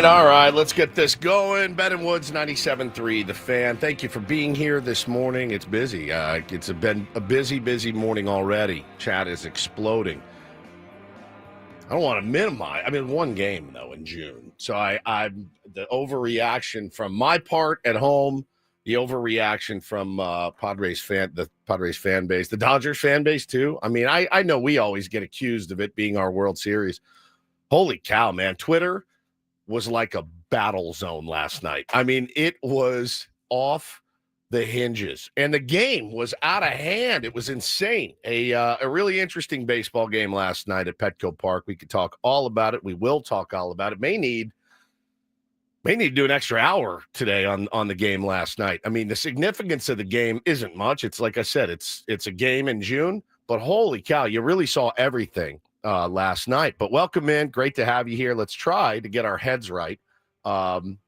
right. Let's get this going. Ben and Woods, 97.3, The Fan. Thank you for being here this morning. It's busy. It's been a busy morning already. Chat is exploding. I don't want to minimize. I mean, one game, though, in June. So I'm the overreaction from my part at home, the overreaction from the Padres fan base, the Dodgers fan base, too. I mean, I know we always get accused of it being our World Series. Holy cow, man. Twitter was like a battle zone last night. I mean, it was off the hinges. And the game was out of hand. It was insane. A really interesting baseball game last night at Petco Park. We could talk all about it. We will talk all about it. May need to do an extra hour today on the game last night. I mean, the significance of the game isn't much. It's like I said, it's a game in June, but holy cow, you really saw everything last night. But welcome in. Great to have you here. Let's try to get our heads right and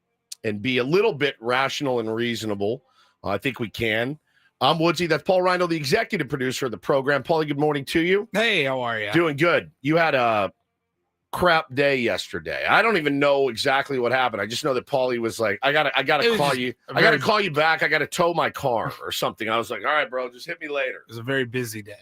be a little bit rational and reasonable. I think we can. I'm Woodsy. That's Paul Rhino, the executive producer of the program. Paulie, good morning to you. Hey, how are you? Doing good. You had a crap day yesterday. I don't even know exactly what happened. I just know that Paulie was like, I gotta call you. I gotta call you back. I gotta tow my car or something. I was like, all right, bro, just hit me later. It was a very busy day.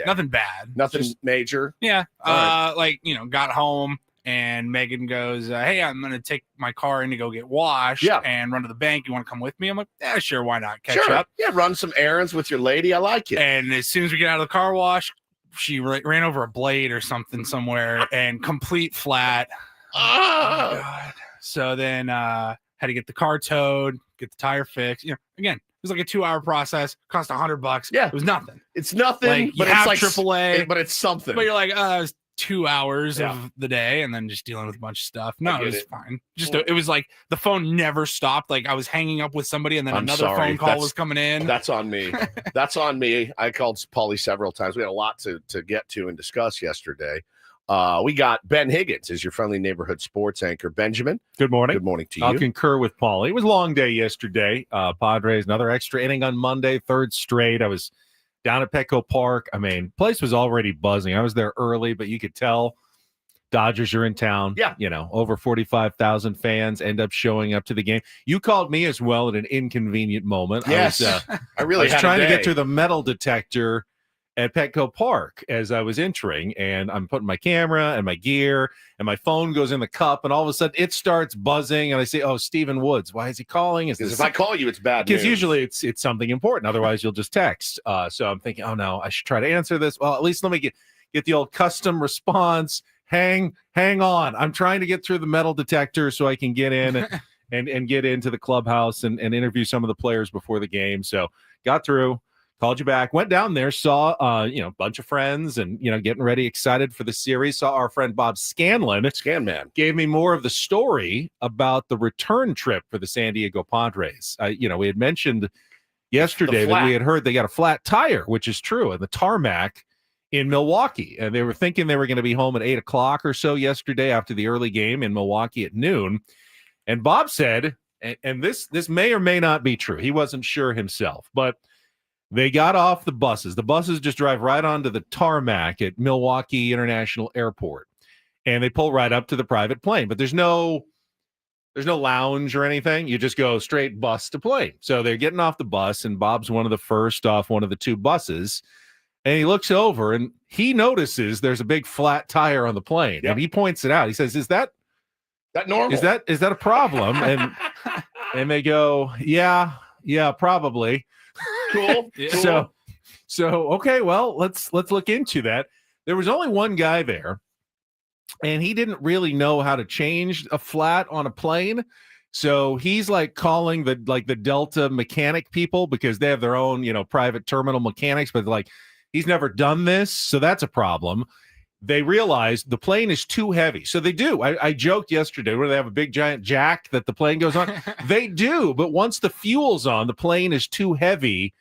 Nothing bad. Nothing major. Yeah. Right. Got home and Megan goes, hey, I'm going to take my car in to go get washed and run to the bank. You want to come with me? I'm like, yeah, sure. Why not? Catch up. Yeah. Run some errands with your lady. I like it. And as soon as we get out of the car wash, she ran over a blade or something somewhere and complete flat. Oh my God. So then had to get the car towed, get the tire fixed. Again, it was like a 2-hour process, cost $100. Yeah. It was nothing. It's nothing, but it's like AAA. But it's something. But you're like, it was 2 hours of the day and then just dealing with a bunch of stuff. No, it was fine. It was like the phone never stopped. Like I was hanging up with somebody and then another phone call was coming in. That's on me. That's on me. I called Paulie several times. We had a lot to get to and discuss yesterday. We got Ben Higgins as your friendly neighborhood sports anchor. Benjamin. Good morning. Good morning to you. I'll concur with Paulie. It was a long day yesterday. Padres, another extra inning on Monday, third straight. I was down at Petco Park. I mean, place was already buzzing. I was there early, but you could tell Dodgers are in town. Yeah. Over 45,000 fans end up showing up to the game. You called me as well at an inconvenient moment. Yes. I was trying to get to the metal detector at Petco Park as I was entering, and I'm putting my camera and my gear, and my phone goes in the cup, and all of a sudden it starts buzzing, and I say, "Oh, Stephen Woods, why is he calling?" Because if I call you, it's bad news. Because usually it's something important. Otherwise, you'll just text. So I'm thinking, oh no, I should try to answer this. Well, at least let me get the old custom response. Hang on. I'm trying to get through the metal detector so I can get in and get into the clubhouse and interview some of the players before the game. So got through. Called you back, went down there, saw, a bunch of friends and, getting ready, excited for the series. Saw our friend Bob Scanlon. Scanman. Gave me more of the story about the return trip for the San Diego Padres. We had mentioned yesterday that we had heard they got a flat tire, which is true, and the tarmac in Milwaukee. And they were thinking they were going to be home at 8 o'clock or so yesterday after the early game in Milwaukee at noon. And Bob said, and this may or may not be true. He wasn't sure himself, but they got off the buses. The buses just drive right onto the tarmac at Milwaukee International Airport, and they pull right up to the private plane. But there's no lounge or anything. You just go straight bus to plane. So they're getting off the bus, and Bob's one of the first off one of the two buses, and he looks over and he notices there's a big flat tire on the plane, and he points it out. He says, "Is that normal? Is that a problem?" And they go, "Yeah, probably." Cool. So okay, well, let's look into that. There was only one guy there, and he didn't really know how to change a flat on a plane. So he's like calling the Delta mechanic people because they have their own, private terminal mechanics, but like he's never done this, so that's a problem. They realized the plane is too heavy. So they do. I joked yesterday where they have a big giant jack that the plane goes on. They do, but once the fuel's on, the plane is too heavy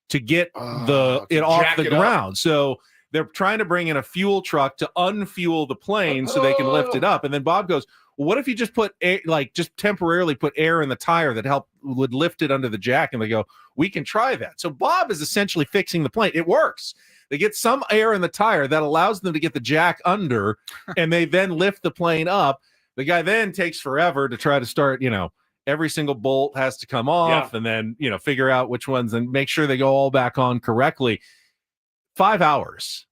to get it off the ground. So they're trying to bring in a fuel truck to unfuel the plane so they can lift it up. And then Bob goes, well, what if you just put air, just temporarily put air in the tire that would lift it under the jack? And they go, we can try that. So Bob is essentially fixing the plane. It works. They get some air in the tire that allows them to get the jack under, and they then lift the plane up. The guy then takes forever to try to start, every single bolt has to come off and then, figure out which ones and make sure they go all back on correctly. 5 hours.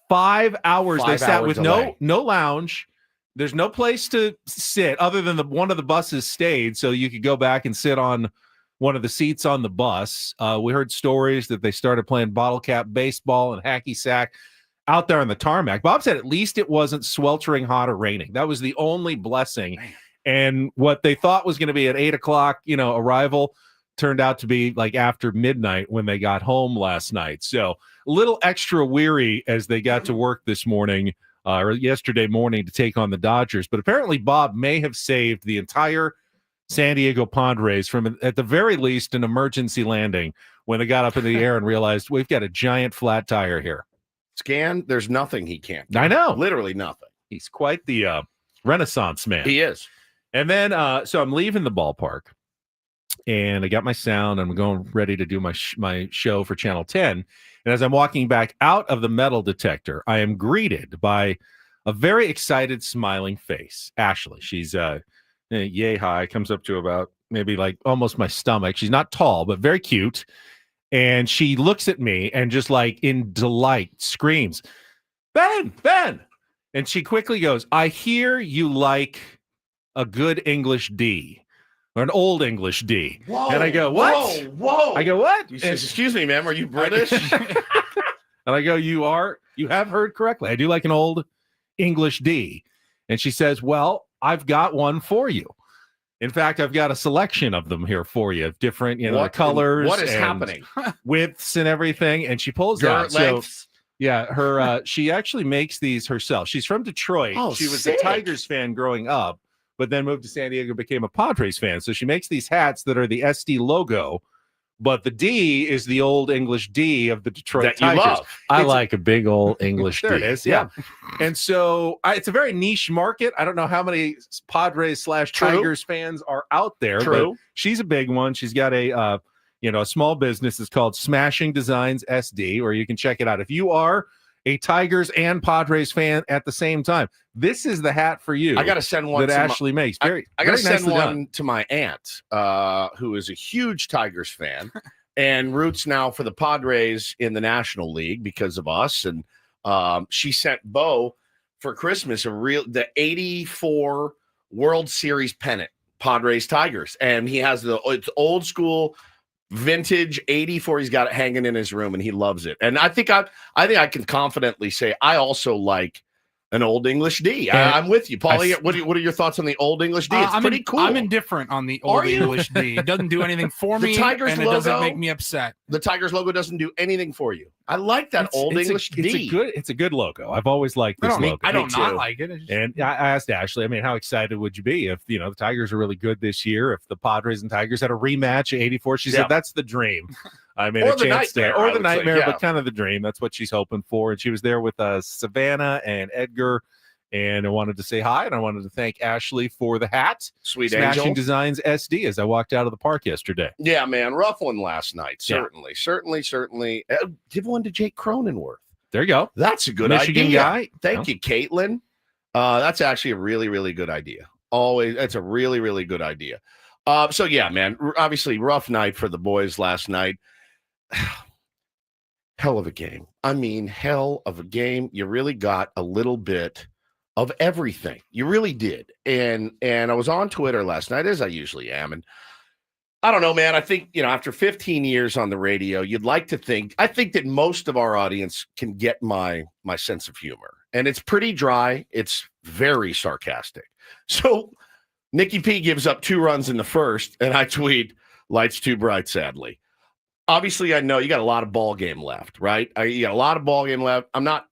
5 hours. They sat with no lounge. There's no place to sit other than one of the buses stayed, so you could go back and sit on one of the seats on the bus. We heard stories that they started playing bottle cap baseball and hacky sack out there on the tarmac. Bob said at least it wasn't sweltering hot or raining. That was the only blessing. Man. And what they thought was going to be at 8 o'clock, arrival turned out to be like after midnight when they got home last night. So a little extra weary as they got to work this morning or yesterday morning to take on the Dodgers. But apparently Bob may have saved the entire San Diego Padres from, at the very least, an emergency landing when they got up in the air and realized we've got a giant flat tire here. Scan, there's nothing he can't do. I know. Literally nothing. He's quite the Renaissance man. He is. And then, so I'm leaving the ballpark, and I got my sound. I'm going ready to do my show for Channel 10. And as I'm walking back out of the metal detector, I am greeted by a very excited, smiling face. Ashley, she's yay high, comes up to about maybe like almost my stomach. She's not tall, but very cute. And she looks at me and just like in delight screams, Ben! And she quickly goes, I hear you like a good English D. Or an old English D. Whoa, and I go, what? Whoa. I go, what? You says, excuse me, ma'am, are you British? And I go, you have heard correctly. I do like an old English D. And she says, well, I've got one for you. In fact, I've got a selection of them here for you, different, colors. What is happening? Widths and everything. And she pulls out. So, yeah, her she actually makes these herself. She's from Detroit. Oh, she was sick. a Tigers fan growing up, but then moved to San Diego, became a Padres fan. So she makes these hats that are the SD logo, but the D is the old English D of the Detroit that Tigers. You love. I like a big old English D. There it is, yeah. And so it's a very niche market. I don't know how many Padres/Tigers fans are out there. True. But she's a big one. She's got a small business. It's called Smashing Designs SD, or you can check it out. If you are a Tigers and Padres fan at the same time, this is the hat for you. I got to send one that Ashley makes. I got to send one to my aunt, who is a huge Tigers fan and roots now for the Padres in the National League because of us. And she sent Bo for Christmas the 84 World Series pennant, Padres Tigers, and he has it's old school. Vintage 84. He's got it hanging in his room and he loves it. And I think I can confidently say I also like an old English D. I'm with you, Paulie. What are your thoughts on the old English D? It's pretty cool. I'm indifferent on the old English D. It doesn't do anything for me. Tigers and logo, it doesn't make me upset. The Tigers logo doesn't do anything for you. I like that English D. It's a good logo. I've always liked this logo. I don't not like it. And I asked Ashley, how excited would you be if the Tigers are really good this year? If the Padres and Tigers had a rematch at 84, she said that's the dream. Or the nightmare, but kind of the dream. That's what she's hoping for. And she was there with Savannah and Edgar. And I wanted to say hi, and I wanted to thank Ashley for the hat. Sweet Smashing Angel. Designs SD as I walked out of the park yesterday. Yeah, man. Rough one last night. Certainly. Give one to Jake Cronenworth. There you go. That's a good Michigan idea. Guy. Thank you, Caitlin. That's actually a really, really good idea. That's a really, really good idea. So, yeah, man, obviously rough night for the boys last night. Hell of a game. Hell of a game. You really got a little bit of everything. You really did. And I was on Twitter last night, as I usually am. And I don't know, man. I think, after 15 years on the radio, you'd like to think, I think that most of our audience can get my sense of humor. And it's pretty dry. It's very sarcastic. So Nikki P gives up 2 runs in the first, and I tweet, lights too bright, sadly. Obviously, I know you got a lot of ball game left, right? You got a lot of ball game left. I'm not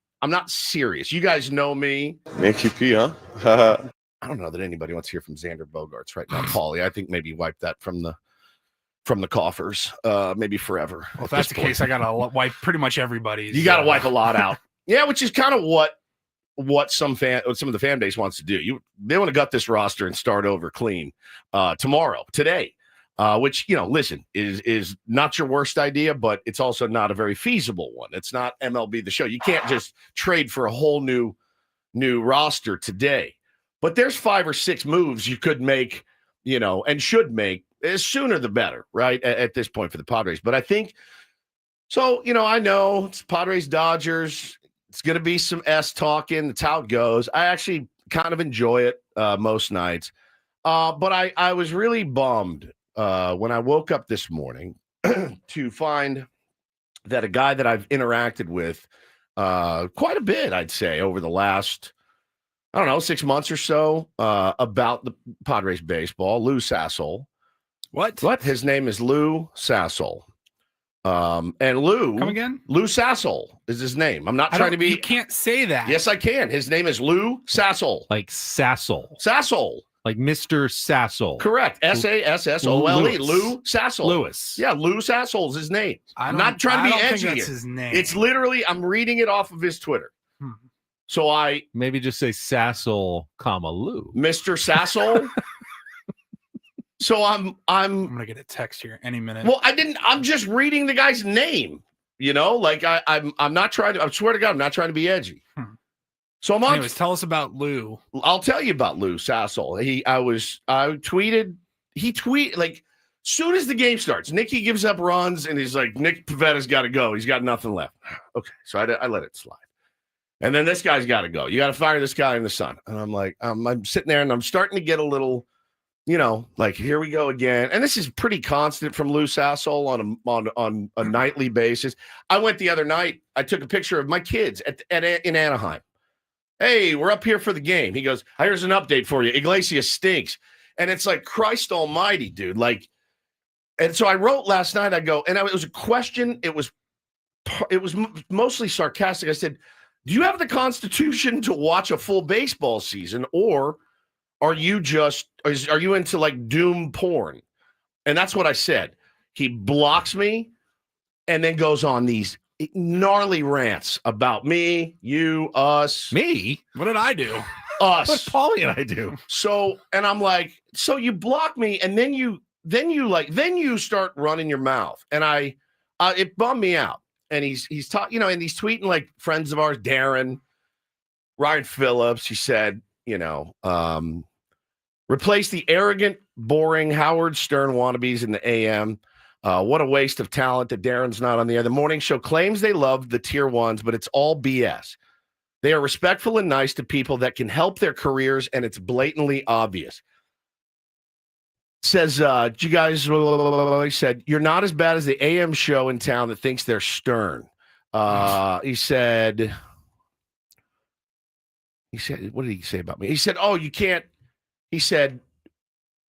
serious. You guys know me. Nikki P, huh? I don't know that anybody wants to hear from Xander Bogaerts right now, Paulie. I think maybe wipe that from the coffers, maybe forever. Well, if that's the case, I gotta wipe pretty much everybody's. You gotta wipe a lot out. Yeah, which is kind of what some of the fan base wants to do. They want to gut this roster and start over clean today. Which, listen, is not your worst idea, but it's also not a very feasible one. It's not MLB The Show. You can't just trade for a whole new roster today. But there's 5 or 6 moves you could make, and should make as sooner the better, right? At this point for the Padres. But I think so. I know it's Padres Dodgers. It's going to be some S talking. That's how it goes. I actually kind of enjoy it most nights. But I was really bummed when I woke up this morning to find that a guy that I've interacted with quite a bit, I'd say, over the last, 6 months or so about the Padres baseball, Lou Sassel. What? His name is Lou Sassel. And Lou. Come again? Lou Sassel is his name. I'm not trying to be. You can't say that. Yes, I can. His name is Lou Sassel. Like Sassel. Sassel. Like Mr. Sassel. Correct. Sassole. Lou Sassel. Lewis. Yeah, Lou Sassel's his name. I'm not trying to be edgy think here. that's his name. It's literally, I'm reading it off of his Twitter. So maybe just say Sassel, Lou. Mr. Sassel. So I'm gonna get a text here any minute. Well, I'm just reading the guy's name. Like I'm not trying to. I swear to God, I'm not trying to be edgy. So I'm on. Anyways, tell us about Lou. I'll tell you about Lou Sassel. He tweeted like soon as the game starts, Nicky gives up runs and he's like, Nick Pavetta's got to go. He's got nothing left. Okay, so I let it slide. And then this guy's got to go. You got to fire this guy in the sun. And I'm like, I'm sitting there and I'm starting to get a little, like here we go again. And this is pretty constant from Lou Sassel on a nightly basis. I went the other night. I took a picture of my kids in Anaheim. Hey, we're up here for the game. He goes, here's an update for you. Iglesias stinks. And it's like, Christ almighty, dude. Like, and so I wrote last night, it was a question. It was mostly sarcastic. I said, do you have the constitution to watch a full baseball season, or are you into like doom porn? And that's what I said. He blocks me and then goes on these gnarly rants about me, you, us. Me? What did I do? Us. What Paulie and I do? So, and I'm like, so you block me and then you start running your mouth. And it bummed me out. And he's talking, and he's tweeting like friends of ours, Darren, Ryan Phillips. He said, replace the arrogant, boring Howard Stern wannabes in the AM. What a waste of talent that Darren's not on the air. The morning show claims they love the tier ones, but it's all BS. They are respectful and nice to people that can help their careers, and it's blatantly obvious. Says, you guys, he said, you're not as bad as the AM show in town that thinks they're Stern. He said, what did he say about me? He said, oh, you can't. He said,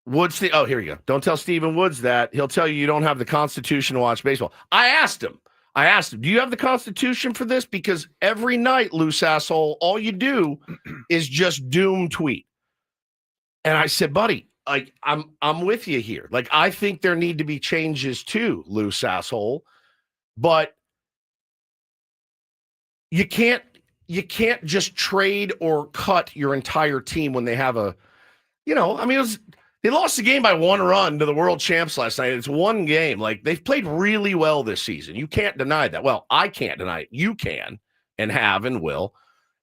Woods, here we go. Don't tell Stephen Woods that. He'll tell you don't have the Constitution to watch baseball. I asked him, do you have the Constitution for this? Because every night, Lou Sassel, all you do is just doom tweet. And I said, buddy, like I'm with you here. Like I think there need to be changes too, Lou Sassel, but you can't just trade or cut your entire team when they have they lost the game by 1 run to the world champs last night. It's one game. Like they've played really well this season. You can't deny that. Well, I can't deny it. You can and have and will.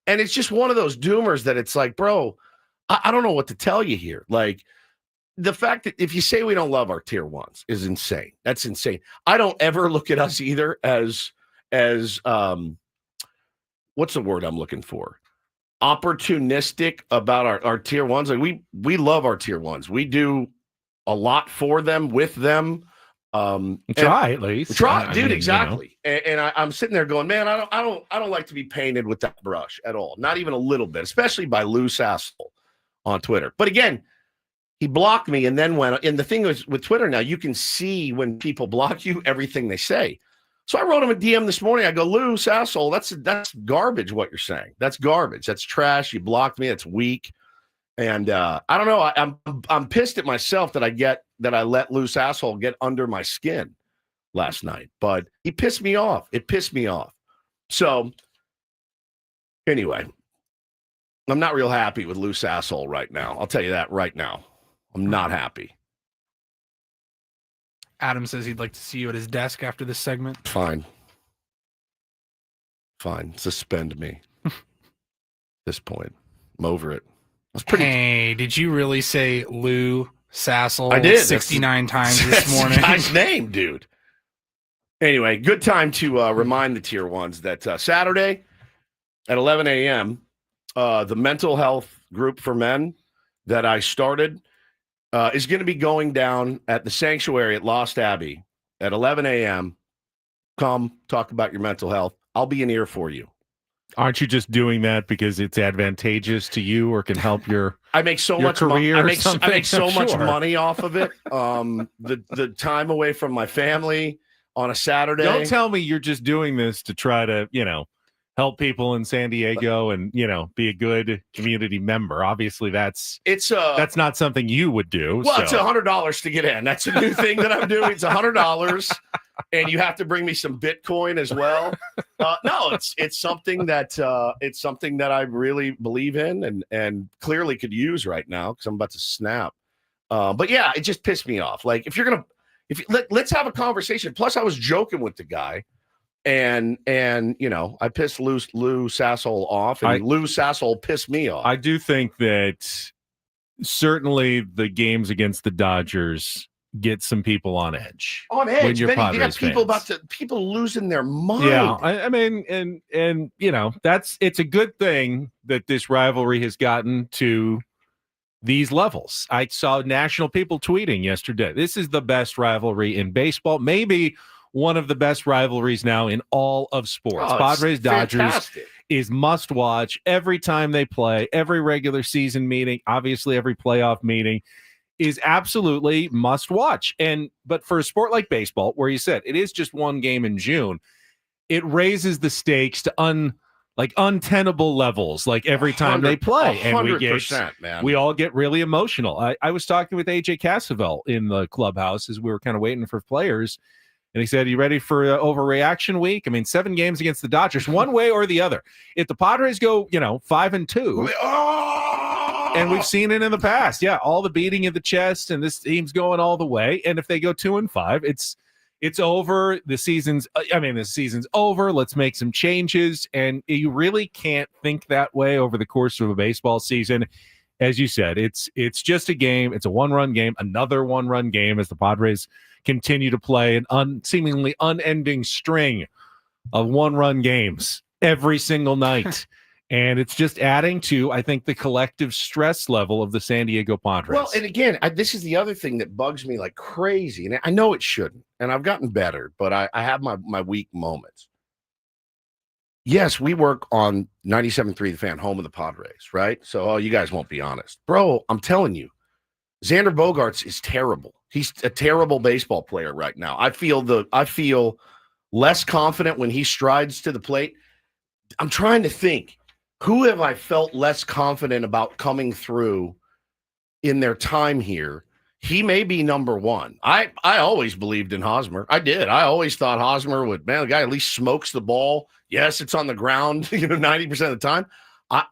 And it's just one of those doomers that it's like, bro, I don't know what to tell you here. Like the fact that if you say we don't love our tier ones is insane. That's insane. I don't ever look at us either as what's the word I'm looking for? Opportunistic about our tier ones. Like we love our tier ones. We do a lot for them, with them. Try at least. Try, dude. Exactly. And I'm sitting there going, man, I don't like to be painted with that brush at all. Not even a little bit, especially by Lou Sassel on Twitter. But again, he blocked me and then went. And the thing is with Twitter now, you can see when people block you, everything they say. So I wrote him a DM this morning. I go, Lou Sassel, that's garbage what you're saying. That's garbage. That's trash. You blocked me. It's weak. And I don't know. I'm pissed at myself that I let Lou Sassel get under my skin last night. But he pissed me off. It pissed me off. So anyway, I'm not real happy with Lou Sassel right now. I'll tell you that right now. I'm not happy. Adam says he'd like to see you at his desk after this segment. Fine. Suspend me. At this point, I'm over it. was pretty. Hey, did you really say Lou Sassel I did. 69 times That's this morning? the guy's name, dude. Anyway, good time to remind the tier ones that Saturday at 11 a.m., the mental health group for men that I started is going to be going down at the sanctuary at Lost Abbey at 11 a.m. Come talk about your mental health. I'll be an ear for you. Aren't you just doing that because it's advantageous to you or can help your I make so your much career? I make so much Sure. money off of it. The time away from my family on a Saturday. Don't tell me you're just doing this to try to, help people in San Diego and, be a good community member. Obviously, that's not something you would do. Well, so. It's $100 to get in. That's a new thing that I'm doing. It's $100, and you have to bring me some Bitcoin as well. No, it's something that I really believe in and clearly could use right now because I'm about to snap. But yeah, it just pissed me off. Like let's have a conversation. Plus, I was joking with the guy. And I pissed Lou Sassel off, and Lou Sassel pissed me off. I do think that certainly the games against the Dodgers get some people on edge. On edge, when you're you got Padres people fans. people losing their mind. Yeah, I mean, and it's a good thing that this rivalry has gotten to these levels. I saw national people tweeting yesterday. This is the best rivalry in baseball. Maybe one of the best rivalries now in all of sports. Padres Dodgers is must watch every time they play, every regular season meeting, obviously every playoff meeting is absolutely must watch. But for a sport like baseball, where you said it is just one game in June, it raises the stakes to untenable levels like every time they play. And we all get really emotional. I was talking with AJ Cassavell in the clubhouse as we were kind of waiting for players. And he said, you ready for overreaction week? I mean, 7 games against the Dodgers, one way or the other. If the Padres go, 5-2, and we've seen it in the past. Yeah, all the beating of the chest, and this team's going all the way. And if they go 2-5, it's over. The season's over. Let's make some changes. And you really can't think that way over the course of a baseball season. As you said, it's just a game. It's a one-run game, another one-run game as the Padres continue to play an seemingly unending string of one-run games every single night. And it's just adding to, I think, the collective stress level of the San Diego Padres. Well, and again, this is the other thing that bugs me like crazy. And I know it shouldn't. And I've gotten better, but I have my weak moments. Yes, we work on 97.3 The Fan, home of the Padres, right? So, you guys won't be honest. Bro, I'm telling you, Xander Bogaerts is terrible. He's a terrible baseball player right now. I feel less confident when he strides to the plate. I'm trying to think, who have I felt less confident about coming through in their time here? He may be number one. I always believed in Hosmer. I did. I always thought Hosmer would, the guy at least smokes the ball. Yes, it's on the ground, 90% of the time.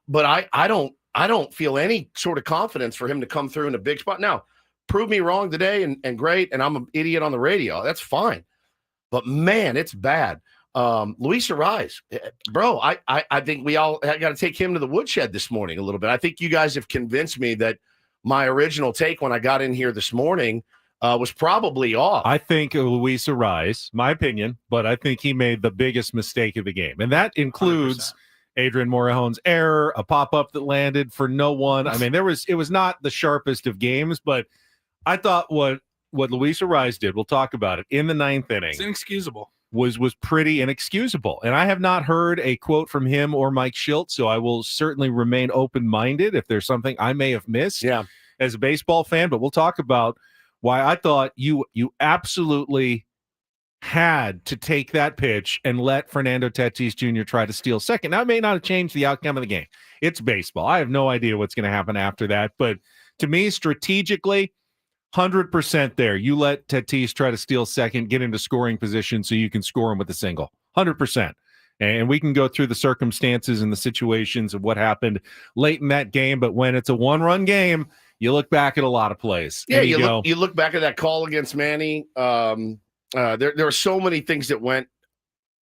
But I don't feel any sort of confidence for him to come through in a big spot. Now, prove me wrong today and great, and I'm an idiot on the radio. That's fine. But, man, it's bad. Luis Arraez, bro, I think we all got to take him to the woodshed this morning a little bit. I think you guys have convinced me that my original take when I got in here this morning was probably off. I think Luis Arraez, my opinion, but I think he made the biggest mistake of the game. And that includes 100%. Adrian Morejon's error, a pop-up that landed for no one. I mean, it was not the sharpest of games, but I thought what Luis Arraez did, we'll talk about it, in the 9th inning. It's inexcusable. Was pretty inexcusable. And I have not heard a quote from him or Mike Schilt, so I will certainly remain open-minded if there's something I may have missed as a baseball fan. But we'll talk about why I thought you absolutely had to take that pitch and let Fernando Tatis Jr. try to steal second. Now, it may not have changed the outcome of the game. It's baseball. I have no idea what's going to happen after that. But to me, strategically, 100% there. You let Tatis try to steal second, get into scoring position so you can score him with a single. 100%. And we can go through the circumstances and the situations of what happened late in that game. But when it's a one-run game, you look back at a lot of plays. Yeah, you look back at that call against Manny. There were so many things that went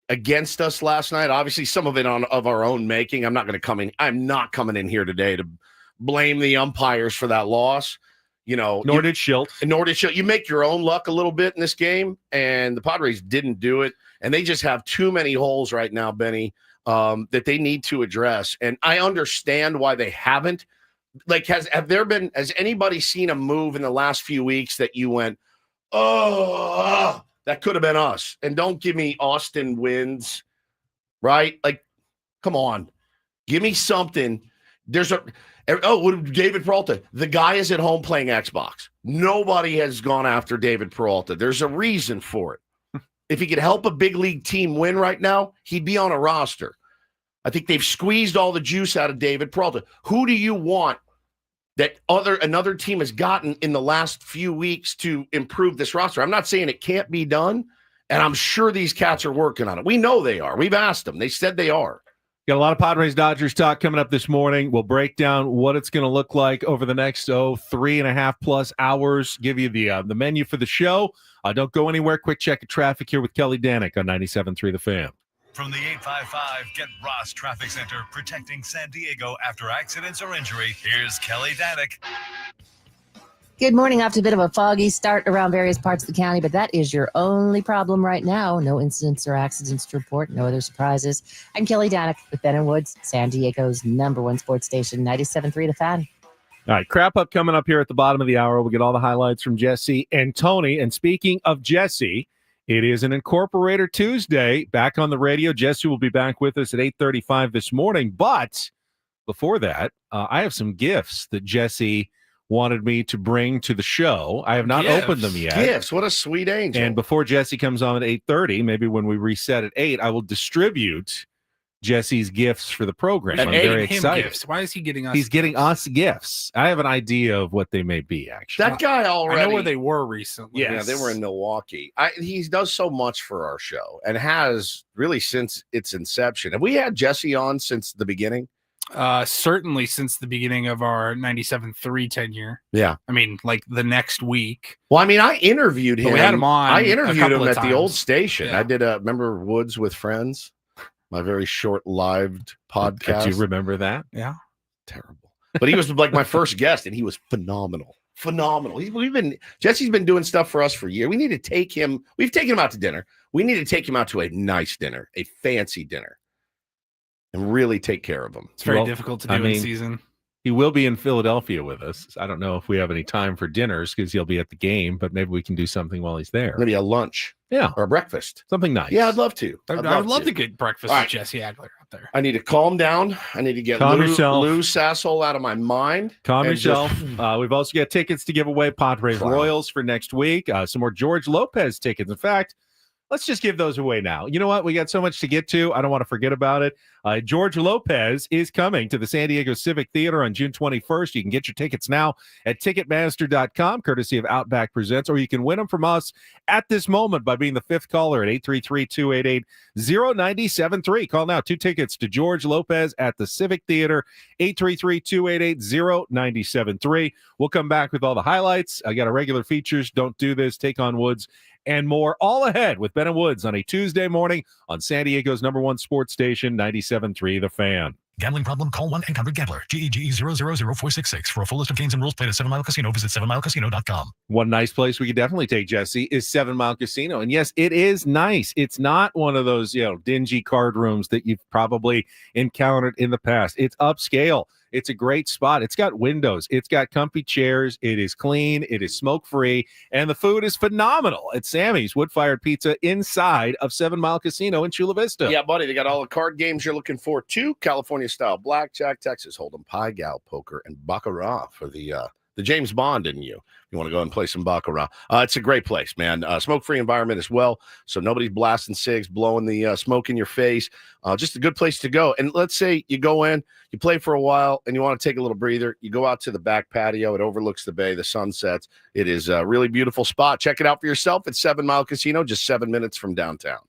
against us last night. Obviously, some of it of our own making. I'm not coming in here today to blame the umpires for that loss. Nor did Schilt. You make your own luck a little bit in this game, and the Padres didn't do it. And they just have too many holes right now, Benny, that they need to address. And I understand why they haven't. Like, has anybody seen a move in the last few weeks that you went, oh, that could have been us? And don't give me Austin wins, right? Like, come on. Give me something. David Peralta. The guy is at home playing Xbox. Nobody has gone after David Peralta. There's a reason for it. If he could help a big league team win right now, he'd be on a roster. I think they've squeezed all the juice out of David Peralta. Who do you want that another team has gotten in the last few weeks to improve this roster? I'm not saying it can't be done, and I'm sure these cats are working on it. We know they are. We've asked them. They said they are. Got a lot of Padres-Dodgers talk coming up this morning. We'll break down what it's going to look like over the next 3.5+ hours. Give you the menu for the show. Don't go anywhere. Quick check of traffic here with Kelly Danick on 97.3 The Fan. From the 855 Get Ross Traffic Center, protecting San Diego after accidents or injury, here's Kelly Danick. Good morning. After a bit of a foggy start around various parts of the county, but that is your only problem right now. No incidents or accidents to report. No other surprises. I'm Kelly Danick with Ben & Woods, San Diego's #1 sports station, 97.3 The Fan. All right, crap up coming up here at the bottom of the hour. We'll get all the highlights from Jesse and Tony. And speaking of Jesse, it is an Incorporator Tuesday. Back on the radio. Jesse will be back with us at 8:35 this morning. But before that, I have some gifts that Jesse wanted me to bring to the show. I have not opened them yet. Gifts. What a sweet angel. And before Jesse comes on at 8:30, maybe when we reset at 8, I will distribute Jesse's gifts for the program. I'm very excited. Gifts. Why is he getting us? He's getting us gifts. I have an idea of what they may be, actually. That guy already. I know where they were recently. Yes. Yeah, they were in Milwaukee. He does so much for our show and has really since its inception. Have we had Jesse on since the beginning? Certainly since the beginning of our 97.3 tenure. Yeah. I mean, like the next week. Well, I mean, I interviewed him. But we had him on. I interviewed him at times. the old station. Yeah. I did remember Woods with Friends, my very short-lived podcast. Do you remember that? Yeah. Terrible. But he was like my first guest, and he was phenomenal. Phenomenal. Jesse's been doing stuff for us for years. We need to take him. We've taken him out to dinner. We need to take him out to a nice dinner, a fancy dinner, and really take care of him. It's very difficult to do in season. He will be in Philadelphia with us. I don't know if we have any time for dinners because he'll be at the game, but maybe we can do something while he's there. Maybe a lunch. Yeah. Or a breakfast. Something nice. Yeah, I'd love to. I'd love to get breakfast with Jesse Agler out there. I need to calm down. I need to get Lou Sasshole out of my mind. Calm yourself. We've also got tickets to give away, Padres Royals for next week. Some more George Lopez tickets. In fact, let's just give those away now. You know what? We got so much to get to. I don't want to forget about it. George Lopez is coming to the San Diego Civic Theater on June 21st. You can get your tickets now at Ticketmaster.com, courtesy of Outback Presents, or you can win them from us at this moment by being the fifth caller at 833-288-0973. Call now. 2 tickets to George Lopez at the Civic Theater, 833-288-0973. We'll come back with all the highlights. I got our regular features. Don't do this. Take on Woods and more, all ahead with Ben and Woods on a Tuesday morning on San Diego's #1 sports station, 97.3 The Fan. Gambling problem? Call 1-800-GAMBLER. GEGE 000-466. For a full list of games and rules, play at 7 Mile Casino. Visit 7milecasino.com. One nice place we could definitely take Jesse is 7 Mile Casino. And yes, it is nice. It's not one of those, dingy card rooms that you've probably encountered in the past. It's upscale. It's a great spot. It's got windows. It's got comfy chairs. It is clean. It is smoke-free. And the food is phenomenal at Sammy's Wood-Fired Pizza inside of 7 Mile Casino in Chula Vista. Yeah, buddy. They got all the card games you're looking for, too. California-style blackjack, Texas Hold'em, Pai Gow, poker, and baccarat for the James Bond in you. You want to go and play some baccarat. It's a great place, man. Smoke-free environment as well, so nobody's blasting cigs, blowing the smoke in your face. Just a good place to go. And let's say you go in, you play for a while, and you want to take a little breather. You go out to the back patio. It overlooks the bay, the sun sets. It is a really beautiful spot. Check it out for yourself at 7 Mile Casino, just 7 minutes from downtown.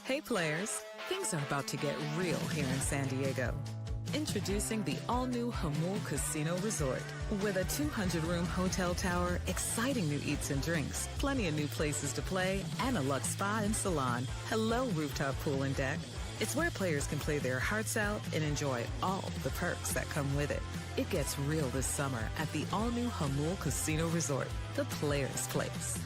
Hey players, things are about to get real here in San Diego. Introducing the all-new Hamul Casino Resort. With a 200-room hotel tower, exciting new eats and drinks, plenty of new places to play, and a luxe spa and salon. Hello, rooftop pool and deck. It's where players can play their hearts out and enjoy all the perks that come with it. It gets real this summer at the all-new Hamul Casino Resort, the players' place.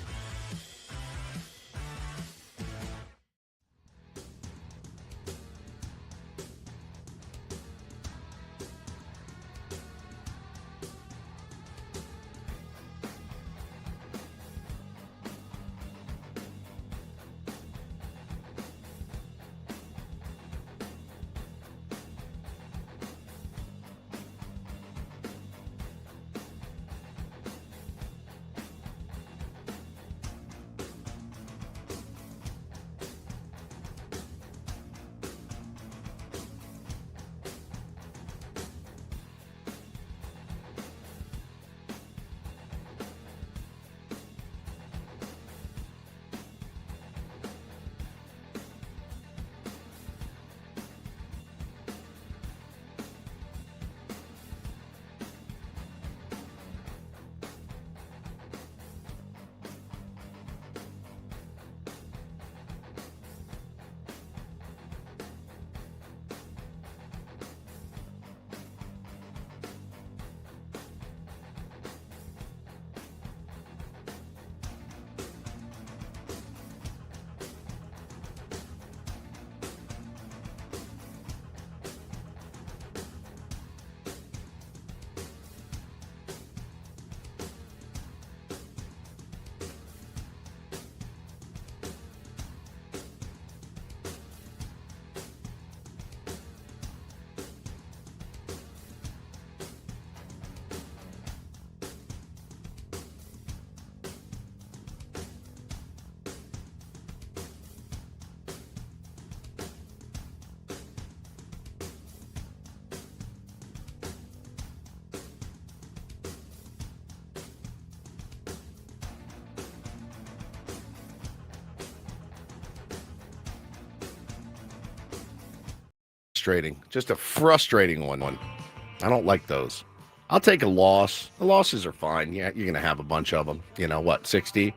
Just a frustrating one. I don't like those. I'll take a loss. The losses are fine. Yeah, you're going to have a bunch of them. You know what? 60,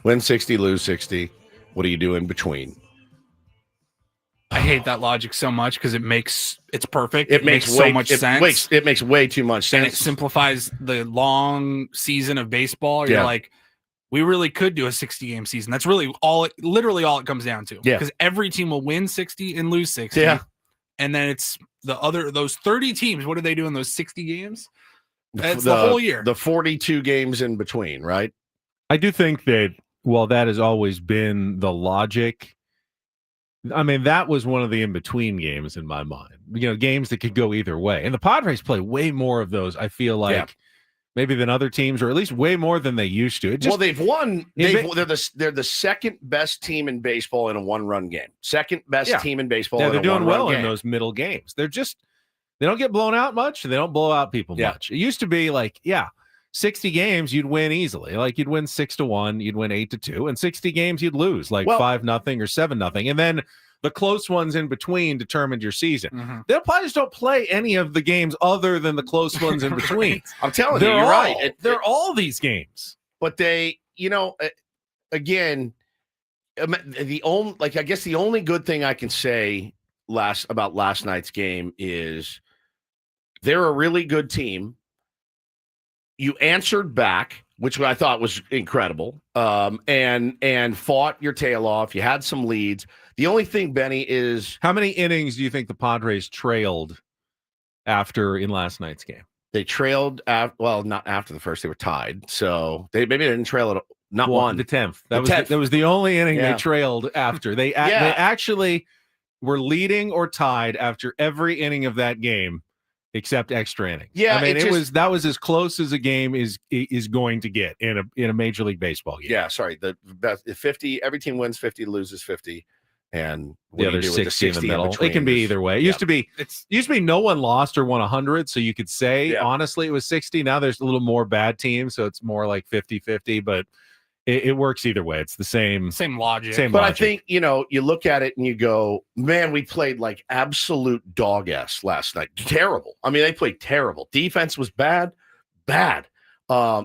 win 60, lose 60. What do you do in between? I hate that logic so much because it's perfect. It makes so much sense. It makes way too much sense. And it simplifies the long season of baseball. You're like, we really could do a 60-game season. That's really literally all it comes down to. Yeah. Because every team will win 60 and lose 60. Yeah. And then it's those 30 teams. What do they do in those 60 games? It's the whole year. The 42 games in between, right? I do think that while that has always been the logic, I mean, that was one of the in-between games in my mind. You know, games that could go either way. And the Padres play way more of those, I feel like, maybe than other teams, or at least way more than they used to. They've won. They're the second best team in baseball in a one-run game. Second best team in baseball. Yeah, they're doing well game. in those middle games. They don't get blown out much. They don't blow out people much. It used to be like, 60 games you'd win easily. Like you'd win 6-1, you'd win 8-2, and 60 games you'd lose like 5-0 or 7-0, and then the close ones in between determined your season. Mm-hmm. The Padres don't play any of the games other than the close ones in between. I'm telling you, you're right. They're all these games. But they, again, I guess the only good thing I can say about last night's game is they're a really good team. You answered back, which I thought was incredible, and fought your tail off. You had some leads. The only thing, Benny, is how many innings do you think the Padres trailed in last night's game? They trailed, not after the first. They were tied, so maybe they didn't trail it. Not one. The 10th. That was the only inning they trailed after. They actually were leading or tied after every inning of that game, except extra inning. Yeah, I mean that was as close as a game is going to get in a Major League Baseball game. Yeah, sorry. The best 50. Every team wins 50, loses 50, and there's 60 in the middle. It can be either way. It used to be no one lost or won 100, so you could say honestly it was 60. Now there's a little more bad teams, so it's more like 50-50. But it works either way. It's the same logic. But I think, you look at it and you go, man, we played like absolute dog ass last night. Terrible. I mean, they played terrible. Defense was bad.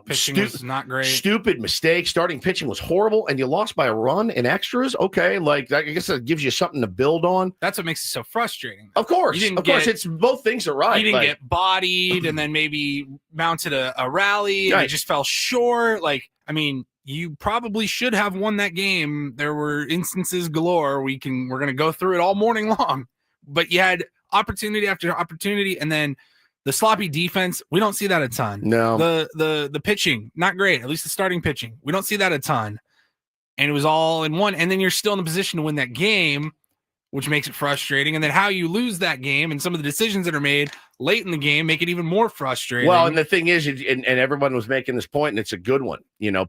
Pitching was not great. Stupid mistake. Starting pitching was horrible, and you lost by a run in extras. Okay, like I guess that gives you something to build on. That's what makes it so frustrating. Of course, it's both things are right. You didn't get bodied, and then maybe mounted a rally, and Right. it just fell short. Like, I mean, you probably should have won that game. There were instances galore. We're going to go through it all morning long, but you had opportunity after opportunity, and then the sloppy defense, we don't see that a ton. No. The pitching, not great. At least the starting pitching, we don't see that a ton. And it was all in one. And then you're still in a position to win that game, which makes it frustrating. And then how you lose that game and some of the decisions that are made late in the game make it even more frustrating. Well, and the thing is, and everyone was making this point, and it's a good one.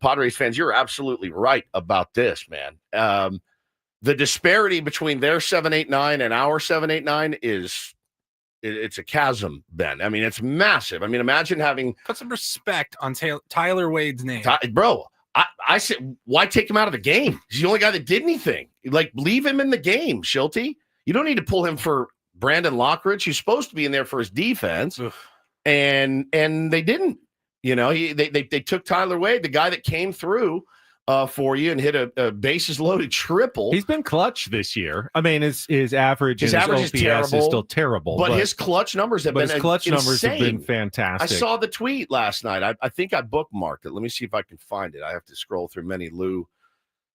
Padres fans, you're absolutely right about this, man. The disparity between their 7-8-9 and our 7-8-9 it's a chasm, Ben. I mean, it's massive. I mean, imagine having put some respect on Tyler Wade's name. Bro, I said, why take him out of the game? He's the only guy that did anything. Like, leave him in the game, Schulte. You don't need to pull him for Brandon Lockridge, who's supposed to be in there for his defense. And they didn't. They took Tyler Wade, the guy that came through for you and hit a bases loaded triple. He's been clutch this year. I mean, his average is OPS is still terrible, but his clutch numbers have been numbers have been fantastic. I saw the tweet last night. I think I bookmarked it. Let me see if I can find it. I have to scroll through many Lou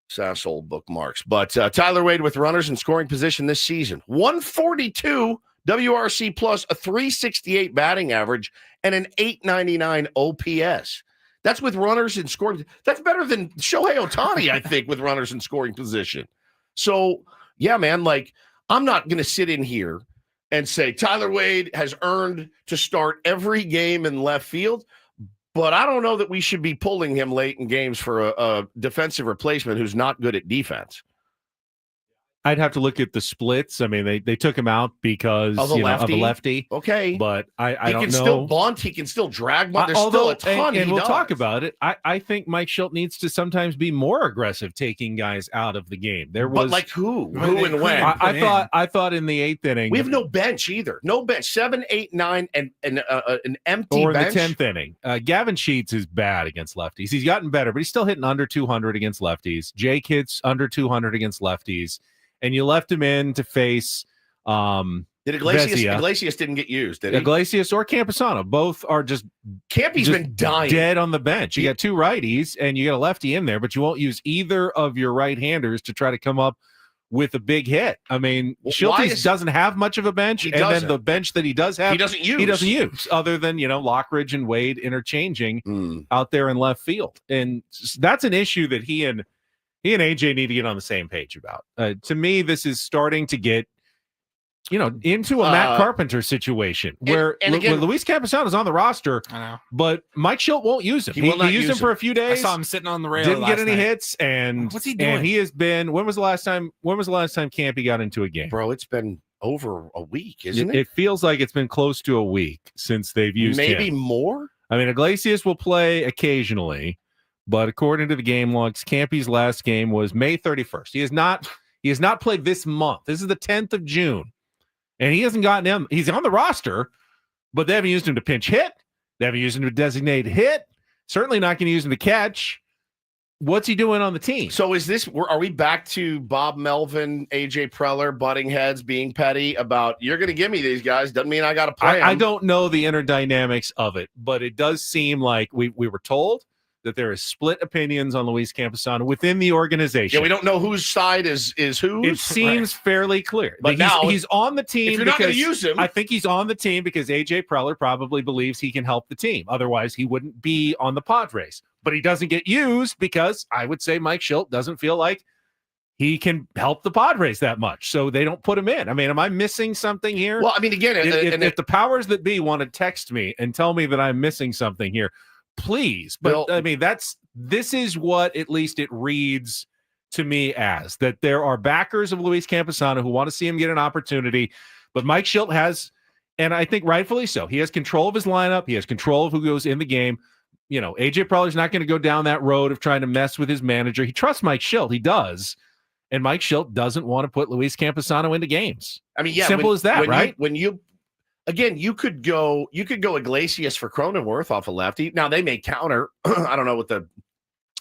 Sassol bookmarks. But Tyler Wade with runners in scoring position this season: 142 WRC plus, a 368 batting average, and an 899 OPS. That's with runners in scoring. That's better than Shohei Ohtani, I think, with runners in scoring position. So, yeah, man, like, I'm not going to sit in here and say Tyler Wade has earned to start every game in left field, but I don't know that we should be pulling him late in games for a defensive replacement who's not good at defense. I'd have to look at the splits. I mean, they took him out because of a lefty. Okay, but I don't know. He can still bunt. He can still drag bunt. There's still a ton. And we'll talk about it. I think Mike Schulte needs to sometimes be more aggressive taking guys out of the game. But like who and when? I thought in the 8th inning we have no bench either. No bench. 7, 8, 9, and an empty or bench. In the 10th inning. Gavin Sheets is bad against lefties. He's gotten better, but he's still hitting under 200 against lefties. Jake hits under 200 against lefties. And you left him in to face Did Iglesias didn't get used, did he? Iglesias or Camposano. Both are just Campy's been dying. Dead on the bench. You got two righties and you got a lefty in there, but you won't use either of your right-handers to try to come up with a big hit. I mean, Schulte doesn't have much of a bench, and then the bench that he does have, he doesn't use other than, Lockridge and Wade interchanging out there in left field. And that's an issue that he and AJ need to get on the same page about. To me, this is starting to get, into a Matt Carpenter situation where Luis Camposano is on the roster, but Mike Schulte won't use him. He used him for a few days. I saw him sitting on the rail. Didn't get any hits. And what's he doing? And he has been. When was the last time Campy got into a game? Bro, it's been over a week, isn't it? It feels like it's been close to a week since they've used him. Maybe more. I mean, Iglesias will play occasionally. But according to the game logs, Campy's last game was May 31st. He has not played this month. This is the 10th of June. And he hasn't gotten him. He's on the roster, but they haven't used him to pinch hit. They haven't used him to designate hit. Certainly not going to use him to catch. What's he doing on the team? So are we back to Bob Melvin, AJ Preller, butting heads, being petty about, you're going to give me these guys, doesn't mean I got to play them. I don't know the inner dynamics of it, but it does seem like we were told that there is split opinions on Luis Camposano within the organization. Yeah, we don't know whose side is whose. It seems fairly clear. But he's on the team. If you're not going to use him. I think he's on the team because AJ Preller probably believes he can help the team. Otherwise, he wouldn't be on the Padres. But he doesn't get used because I would say Mike Schulte doesn't feel like he can help the Padres that much. So they don't put him in. I mean, am I missing something here? Well, I mean, again, if the powers that be want to text me and tell me that I'm missing something here, please. But I mean, this is what at least it reads to me as, that there are backers of Luis Camposano who want to see him get an opportunity. But Mike Schulte has, and I think rightfully so, he has control of his lineup. He has control of who goes in the game. AJ Preller's not going to go down that road of trying to mess with his manager. He trusts Mike Schilt. He does. And Mike Schilt doesn't want to put Luis Camposano into games. I mean, yeah, simple as that, right? You could go Iglesias for Cronenworth off a lefty. Now they may counter. I don't know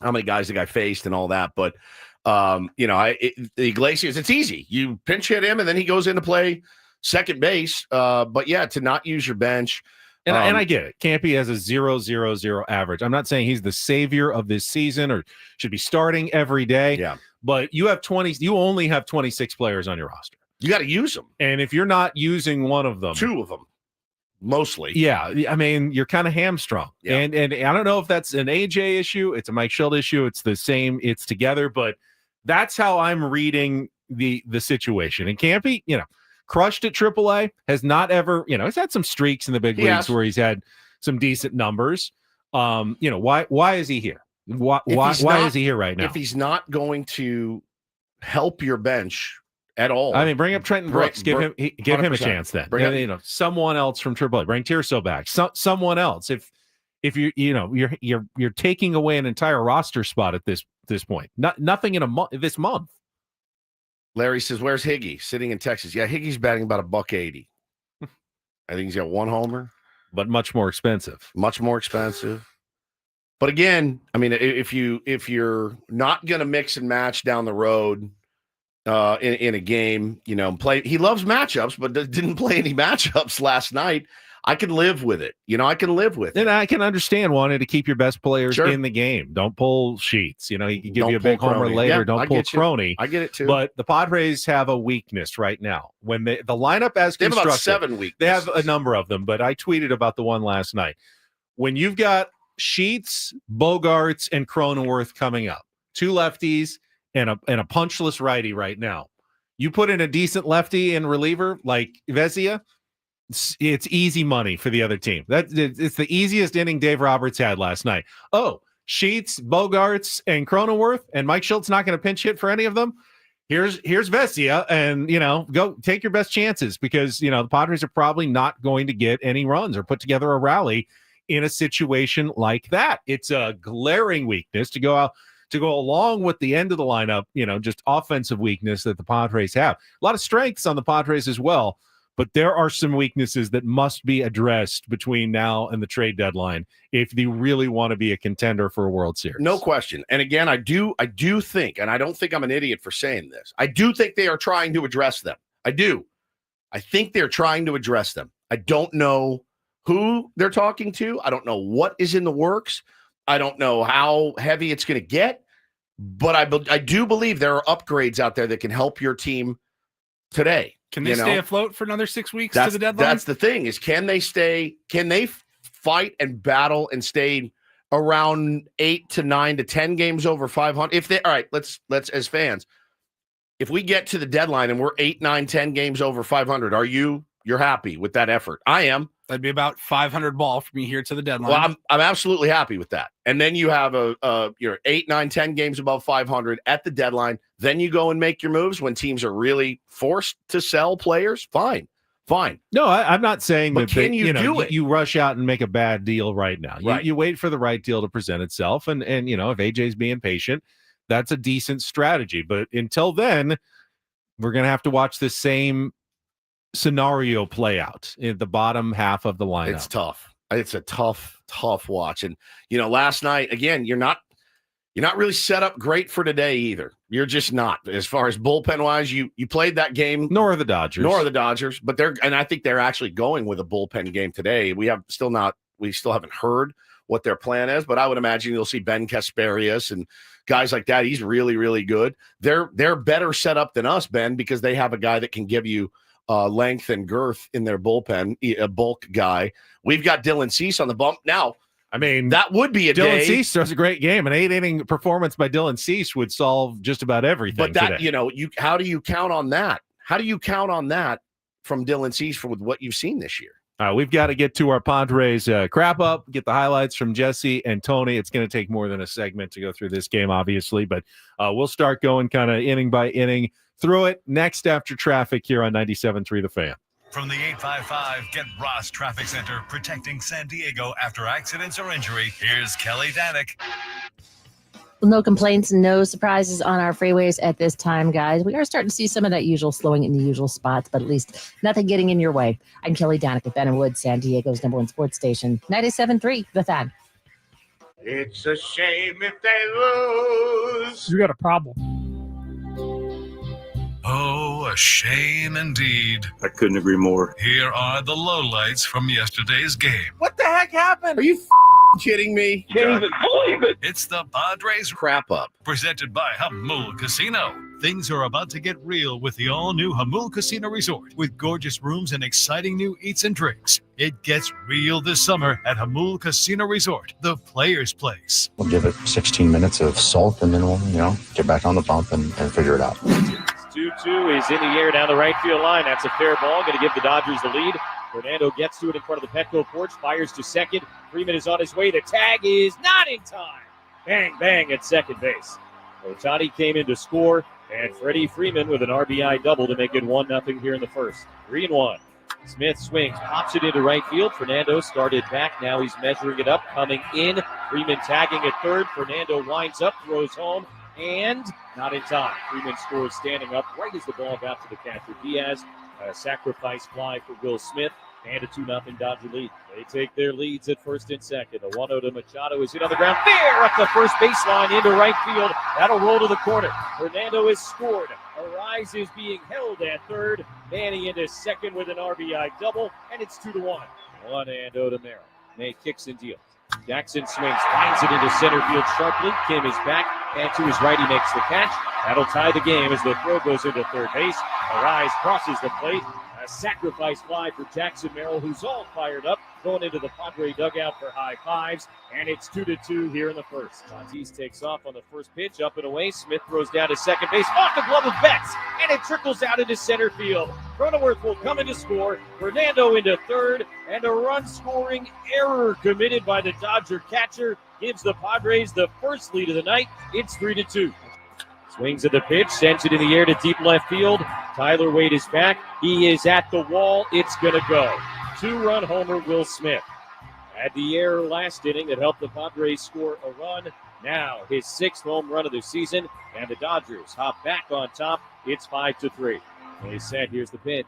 how many guys the guy faced and all that, but Iglesias, it's easy. You pinch hit him and then he goes into play second base. But yeah, to not use your bench. And I get it. Campy has a 0.00 average. I'm not saying he's the savior of this season or should be starting every day. Yeah. But you only have 26 players on your roster. You got to use them. And if you're not using one of them, two of them, mostly. Yeah. I mean, you're kind of hamstrung. Yeah. And I don't know if that's an AJ issue. It's a Mike Schilt issue. It's the same. It's together. But that's how I'm reading the situation. And Campy, crushed at AAA, has not ever, he's had some streaks in the big leagues where he's had some decent numbers. Why is he here? Why is he here right now? If he's not going to help your bench at all, I mean, bring up Trenton Brooks, give him a chance then. Someone else from AAA, bring Tirso back, someone else. If you're taking away an entire roster spot at this point, nothing in this month. Larry says, "Where's Higgy?" Sitting in Texas. Yeah, Higgy's batting about $180. I think he's got one homer, but much more expensive. Much more expensive. But again, I mean, if you're not going to mix and match down the road in a game, play. He loves matchups, but didn't play any matchups last night. I can live with it. I can live with it. And I can understand wanting to keep your best players in the game. Don't pull Sheets. He can give you a big homer later. Yeah, don't pull Crony. I get it too. But the Padres have a weakness right now. When the lineup as they have constructed, about 7 weaknesses. They have a number of them, but I tweeted about the one last night. When you've got Sheets, Bogarts, and Cronenworth coming up, two lefties and a punchless righty right now. You put in a decent lefty in reliever like Vezia, it's easy money for the other team. It's the easiest inning Dave Roberts had last night. Oh, Sheets, Bogarts, and Cronenworth, and Mike Schilt's not going to pinch hit for any of them. Here's Vesia, and go take your best chances because the Padres are probably not going to get any runs or put together a rally in a situation like that. It's a glaring weakness to go along with the end of the lineup, just offensive weakness that the Padres have. A lot of strengths on the Padres as well, but there are some weaknesses that must be addressed between now and the trade deadline if they really want to be a contender for a World Series. No question. And again, I do think, and I don't think I'm an idiot for saying this, I do think they are trying to address them. I do. I think they're trying to address them. I don't know who they're talking to. I don't know what is in the works. I don't know how heavy it's going to get, but I do believe there are upgrades out there that can help your team today. Can they stay afloat for another 6 weeks to the deadline? That's the thing is, can they fight and battle and stay around 8 to 9 to 10 games over 500? All right, let's as fans, if we get to the deadline and we're 8, 9, 10 games over 500, you're happy with that effort? I am. That'd be about 500 ball for me here to the deadline. Well, I'm absolutely happy with that. And then you have you're 8, 9, 10 games above 500 at the deadline. Then you go and make your moves when teams are really forced to sell players. Fine. No, I'm not saying but that. Can you do it? You rush out and make a bad deal right now. Right. You wait for the right deal to present itself, and if AJ's being patient, that's a decent strategy. But until then, we're gonna have to watch the same scenario play out in the bottom half of the lineup. It's tough. It's a tough watch. And last night again, you're not really set up great for today either. You're just not. As far as bullpen wise, you played that game. Nor are the Dodgers. But I think they're actually going with a bullpen game today. We still haven't heard what their plan is, but I would imagine you'll see Ben Kasparius and guys like that. He's really, really good. They're better set up than us, Ben, because they have a guy that can give you length and girth in their bullpen, a bulk guy. We've got Dylan Cease on the bump. Now, I mean, that would be a day. Dylan Cease does a great game. An 8-inning performance by Dylan Cease would solve just about everything. But that, today. How do you count on that? How do you count on that from Dylan Cease with what you've seen this year? We've got to get to our Padres crap up, get the highlights from Jesse and Tony. It's going to take more than a segment to go through this game, obviously, but we'll start going kind of inning by inning through it next after traffic here on 97.3 The Fan. From the 855 Get Ross Traffic Center, protecting San Diego after accidents or injury, here's Kelly Danick. Well, no complaints, no surprises on our freeways at this time, guys. We are starting to see some of that usual slowing in the usual spots, but at least nothing getting in your way. I'm Kelly Danick at Ben & Woods, San Diego's #1 sports station, 97.3 The Fan. It's a shame if they lose. You got a problem. Oh, a shame indeed. I couldn't agree more. Here are the lowlights from yesterday's game. What the heck happened? Are you kidding me? Can't even believe it. It's the Padres Crap up. presented by Hamul Casino. Things are about to get real with the all-new Hamul Casino Resort with gorgeous rooms and exciting new eats and drinks. It gets real this summer at Hamul Casino Resort, the player's place. We'll give it 16 minutes of salt, and then we'll, get back on the pump and figure it out. 2-2 is in the air down the right field line. That's a fair ball. Going to give the Dodgers the lead. Fernando gets to it in front of the Petco porch, fires to second. Freeman is on his way. The tag is not in time. Bang, bang at second base. Otani came in to score, and Freddie Freeman with an RBI double to make it 1-0 here in the first. 3-1. Smith swings, pops it into right field. Fernando started back. Now he's measuring it up, coming in. Freeman tagging at third. Fernando winds up, throws home, and not in time. Freeman scores standing up right as the ball got to the catcher Diaz. A sacrifice fly for Will Smith, and a 2-0 Dodger lead. They take their leads at first and second. The 1-0 to Machado is hit on the ground. Fair up the first baseline into right field. That'll roll to the corner. Fernando has scored. Arraez is being held at third. Manny into second with an RBI double, and it's 2-1. 1-0 to Merrill. May kicks and deals. Jackson swings, lines it into center field sharply. Kim is back, and to his right he makes the catch. That'll tie the game as the throw goes into third base. Arraez crosses the plate. A sacrifice fly for Jackson Merrill, who's all fired up, going into the Padre dugout for high fives, and it's 2-2 here in the first. Tatis takes off on the first pitch, up and away. Smith throws down to second base, off the glove of Betts, and it trickles out into center field. Cronenworth will come in to score. Fernando into third, and a run-scoring error committed by the Dodger catcher gives the Padres the first lead of the night. It's 3-2. Swings at the pitch, sends it in the air to deep left field. Tyler Wade is back. He is at the wall. It's going to go. 2-run homer, Will Smith. Had the error last inning that helped the Padres score a run. Now his 6th home run of the season, and the Dodgers hop back on top. It's 5-3. They said, here's the pitch.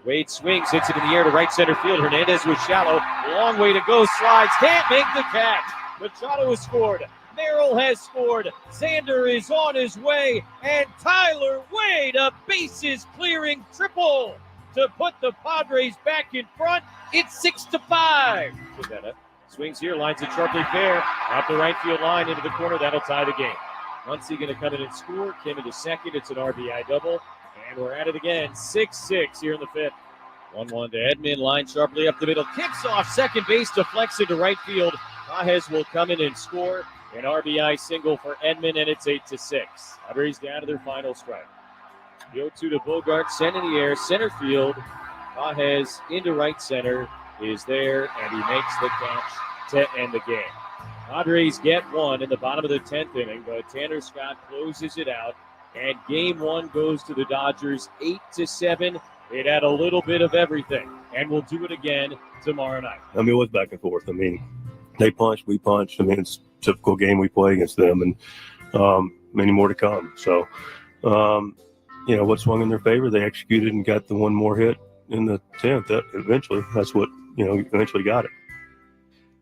Wade swings, hits it in the air to right center field. Hernandez was shallow. Long way to go, slides. Can't make the catch. Machado has scored. Merrill has scored. Xander is on his way. And Tyler Wade, a bases-clearing triple to put the Padres back in front. It's 6-5. Swings here, lines it sharply fair. Out the right field line into the corner. That'll tie the game. Muncy going to come in and score. Kim into second. It's an RBI double. And we're at it again. 6-6 here in the fifth. 1-1 to Edman. Line sharply up the middle. Kicks off second base, deflects into right field. Arraez will come in and score. An RBI single for Edman, and it's 8-6. Padres down to their final strike. The 0-2 to Bogart, sent in the air, center field. Arraez into right center is there, and he makes the catch to end the game. Padres get one in the bottom of the 10th inning, but Tanner Scott closes it out, and game one goes to the Dodgers 8-7. It had a little bit of everything, and we'll do it again tomorrow night. I mean, it was back and forth. I mean, they punched, we punched. I mean, it's a typical game we play against them, and many more to come. So, what swung in their favor, they executed and got the one more hit in the 10th. That's what, eventually got it.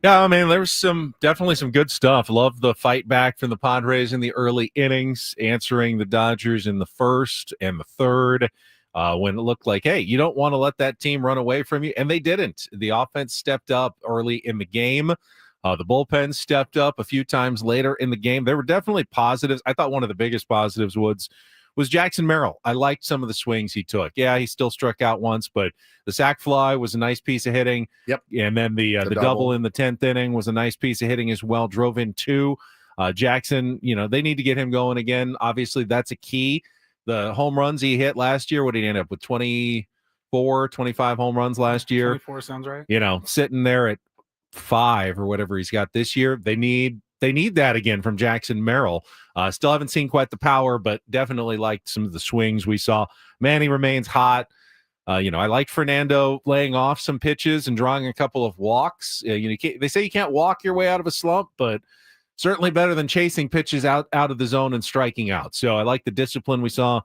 Yeah, I mean, there was definitely some good stuff. Love the fight back from the Padres in the early innings, answering the Dodgers in the first and the third, when it looked like, hey, you don't want to let that team run away from you. And they didn't. The offense stepped up early in the game. The bullpen stepped up a few times later in the game. There were definitely positives. I thought one of the biggest positives was Jackson Merrill. I liked some of the swings he took. Yeah, he still struck out once, but the sac fly was a nice piece of hitting. Yep. And then the double in the 10th inning was a nice piece of hitting as well. Drove in 2. Jackson, they need to get him going again. Obviously, that's a key. The home runs he hit last year, what did he end up with? 25 home runs last year. 24 sounds right. Sitting there at 5 or whatever he's got this year. They need that again from Jackson Merrill. Still haven't seen quite the power, but definitely liked some of the swings we saw. Manny remains hot. I liked Fernando laying off some pitches and drawing a couple of walks. They say you can't walk your way out of a slump, but certainly better than chasing pitches out of the zone and striking out. So I like the discipline we saw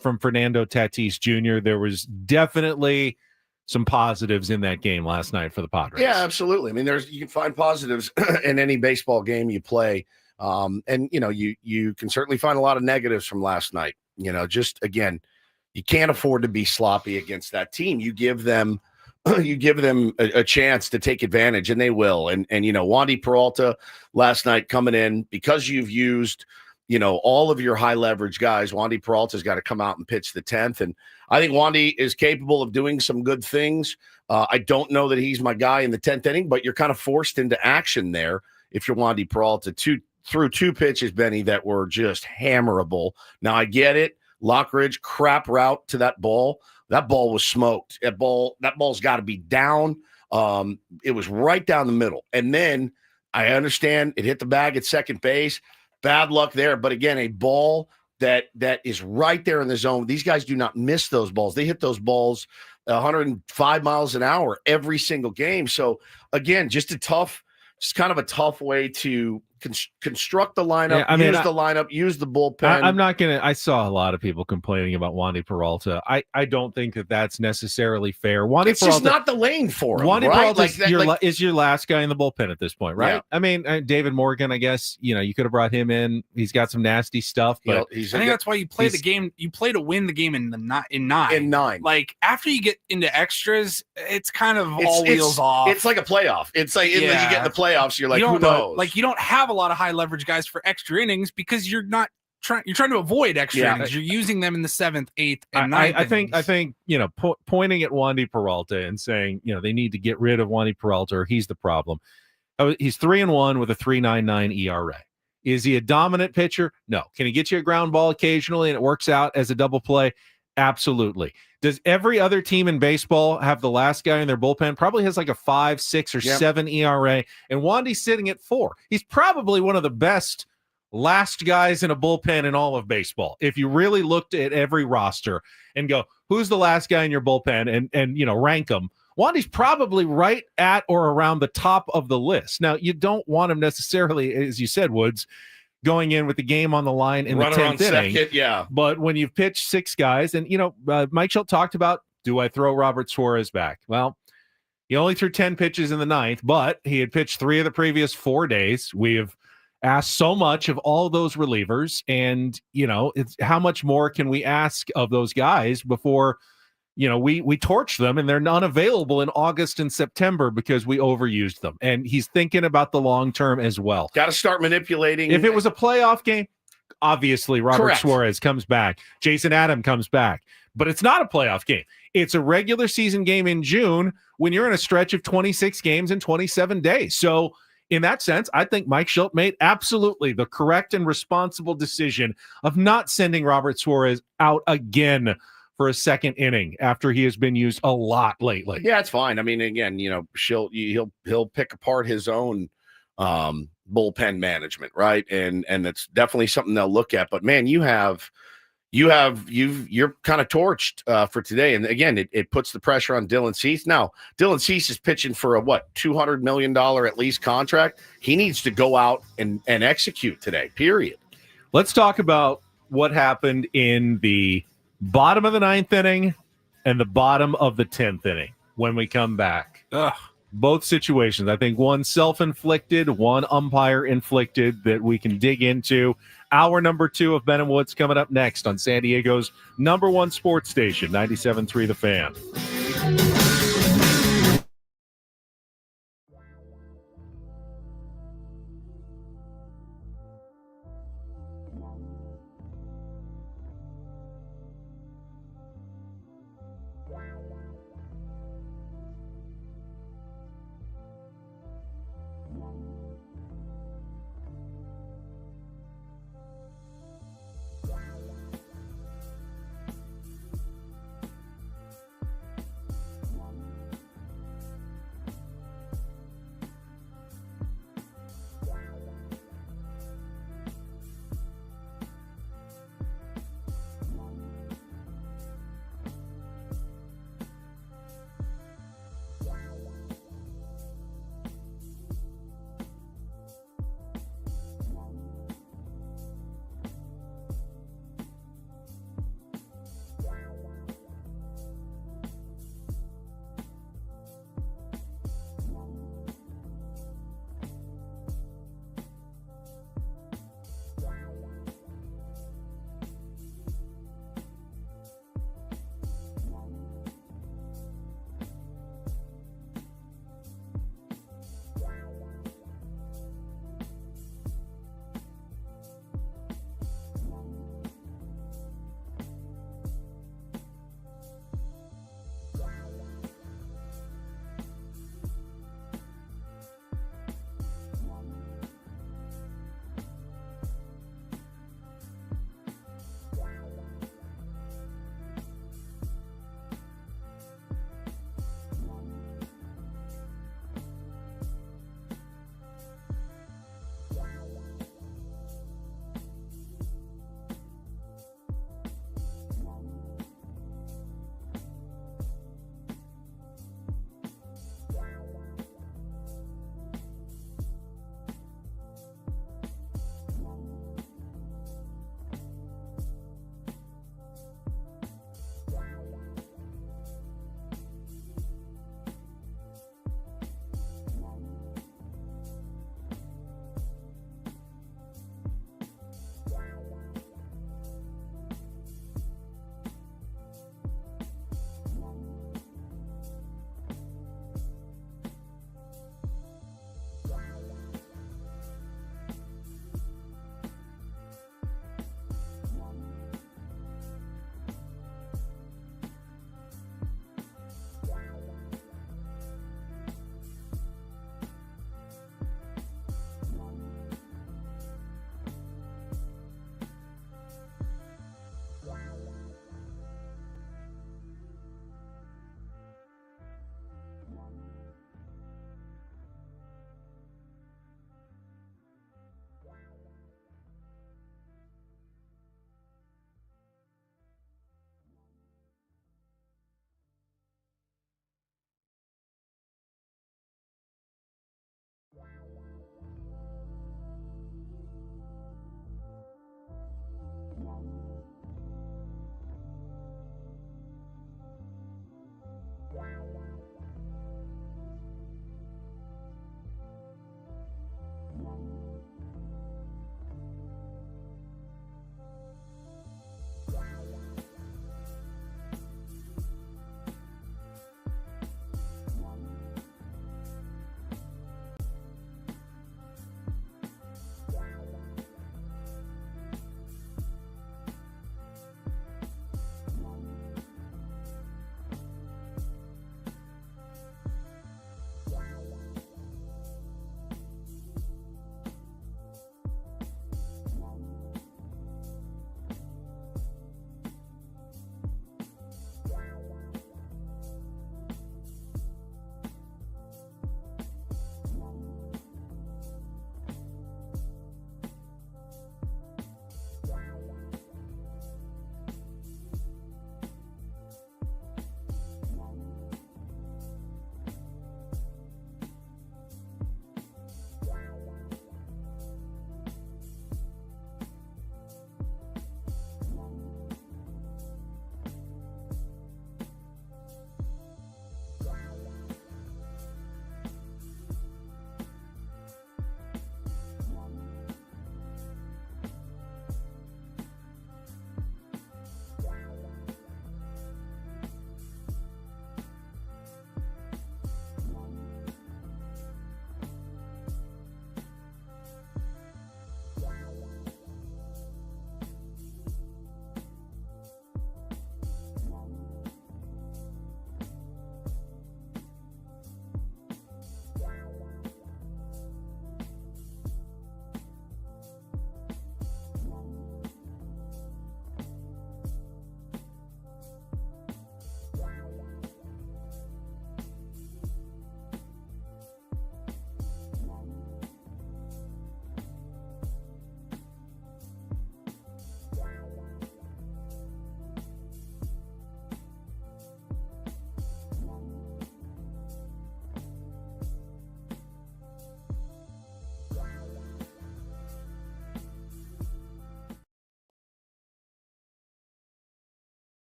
from Fernando Tatis Jr. There was definitely some positives in that game last night for the Padres. Yeah, absolutely. I mean, you can find positives in any baseball game you play. And you can certainly find a lot of negatives from last night. Just again, you can't afford to be sloppy against that team. You give them a chance to take advantage, and they will. And Wandy Peralta last night coming in, because you've used all of your high leverage guys. Wandy Peralta's got to come out and pitch the 10th, and I think Wandy is capable of doing some good things. I don't know that he's my guy in the 10th inning, but you're kind of forced into action there if you're Wandy Peralta. Threw 2 pitches, Benny, that were just hammerable. Now I get it. Lockridge, crap route to that ball. That ball was smoked. That ball's got to be down. It was right down the middle. And then I understand it hit the bag at second base. Bad luck there. But again, a ball that is right there in the zone. These guys do not miss those balls. They hit those balls 105 miles an hour every single game. So again, just kind of a tough way to construct the lineup, use the bullpen. I saw a lot of people complaining about Wandy Peralta. I don't think that that's necessarily fair. It's just not the lane for him. Wandy right? Peralta is your last guy in the bullpen at this point, right? Yeah. I mean, David Morgan, I guess, you could have brought him in. He's got some nasty stuff, but I think that's why you play the game. You play to win the game in 9. Like after you get into extras, it's kind of all wheels off. It's like a playoff. It's like, you get in the playoffs, you're like, who knows? Like you don't have a lot of high leverage guys for extra innings because you're trying to avoid extra innings. You're using them in the 7th, 8th, and 9th. I think pointing at Wandy Peralta and saying they need to get rid of Wandy Peralta or he's the problem. He's 3-1 with a 3.99 ERA. Is he a dominant pitcher? No. Can he get you a ground ball occasionally and it works out as a double play? Absolutely. Does every other team in baseball have the last guy in their bullpen? Probably has like a 5, 6, or 7 ERA, and Wandy's sitting at 4. He's probably one of the best last guys in a bullpen in all of baseball. If you really looked at every roster and go, who's the last guy in your bullpen, and rank them, Wandy's probably right at or around the top of the list. Now, you don't want him necessarily, as you said, Woods, going in with the game on the line in the 10th inning. Second, but when you've pitched 6 guys, and Mike Schultz talked about, do I throw Robert Suarez back? Well, he only threw 10 pitches in the 9th, but he had pitched 3 of the previous 4 days. We have asked so much of all those relievers, and it's how much more can we ask of those guys before we torch them and they're not available in August and September because we overused them. And he's thinking about the long term as well. Got to start manipulating. If it was a playoff game, obviously Robert Suarez comes back. Jason Adam comes back. But it's not a playoff game. It's a regular season game in June when you're in a stretch of 26 games in 27 days. So in that sense, I think Mike Schultz made absolutely the correct and responsible decision of not sending Robert Suarez out again for a second inning after he has been used a lot lately. Yeah, it's fine. I mean, again, he'll pick apart his own bullpen management, right? And that's definitely something they'll look at. But man, you're kind of torched for today. And again, it puts the pressure on Dylan Cease. Now, Dylan Cease is pitching for a $200 million at least contract. He needs to go out and execute today, period. Let's talk about what happened in the bottom of the 9th inning and the bottom of the 10th inning when we come back. Both situations, I think one self-inflicted, one umpire-inflicted that we can dig into. Hour number 2 of Ben and Woods coming up next on San Diego's #1 sports station, 97.3 The Fan.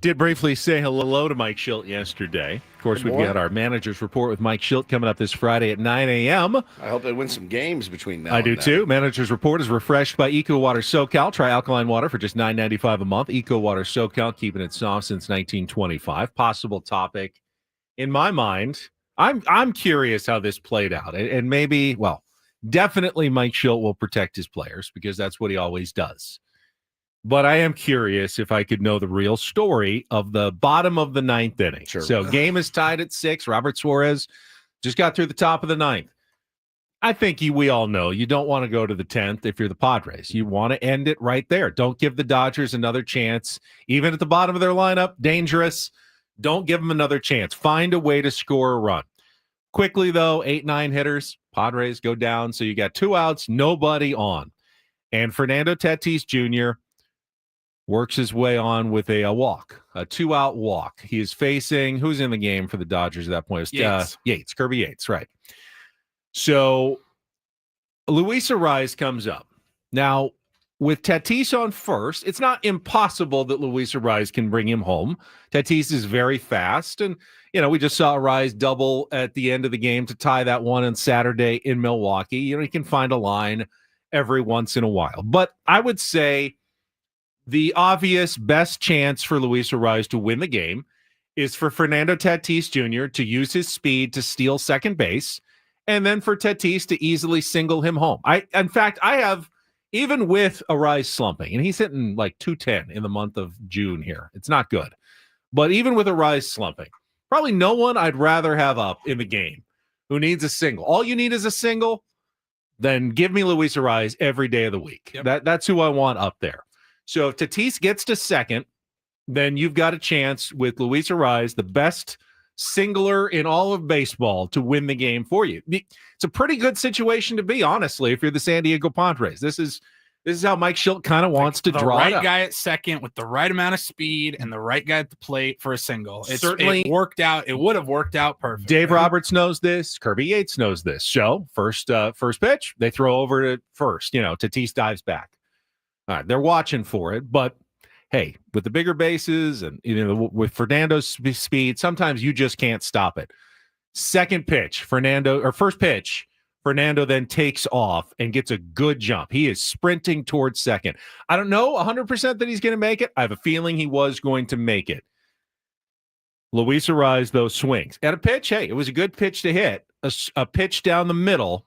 Did briefly say hello to Mike Schilt yesterday. Of course, we've got our manager's report with Mike Schilt coming up this Friday at 9 a.m. I hope they win some games between now I and do then. too. Manager's report is refreshed by Eco Water SoCal. Try alkaline water for just $9.95 a month. Eco Water SoCal, keeping it soft since 1925. Possible topic in my mind. I'm curious how this played out, and maybe, well, definitely Mike Schilt will protect his players because that's what he always does. But I am curious if I could know the real story of the bottom of the ninth inning. Sure. So game is tied at 6. Robert Suarez just got through the top of the ninth. I think we all know you don't want to go to the 10th if you're the Padres. You want to end it right there. Don't give the Dodgers another chance. Even at the bottom of their lineup, dangerous. Don't give them another chance. Find a way to score a run. Quickly, though, 8-9 hitters. Padres go down. So you got 2 outs, nobody on. And Fernando Tatis Jr. works his way on with a walk, a 2-out walk. He is facing, who's in the game for the Dodgers at that point? Yates, Kirby Yates, right. So Luis Arraez comes up. Now, with Tatis on first, it's not impossible that Luis Arraez can bring him home. Tatis is very fast, and, we just saw Arraez double at the end of the game to tie that one on Saturday in Milwaukee. He can find a line every once in a while. But I would say the obvious best chance for Luis Arraez to win the game is for Fernando Tatis Jr. to use his speed to steal second base, and then for Tatis to easily single him home. In fact, I have, even with Arraez slumping, and he's hitting like 210 in the month of June here. It's not good. But even with Arraez slumping, probably no one I'd rather have up in the game who needs a single. All you need is a single, then give me Luis Arraez every day of the week. Yep. That's who I want up there. So if Tatis gets to second, then you've got a chance with Luis Arraez, the best singler in all of baseball, to win the game for you. It's a pretty good situation to be, honestly, if you're the San Diego Padres. This is how Mike Schilt kind of wants to draw it up. The right guy at second with the right amount of speed and the right guy at the plate for a single. Certainly it worked out. It would have worked out perfect. Dave Roberts knows this. Kirby Yates knows this. So first pitch, they throw over to first. Tatis dives back. All right, they're watching for it, but hey, with the bigger bases and with Fernando's speed, sometimes you just can't stop it. Second pitch, first pitch, Fernando then takes off and gets a good jump. He is sprinting towards second. I don't know 100% that he's going to make it. I have a feeling he was going to make it. Luis Arraez, though, swings at a pitch. Hey, it was a good pitch to hit, a pitch down the middle,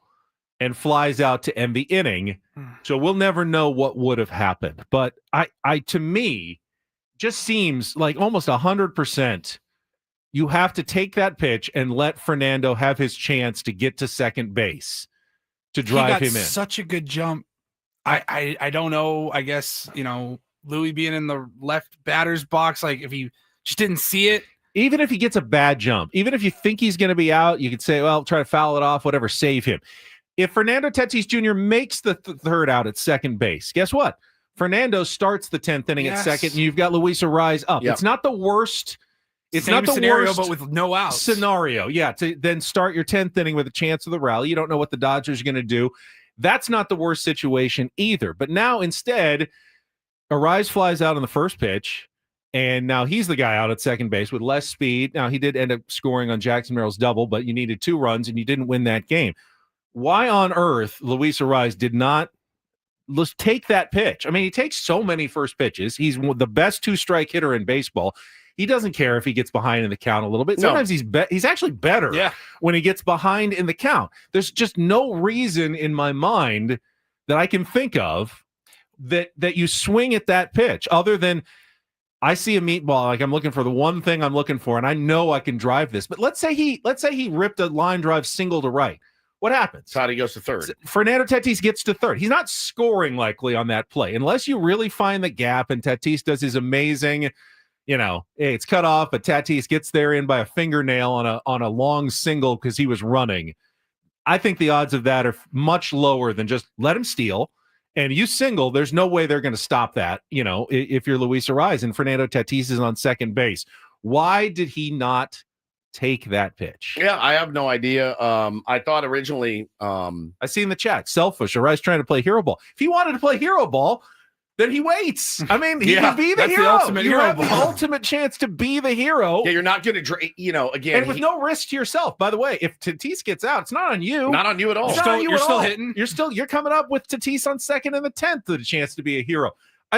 and flies out to end the inning. So we'll never know what would have happened. But I to me, just seems like almost 100%. You have to take that pitch and let Fernando have his chance to get to second base to drive him in. Such a good jump. I don't know. I guess, Louis being in the left batter's box, like if he just didn't see it. Even if he gets a bad jump, even if you think he's going to be out, you could say, well, try to foul it off, whatever, save him. If Fernando Tatis Jr. makes the third out at second base, guess what? Fernando starts the 10th inning at second, and you've got Luis Arraez up. Yep. It's not the worst. It's Same not the scenario, worst but with no outs. Scenario, to then start your 10th inning with a chance of the rally. You don't know what the Dodgers are going to do. That's not the worst situation either. But now instead, Arraez flies out on the first pitch, and now he's the guy out at second base with less speed. Now, he did end up scoring on Jackson Merrill's double, but you needed 2 runs, and you didn't win that game. Why on earth Luis Arraez did not take that pitch? I mean, he takes so many first pitches. He's the best 2-strike hitter in baseball. He doesn't care if he gets behind in the count a little bit. Sometimes he's actually better when he gets behind in the count. There's just no reason in my mind that I can think of that you swing at that pitch other than I see a meatball, like I'm looking for the one thing I'm looking for, and I know I can drive this. But let's say he ripped a line drive single to right. What happens? Toddy goes to third. Fernando Tatis gets to third. He's not scoring likely on that play unless you really find the gap and Tatis does his amazing, it's cut off, but Tatis gets there in by a fingernail on a long single because he was running. I think the odds of that are much lower than just let him steal and you single. There's no way they're going to stop that, if you're Luis Arraez and Fernando Tatis is on second base. Why did he not take that pitch? Yeah, I have no idea. I thought originally I see in the chat, selfish. Arraez trying to play hero ball. If he wanted to play hero ball, then he waits. I mean, he Yeah, can be the that's the hero. ultimate You hero have the ball. ultimate chance to be the hero. Yeah, you're not going to, again, And with no risk to yourself. By the way, if Tatis gets out, it's not on you. not on you at all. It's not on you You're at still all. hitting. You're coming up with Tatis on second and the 10th with a chance to be a hero.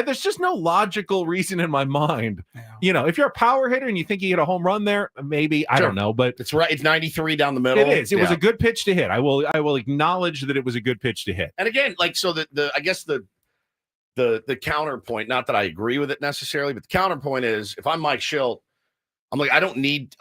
There's just no logical reason in my mind. Yeah. If you're a power hitter and you think you hit a home run there, maybe I Sure. don't know, but It's right. It's 93 down the middle. it is. It was Yeah. a good pitch to hit. I will acknowledge that it was a good pitch to hit. And again, so I guess the counterpoint, not that I agree with it necessarily, but the counterpoint is if I'm Mike Schilt, I'm like, I don't need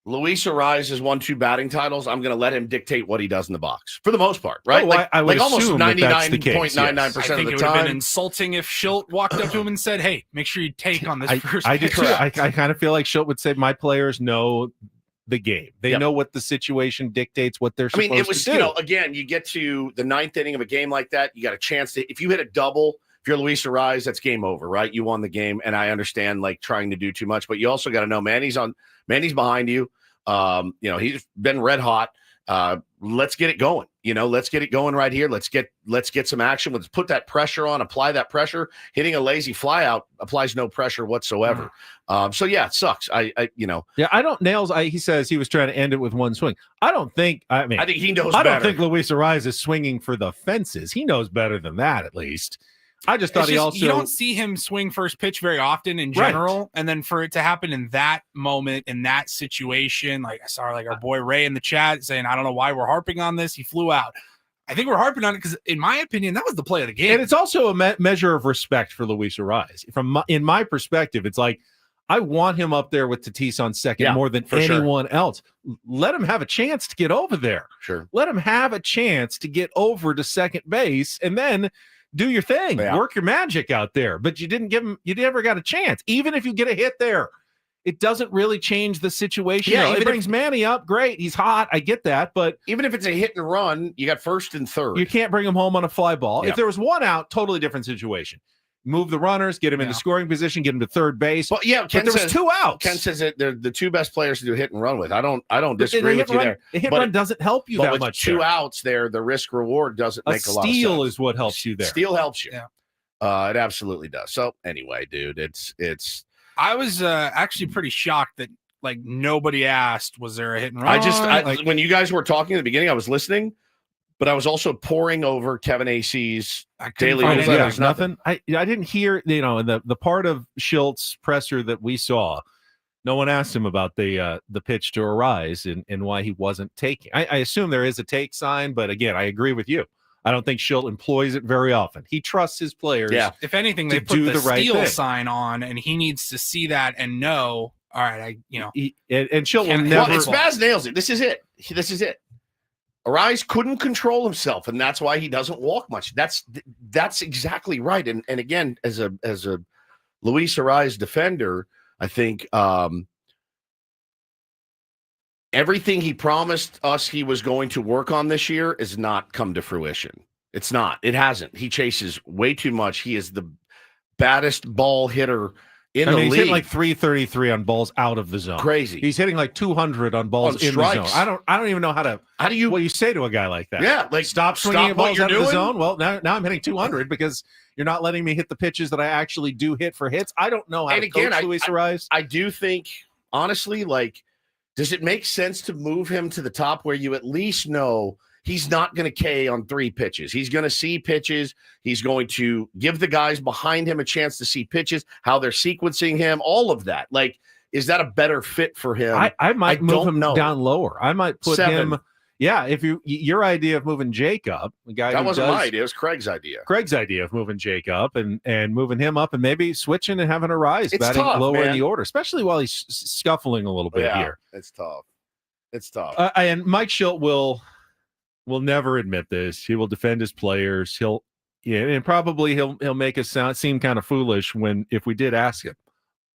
Luis Arraez has won 2 batting titles. I'm going to let him dictate what he does in the box for the most part, right? Oh, I would almost assume that that's the case, 99.99% I of think the it would have been time. insulting if Schilt walked up to him and said, "Hey, make sure you take on this first I do pitch." too. I kind of feel like Schilt would say my players know the game. They know what the situation dictates, what they're supposed I mean, it was, to do. again, you get to the 9th inning of a game like that, you got a chance to, if you hit a double, if you're Luis Arraez, that's game over, right? You won the game, and I understand trying to do too much, but you also got to know Manny's behind you. He's been red hot. Let's get it going. Let's get it going right here. Let's get some action. Let's put that pressure on, apply that pressure. Hitting a lazy fly out applies no pressure whatsoever. So yeah, it sucks. Yeah, I don't nails. He says he was trying to end it with one swing. I think he knows I better. don't think Luis Arraez is swinging for the fences. He knows better than that, at least. I just thought you don't see him swing first pitch very often in general, and then for it to happen in that moment, in that situation, like I saw our boy Ray in the chat saying, I don't know why we're harping on this. He flew out. I think we're harping on it because, in my opinion, that was the play of the game. And it's also a measure of respect for Luis Arraez. In my perspective, it's like I want him up there with Tatis on second more than anyone else. Let him have a chance to get over there. Sure. Let him have a chance to get over to second base, and then do your thing, work your magic out there. But you didn't give him, you never got a chance. Even if you get a hit there, it doesn't really change the situation. Yeah, it brings Manny up. Great. He's hot. I get that. But even if it's a hit and run, you got first and third. You can't bring him home on a fly ball. Yeah. If there was one out, totally different situation. Move the runners, get him into scoring position, get him to third base. Well, yeah, Ken there was 2 outs. Ken says that they're the 2 best players to do hit and run with. I don't disagree with you there. The hit run doesn't help you that with much. 2 outs there, the risk reward doesn't make a lot of sense. Steal is what helps you there. Steal helps you. Yeah. It absolutely does. So anyway, dude, it's. I was actually pretty shocked that nobody asked, was there a hit and run? When you guys were talking at the beginning, I was listening, but I was also poring over Kevin AC's daily newsletter. There's nothing. I didn't hear, in the part of Schilt's presser that we saw, no one asked him about the pitch to Arraez and why he wasn't taking. I assume there is a take sign, but again, I agree with you. I don't think Schilt employs it very often. He trusts his players. Yeah. If anything, they put the steal sign on, and he needs to see that and know, all right, and Schilt will never. Well, Spaz nails it. This is it. Arraez couldn't control himself, and that's why he doesn't walk much. That's exactly right. And again, as a Luis Arraez defender, I think everything he promised us he was going to work on this year has not come to fruition. It's not. It hasn't. He chases way too much. He is the baddest ball hitter in the league. He's hitting 333 on balls out of the zone. Crazy. He's hitting 200 on balls in the zone. I don't even know what do you say to a guy like that? Yeah, stop swinging balls out of the zone. Well, now I'm hitting 200 because you're not letting me hit the pitches that I actually do hit for hits. I don't know how to coach Luis Arraez. I do think, honestly, does it make sense to move him to the top where you at least know he's not going to K on 3 pitches? He's going to see pitches. He's going to give the guys behind him a chance to see pitches, how they're sequencing him, all of that. Is that a better fit for him? I might move him down lower. I might put 7. him. Yeah, if your idea of moving Jacob, the guy that wasn't my idea. It was Craig's idea. Craig's idea of moving Jacob and moving him up and maybe switching and having Arraez batting lower in the order, especially while he's scuffling a little bit here. It's tough. It's tough. And Mike Schilt will never admit this. He will defend his players. And probably he'll make us seem kind of foolish if we did ask him.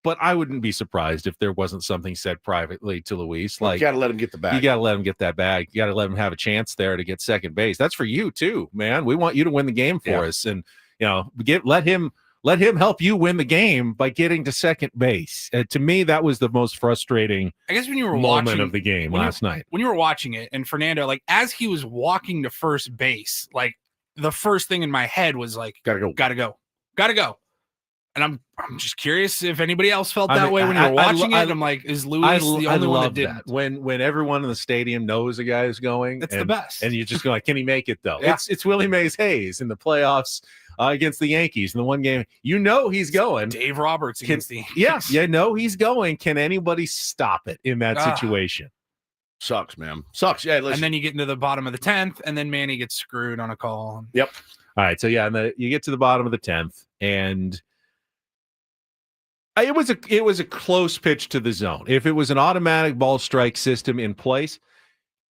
But I wouldn't be surprised if there wasn't something said privately to Luis. You got to let him get the bag. You got to let him get that bag. You got to let him have a chance there to get second base. That's for you too, man. We want you to win the game for us, and let him help you win the game by getting to second base. To me, that was the most frustrating. I guess when you were moment watching of the game last night, when you were watching it, and Fernando, as he was walking to first base, the first thing in my head was gotta go. Gotta go. And I'm just curious if anybody else felt that way when you were watching it. I'm like, is Luis the only one that didn't? When everyone in the stadium knows a guy is going, It's the best. And you just go like, can he make it though? Yeah. It's Willie Mays Hayes in the playoffs against the Yankees in the one game. You know he's going. Dave Roberts against the Yankees. Yeah, no, he's going. Can anybody stop it in that situation? Sucks, man. Sucks. Yeah, listen. And then you get into the bottom of the 10th, and then Manny gets screwed on a call. Yep. All right, so yeah, and you get to the bottom of the 10th, and it was a close pitch to the zone. If it was an automatic ball strike system in place,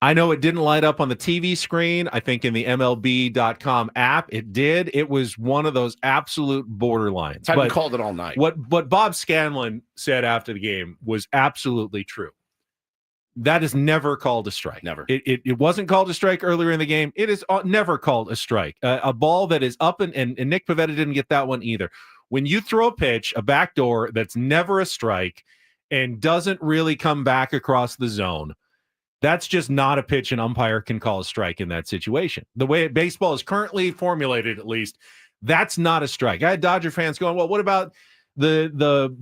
I know it didn't light up on the TV screen. I think in the MLB.com app, it did. It was one of those absolute borderlines. I called it all night. What Bob Scanlon said after the game was absolutely true. That is never called a strike. Never. It wasn't called a strike earlier in the game. It is never called a strike. A ball that is up, and Nick Pivetta didn't get that one either. When you throw a pitch, a backdoor that's never a strike and doesn't really come back across the zone, that's just not a pitch an umpire can call a strike in that situation. The way baseball is currently formulated, at least, that's not a strike. I had Dodger fans going, well, what about the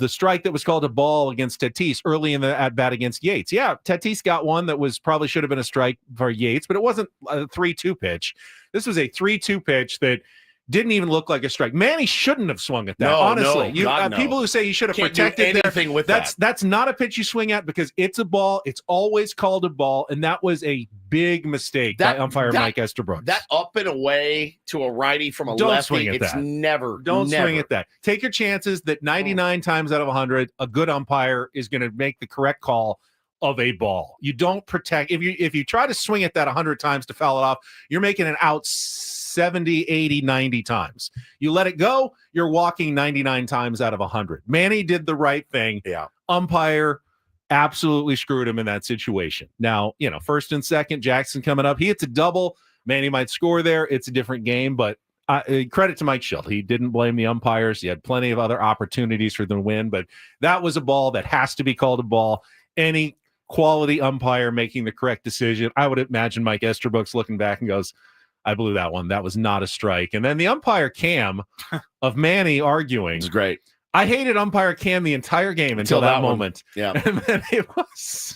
strike that was called a ball against Tatis early in the at bat against Yates? Yeah, Tatis got one that was probably should have been a strike for Yates, but it wasn't a 3-2 pitch. This was a 3-2 pitch that didn't even look like a strike. Manny shouldn't have swung at that. No, honestly, no. People who say he should have Can't protected do anything with that's not a pitch you swing at because it's a ball. It's always called a ball, and that was a big mistake by umpire Mike Estabrook. That up and away to a righty from a Don't lefty, swing at it's that. never. Swing at that. Take your chances that 99 times out of 100, a good umpire is going to make the correct call of a ball. You don't protect. If you try to swing at that 100 times to foul it off, you're making it out 70, 80, 90 times. You let it go, you're walking 99 times out of 100. Manny did the right thing. Yeah. Umpire absolutely screwed him in that situation. Now, first and second, Jackson coming up. He hits a double. Manny might score there. It's a different game, but credit to Mike Schilt. He didn't blame the umpires. He had plenty of other opportunities for them to win, but that was a ball that has to be called a ball. Any quality umpire making the correct decision. I would imagine Mike Estabrook's looking back and goes, I blew that one. That was not a strike. And then the umpire cam of Manny arguing. It's great. I hated umpire cam the entire game until that moment. Yeah. And then it was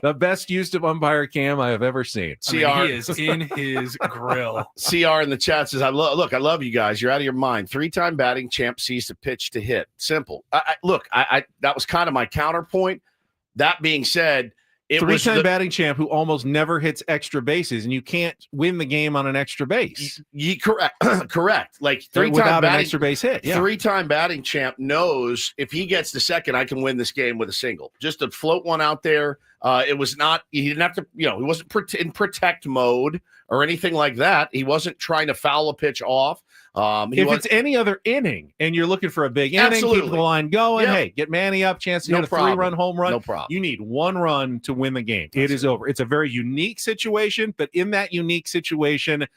the best use of umpire cam I have ever seen. He is in his grill. CR in the chat says, I love you guys. You're out of your mind. 3-time batting champ sees the pitch to hit. Simple. I that was kind of my counterpoint. That being said, it was 3-time batting champ who almost never hits extra bases, and you can't win the game on an extra base. Correct. Like without an extra base hit. Yeah. 3-time batting champ knows if he gets the second, I can win this game with a single. Just to float one out there. It was not. He didn't have to. He wasn't in protect mode or anything like that. He wasn't trying to foul a pitch off. If it's any other inning and you're looking for a big inning, keep the line going. Yep. Hey, get Manny up, chance to hit a 3-run home run. No problem. You need one run to win the game. It is over. It's a very unique situation, but in that unique situation,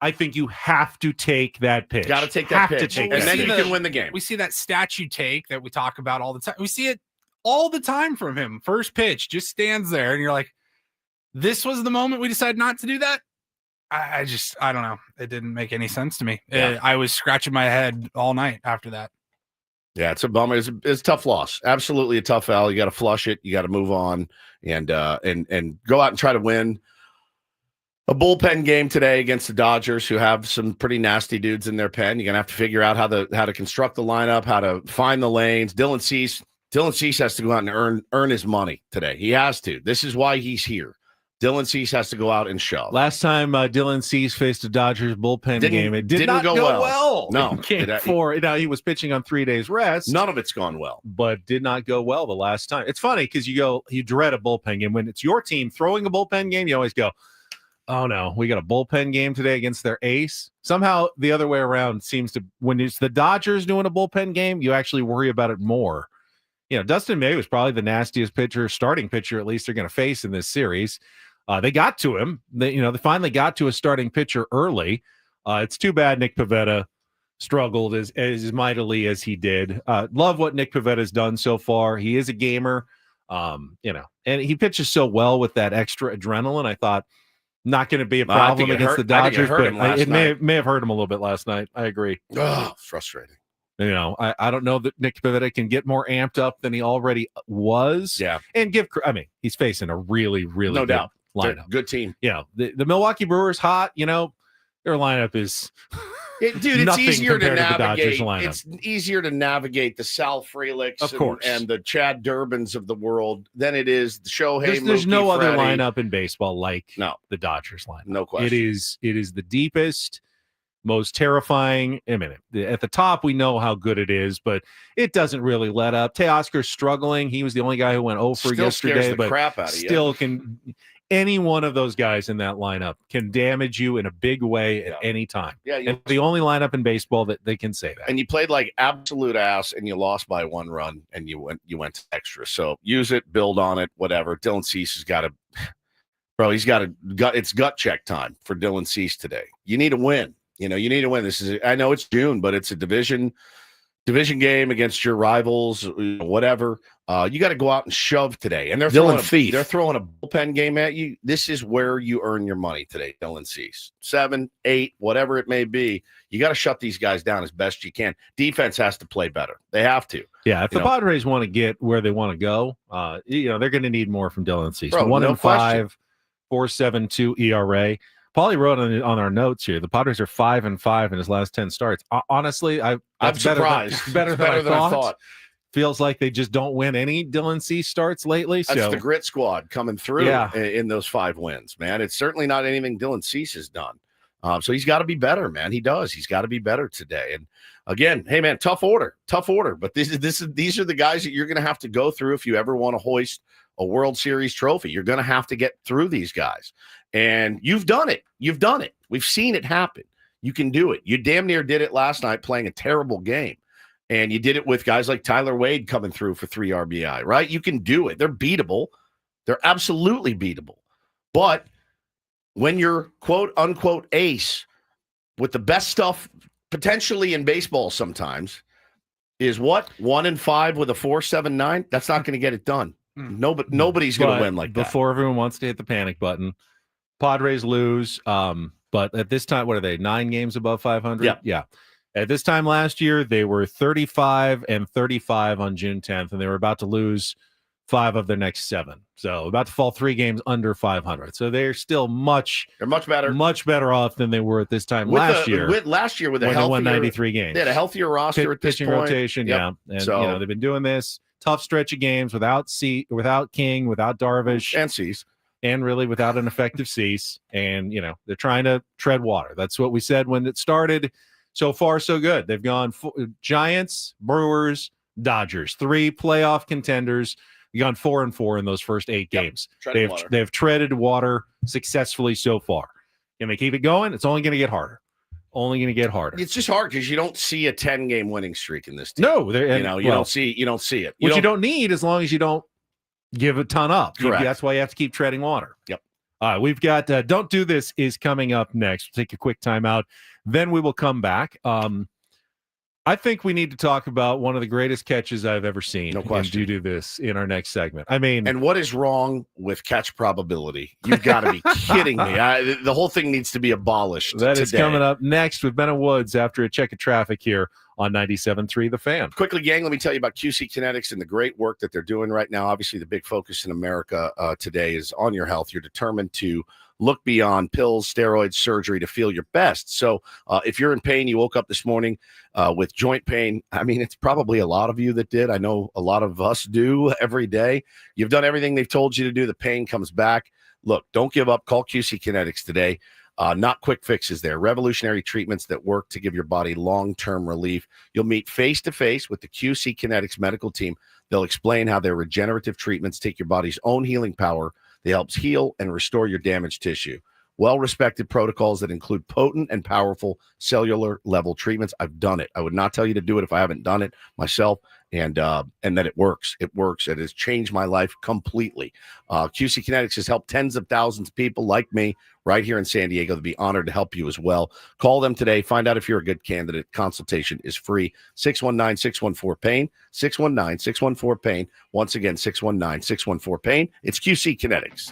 I think you have to take that pitch. Got to take that pitch, and then you can win the game. We see that statue take that we talk about all the time. We see it all the time from him. First pitch just stands there, and you're like, this was the moment we decided not to do that? I don't know. It didn't make any sense to me. Yeah. I was scratching my head all night after that. Yeah, it's a bummer. It's a tough loss. Absolutely a tough foul. You got to flush it. You got to move on and go out and try to win a bullpen game today against the Dodgers, who have some pretty nasty dudes in their pen. You're gonna have to figure out how to construct the lineup, how to find the lanes. Dylan Cease has to go out and earn his money today. He has to. This is why he's here. Dylan Cease has to go out and shove. Last time Dylan Cease faced a Dodgers bullpen game, it did not go well. No. Now he was pitching on 3 days rest. None of it's gone well. But did not go well the last time. It's funny because you dread a bullpen game. When it's your team throwing a bullpen game, you always go, oh no, we got a bullpen game today against their ace. Somehow the other way around seems to, when it's the Dodgers doing a bullpen game, you actually worry about it more. Dustin May was probably the nastiest starting pitcher, at least they're going to face in this series. They got to him. They finally got to a starting pitcher early. It's too bad Nick Pivetta struggled as mightily as he did. Love what Nick Pivetta has done so far. He is a gamer, and he pitches so well with that extra adrenaline. I thought not going to be a I think problem it against hurt- the I think it Dodgers, hurt but him last it night. may have hurt him a little bit last night. I agree. Oh, frustrating. You know, I don't know that Nick Pivetta can get more amped up than he already was. Yeah. And he's facing a really, really No good doubt. They're a lineup. good team. You know, the Milwaukee Brewers hot, you know, their lineup is Dude, it's nothing easier to compared to the Dodgers navigate. lineup. It's easier to navigate the Sal Freliks Of course. and the Chad Durbins of the world than it is the Shohei. There's no Mookie, other Freddie. lineup in baseball like No. the Dodgers lineup. No question. It is the deepest, most terrifying. I mean, at the top, we know how good it is, but it doesn't really let up. Teoscar's struggling. He was the only guy who went 0 for Still yesterday, scares the but crap out of you. still can. Any one of those guys in that lineup can damage you in a big way at any time. Yeah, And the only lineup in baseball that they can say that. and you played like absolute ass, and you lost by 1 run, and you went to extra. So use it, build on it, whatever. Dylan Cease has got to, bro. He's got it's gut check time for Dylan Cease today. You need to win. You need to win. I know it's June, but it's a division game against your rivals, whatever. You got to go out and shove today. And they're throwing a bullpen game at you. This is where you earn your money today, Dylan Cease. 7, 8, whatever it may be. You got to shut these guys down as best you can. Defense has to play better. They have to. Yeah, if the Padres want to get where they want to go, they're going to need more from Dylan Cease. Bro, 1-5, 4.72 ERA. Paulie wrote on our notes here, the Padres are 5-5 in his last 10 starts. Honestly, I'm surprised. It's better than I thought. Feels like they just don't win any Dylan Cease starts lately. That's the grit squad coming through Yeah. in those 5 wins, man. It's certainly not anything Dylan Cease has done. So he's got to be better, man. He does. He's got to be better today. And again, hey, man, tough order. But these are the guys that you're going to have to go through if you ever want to hoist a World Series trophy. You're going to have to get through these guys. And you've done it. We've seen it happen. You can do it. You damn near did it last night playing a terrible game. And you did it with guys like Tyler Wade coming through for 3 RBI, right? You can do it. They're beatable. They're absolutely beatable. But when you're quote unquote ace with the best stuff potentially in baseball sometimes is what? 1-5 with a 4.79? That's not going to get it done. Nobody's going to win like that. Before everyone wants to hit the panic button, Padres lose. But at this time, what are they? 9 games above 500? Yeah. At this time last year, they were 35-35 on June 10th, and they were about to lose 5 of their next 7. So about to fall 3 games under 500. So they're still much better off than they were at this time last year. With a when healthier, they won 93 games. They had a healthier roster at this pitching point. rotation, Yep. yeah. And So- they've been doing this tough stretch of games without King, without Darvish, and Cease, and really without an effective Cease. And they're trying to tread water. That's what we said when it started. So far, so good. They've gone Giants, Brewers, Dodgers, 3 playoff contenders. They've gone 4-4 in those first 8 games. They've treaded water successfully so far. Can they keep it going? It's only going to get harder. It's just hard because you don't see a 10-game winning streak in this team. No, you don't see it. You don't need as long as you don't give a ton up. Correct. That's why you have to keep treading water. Yep. All right, we've got Don't Do This is coming up next. We'll take a quick time out. Then we will come back. I think we need to talk about one of the greatest catches I've ever seen. No question. Do this in our next segment. I mean, and what is wrong with catch probability? You've got to be kidding me. The whole thing needs to be abolished. That is today. coming up next with Ben and Woods after a check of traffic here on 97.3 The Fan. Quickly, gang, let me tell you about QC Kinetics and the great work that they're doing right now. Obviously, the big focus in America today is on your health. You're determined to look beyond pills, steroids, surgery to feel your best. So if you're in pain, you woke up this morning with joint pain. I mean, it's probably a lot of you that did. I know a lot of us do every day. You've done everything they've told you to do. The pain comes back. Look, don't give up. Call QC Kinetics today. Not quick fixes there. Revolutionary treatments that work to give your body long-term relief. You'll meet face-to-face with the QC Kinetics medical team. They'll explain how their regenerative treatments take your body's own healing power. They help heal and restore your damaged tissue. Well-respected protocols that include potent and powerful cellular level treatments. I've done it. I would not tell you to do it if I haven't done it myself, and that it works. It works. It has changed my life completely. QC Kinetics has helped tens of thousands of people like me right here in San Diego. They'll be honored to help you as well. Call them today. Find out if you're a good candidate. Consultation is free. 619-614-PAIN. 619-614-PAIN. Once again, 619-614-PAIN. It's QC Kinetics.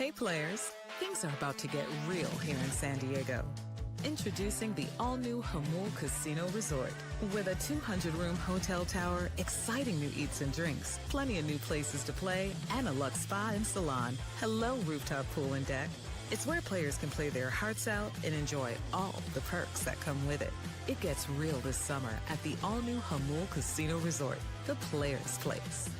Hey players, things are about to get real here in San Diego. Introducing the all-new Hamul Casino Resort. With a 200-room hotel tower, exciting new eats and drinks, plenty of new places to play, and a luxe spa and salon. Hello, rooftop pool and deck. It's where players can play their hearts out and enjoy all the perks that come with it. It gets real this summer at the all-new Hamul Casino Resort, the players' place.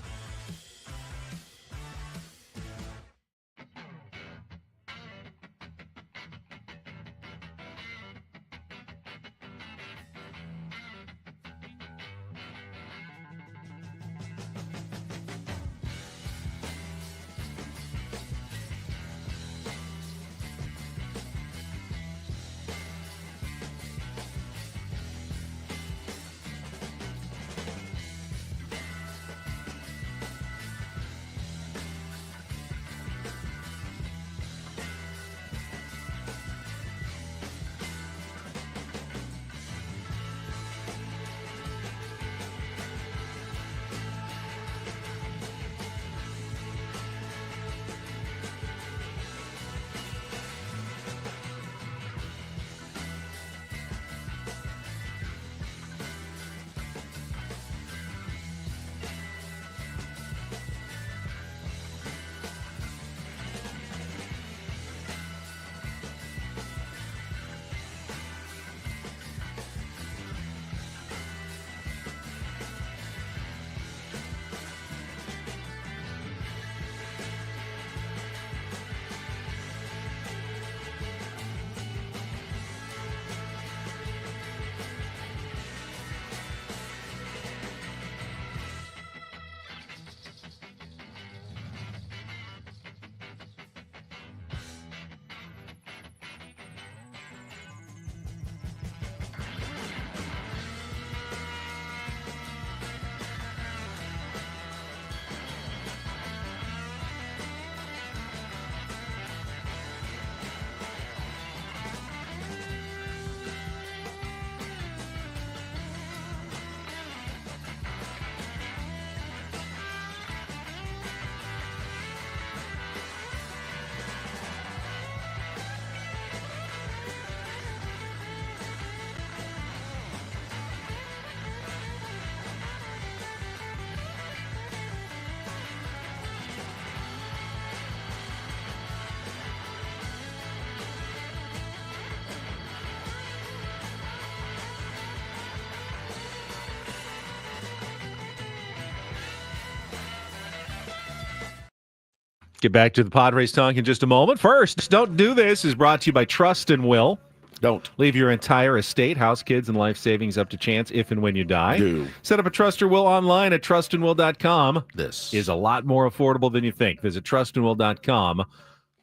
Get back to the Padres talk in just a moment. First, Don't Do This is brought to you by Trust and Will. Don't. Leave your entire estate, house, kids, and life savings up to chance if and when you die. Do. Set up a Trust or Will online at trustandwill.com. This is a lot more affordable than you think. Visit trustandwill.com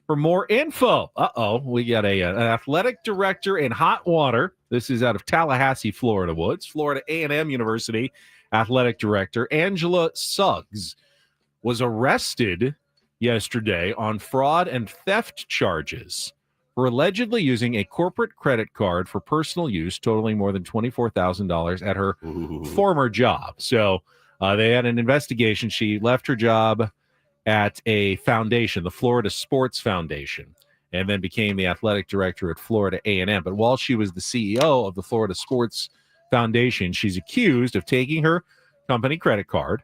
for more info. We got an athletic director in hot water. This is out of Tallahassee, Florida Woods. Florida A&M University athletic director Angela Suggs was arrested yesterday on fraud and theft charges for allegedly using a corporate credit card for personal use totaling more than $24,000 at her former job. So they had an investigation. She left her job at a foundation, the Florida Sports Foundation, and then became the athletic director at Florida A&M. But while she was the CEO of the Florida Sports Foundation, she's accused of taking her company credit card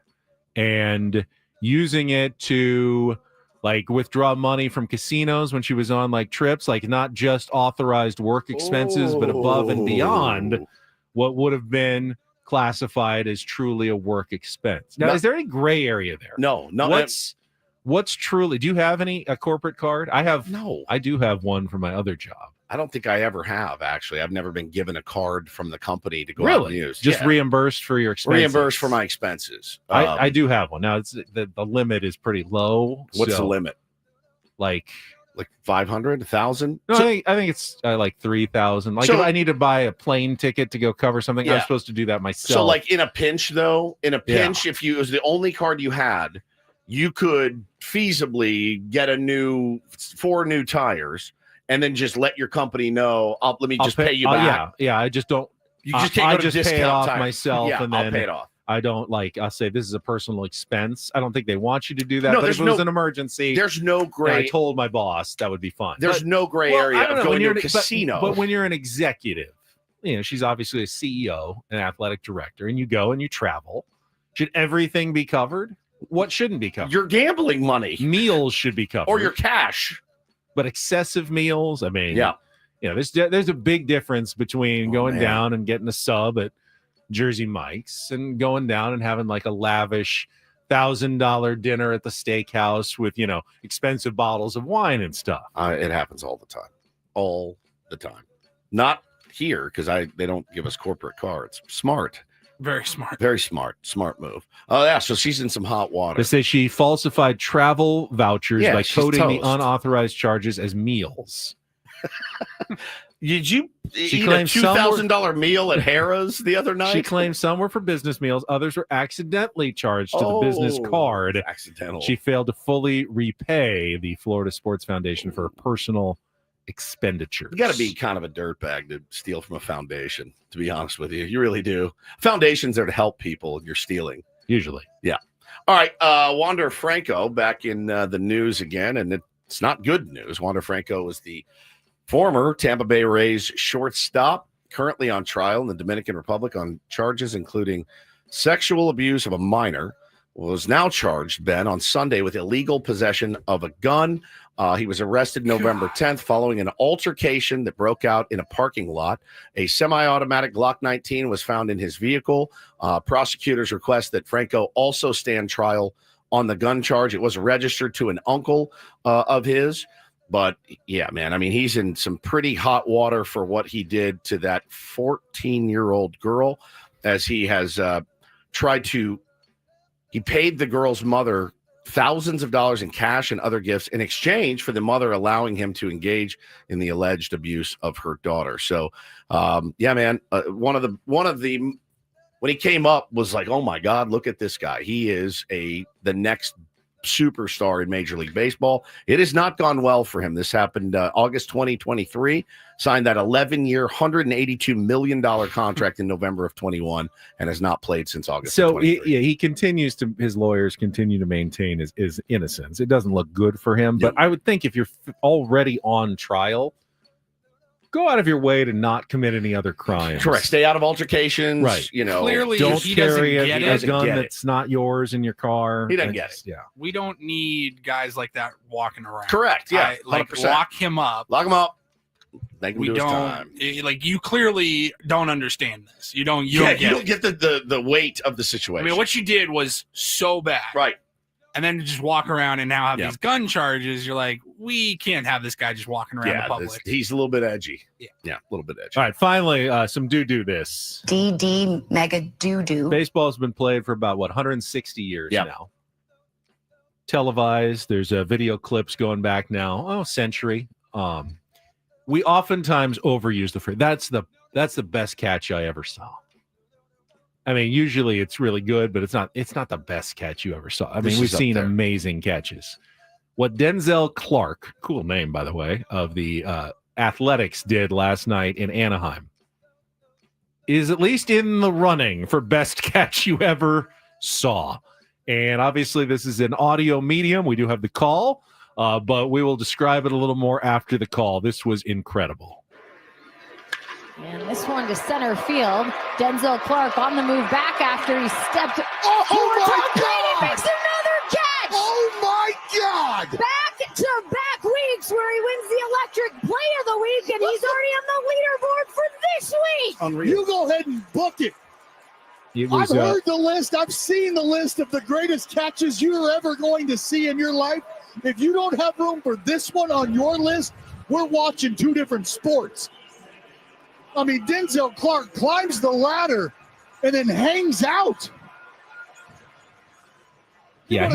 and using it to withdraw money from casinos when she was on trips, not just authorized work expenses, but above and beyond what would have been classified as truly a work expense. Now, is there any gray area there? No. What's truly? Do you have a corporate card? No. I do have one for my other job. I don't think I ever have, actually. I've never been given a card from the company to go out and use. Just reimbursed for your expenses? Reimbursed for my expenses. I do have one. Now, the limit is pretty low. What's the limit? Like 500, 1,000? No, I think it's like 3,000. If I need to buy a plane ticket to go cover something, I'm supposed to do that myself. So in a pinch, though, if it was the only card you had, you could feasibly get 4 new tires and then just let your company know, let me just pay you back. Yeah, I just don't. You just can't go to pay it discount off tires. myself, Yeah, and then I'll pay it off. I don't I'll say this is a personal expense. I don't think they want you to do that. No, but there's if it was an emergency, there's no gray. I told my boss that would be fine. There's no gray area of going to a casino. But when you're an executive, she's obviously a CEO, an athletic director, and you go and you travel. Should everything be covered? What shouldn't be covered? Your gambling money. Meals should be covered. Or your cash. But excessive meals, there's a big difference between going down and getting a sub at Jersey Mike's and going down and having a lavish $1,000 dinner at the steakhouse with, expensive bottles of wine and stuff. It happens all the time. All the time. Not here because they don't give us corporate cards. Smart. Very smart. Very smart. Smart move. Oh, yeah. So she's in some hot water. They say she falsified travel vouchers by coding the unauthorized charges as meals. Did you eat a $2,000 meal at Harrah's the other night? She claims some were for business meals. Others were accidentally charged to the business card. Accidental. She failed to fully repay the Florida Sports Foundation for her personal expenditures. You got to be kind of a dirtbag to steal from a foundation, to be honest with you. You really do. Foundations are to help people, and you're stealing. Usually. Yeah. All right. Wander Franco back in the news again, and it's not good news. Wander Franco is the former Tampa Bay Rays shortstop, currently on trial in the Dominican Republic on charges including sexual abuse of a minor, was now charged, Ben, on Sunday with illegal possession of a gun. He was arrested November 10th following an altercation that broke out in a parking lot. A semi-automatic Glock 19 was found in his vehicle. Prosecutors request that Franco also stand trial on the gun charge. It was registered to an uncle of his. But, yeah, man, I mean, he's in some pretty hot water for what he did to that 14-year-old girl, as he has he paid the girl's mother thousands of dollars in cash and other gifts in exchange for the mother allowing him to engage in the alleged abuse of her daughter. So, yeah, man, one of the when he came up was like, oh, my God, look at this guy. He is the next superstar in Major League Baseball. It has not gone well for him. This happened August 2023, signed that 11-year, $182 million contract in November of 21, and has not played since August. So he continues to, his lawyers continue to maintain his innocence. It doesn't look good for him, but I would think if you're already on trial, go out of your way to not commit any other crimes. Correct. Stay out of altercations. Right. Clearly, don't he carry doesn't get a gun that's not yours in your car. He doesn't get it. Yeah. We don't need guys like that walking around. Correct. Yeah. 100%. Lock him up. Lock him up. Make him We do his don't time. you clearly don't understand this. You don't You get don't get the weight of the situation. I mean, what you did was so bad. Right. And then to just walk around and now have these gun charges, you're like, we can't have this guy just walking around the public. He's a little bit edgy. Yeah, a little bit edgy. All right, finally, some do this. DD mega doo-doo. Baseball's been played for about, 160 years now. Televised. There's video clips going back now, century. We oftentimes overuse the phrase. That's the best catch I ever saw. I mean, usually it's really good, but it's not the best catch you ever saw. I mean, we've seen amazing catches. What Denzel Clark, cool name, by the way, of the Athletics did last night in Anaheim is at least in the running for best catch you ever saw. And obviously this is an audio medium. We do have the call, but we will describe it a little more after the call. This was incredible. And this one to center field. Denzel Clark on the move back after he stepped towards home plate and makes another catch. Oh my God! Back-to-back weeks where he wins the electric play of the week, and he's already on the leaderboard for this week. Unreal. You go ahead and book it. I've heard the list. I've seen the list of the greatest catches you're ever going to see in your life. If you don't have room for this one on your list, we're watching two different sports. I mean, Denzel Clark climbs the ladder and then hangs out. Yeah,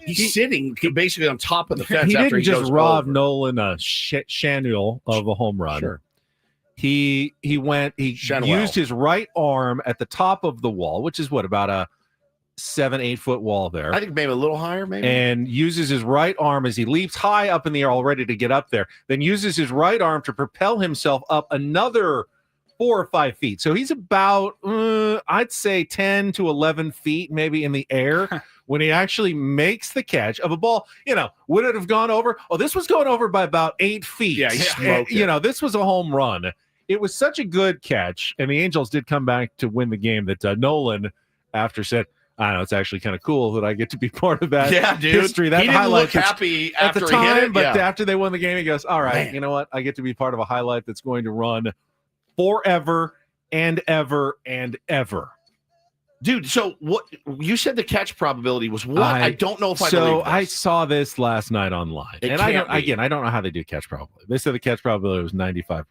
he's sitting basically on top of the fence. He after didn't he just goes rob over. Nolan a Shanuel of a home run. Sure. He used his right arm at the top of the wall, which is about a 7-8 foot wall there. I think maybe a little higher, maybe. And uses his right arm as he leaps high up in the air, all ready to get up there. Then uses his right arm to propel himself up another 4 or 5 feet. So he's about, I'd say 10 to 11 feet maybe in the air when he actually makes the catch of a ball. Would it have gone over? Oh, this was going over by about 8 feet. Yeah, he smoked it. This was a home run. It was such a good catch, and the Angels did come back to win the game that Nolan, after said, I don't know, it's actually kind of cool that I get to be part of that history. That he didn't highlight look happy at the after time, he hit it. but after they won the game, he goes, all right, Man. you know what? I get to be part of a highlight that's going to run forever and ever and ever. Dude, so what you said the catch probability was what? I don't know if I so believe this. I saw this last night online. It and can't be. I don't know how they do catch probability. They said the catch probability was 95%.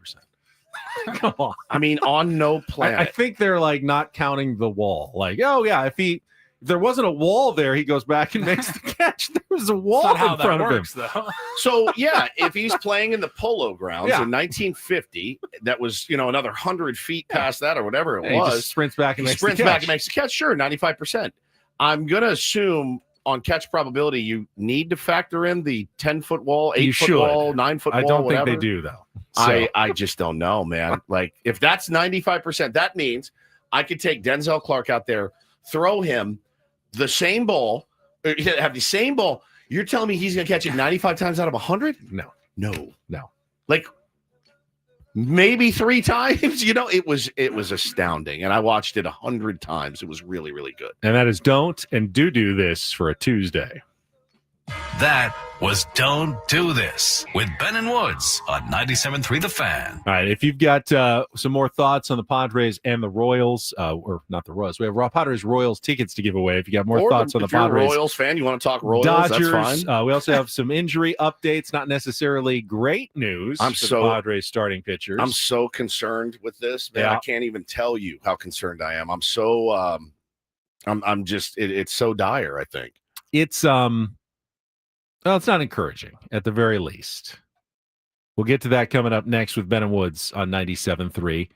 Come on. I mean, on no planet. I think they're like not counting the wall. Like, oh yeah, if there wasn't a wall there, he goes back and makes the catch. There was a wall in front of him. Though. So yeah, if he's playing in the Polo Grounds in 1950, that was another 100 feet past that or whatever it He was. just sprints back and makes sprints the back catch. and makes the catch. Sure, 95%. I'm gonna assume on catch probability you need to factor in the 10-foot wall, 8-foot wall, 9-foot wall. I don't whatever. think they do though. So. I just don't know, man. Like if that's 95%, that means I could take Denzel Clark out there, throw him the same ball, have the same ball. You're telling me he's going to catch it 95 times out of 100? No. Like maybe 3 times. It was astounding, and I watched it 100 times. It was really, really good. And that is don't and do this for a Tuesday. That was Don't Do This with Ben and Woods on 97.3 The Fan. All right, if you've got some more thoughts on the Padres and the Royals, or not the Royals, we have Padres Royals tickets to give away. If you got more thoughts on the if you're a Padres, Royals fan, you want to talk Royals, Dodgers, that's fine. We also have some injury updates, not necessarily great news for the Padres starting pitchers. I'm so concerned with this, man. Yeah. I can't even tell you how concerned I am. I'm so I'm just it's so dire, I think. It's well, it's not encouraging at the very least. We'll get to that coming up next with Ben and Woods on 97.3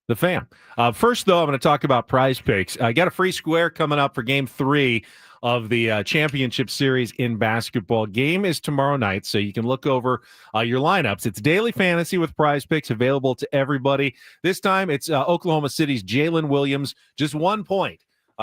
The Fan. First, though, I'm going to talk about Prize Picks. I got a free square coming up for Game 3 of the championship series in basketball. Game is tomorrow night, so you can look over your lineups. It's daily fantasy with Prize Picks available to everybody. This time, it's Oklahoma City's Jalen Williams, just 1 point.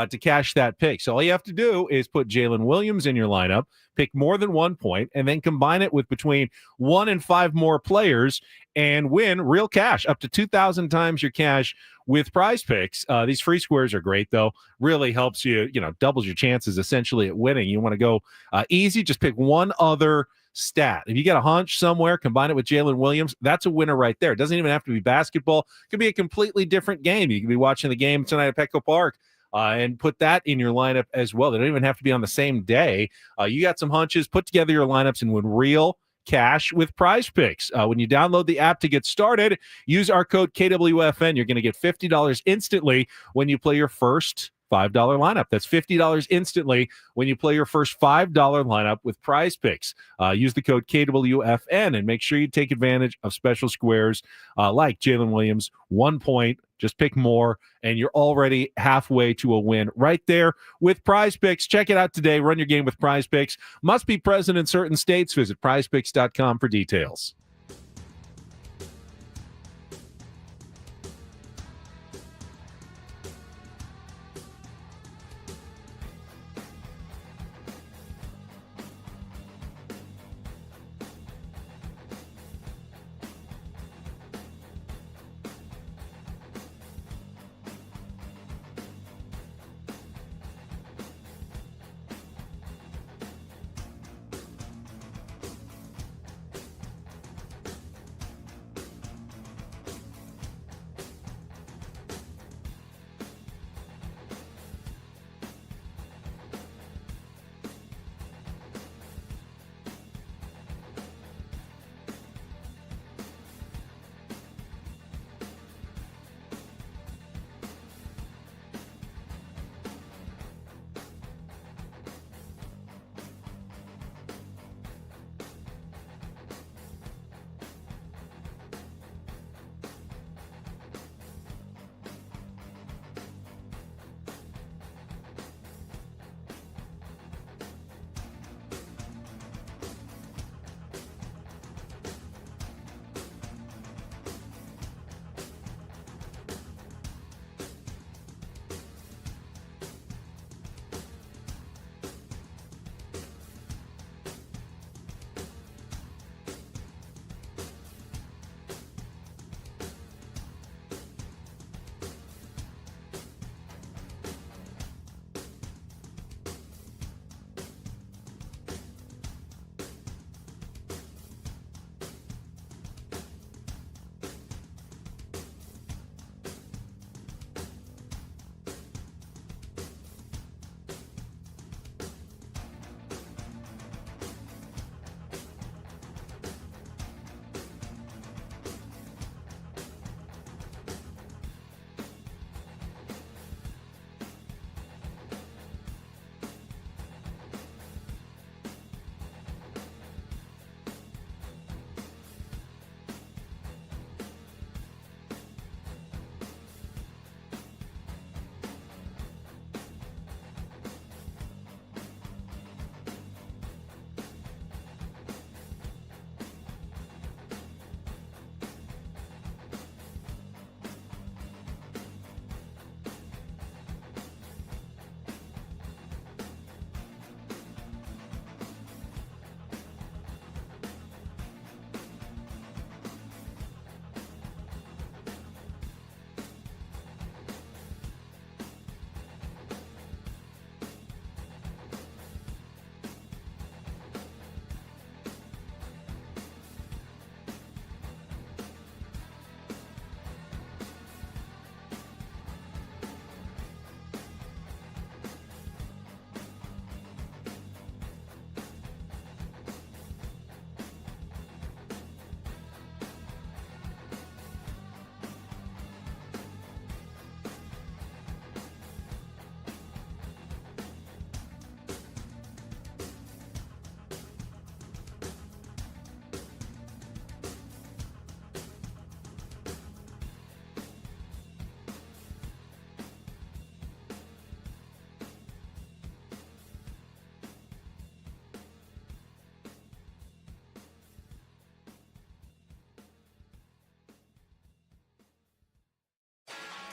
To cash that pick. So all you have to do is put Jalen Williams in your lineup, pick more than 1 point, and then combine it with between 1 and 5 more players and win real cash, up to 2,000 times your cash with Prize Picks. These free squares are great, though. Really helps you, doubles your chances essentially at winning. You want to go easy, just pick one other stat. If you get a hunch somewhere, combine it with Jalen Williams, that's a winner right there. It doesn't even have to be basketball. It could be a completely different game. You could be watching the game tonight at Petco Park. And put that in your lineup as well. They don't even have to be on the same day. You got some hunches, put together your lineups and win real cash with Prize Picks. When you download the app to get started, use our code KWFN. You're going to get $50 instantly when you play your first $5 lineup. That's $50 instantly when you play your first $5 lineup with Prize Picks. Use the code KWFN and make sure you take advantage of special squares like Jalen Williams, 1 point. Just pick more, and you're already halfway to a win right there with Prize Picks. Check it out today. Run your game with Prize Picks. Must be present in certain states. Visit prizepicks.com for details.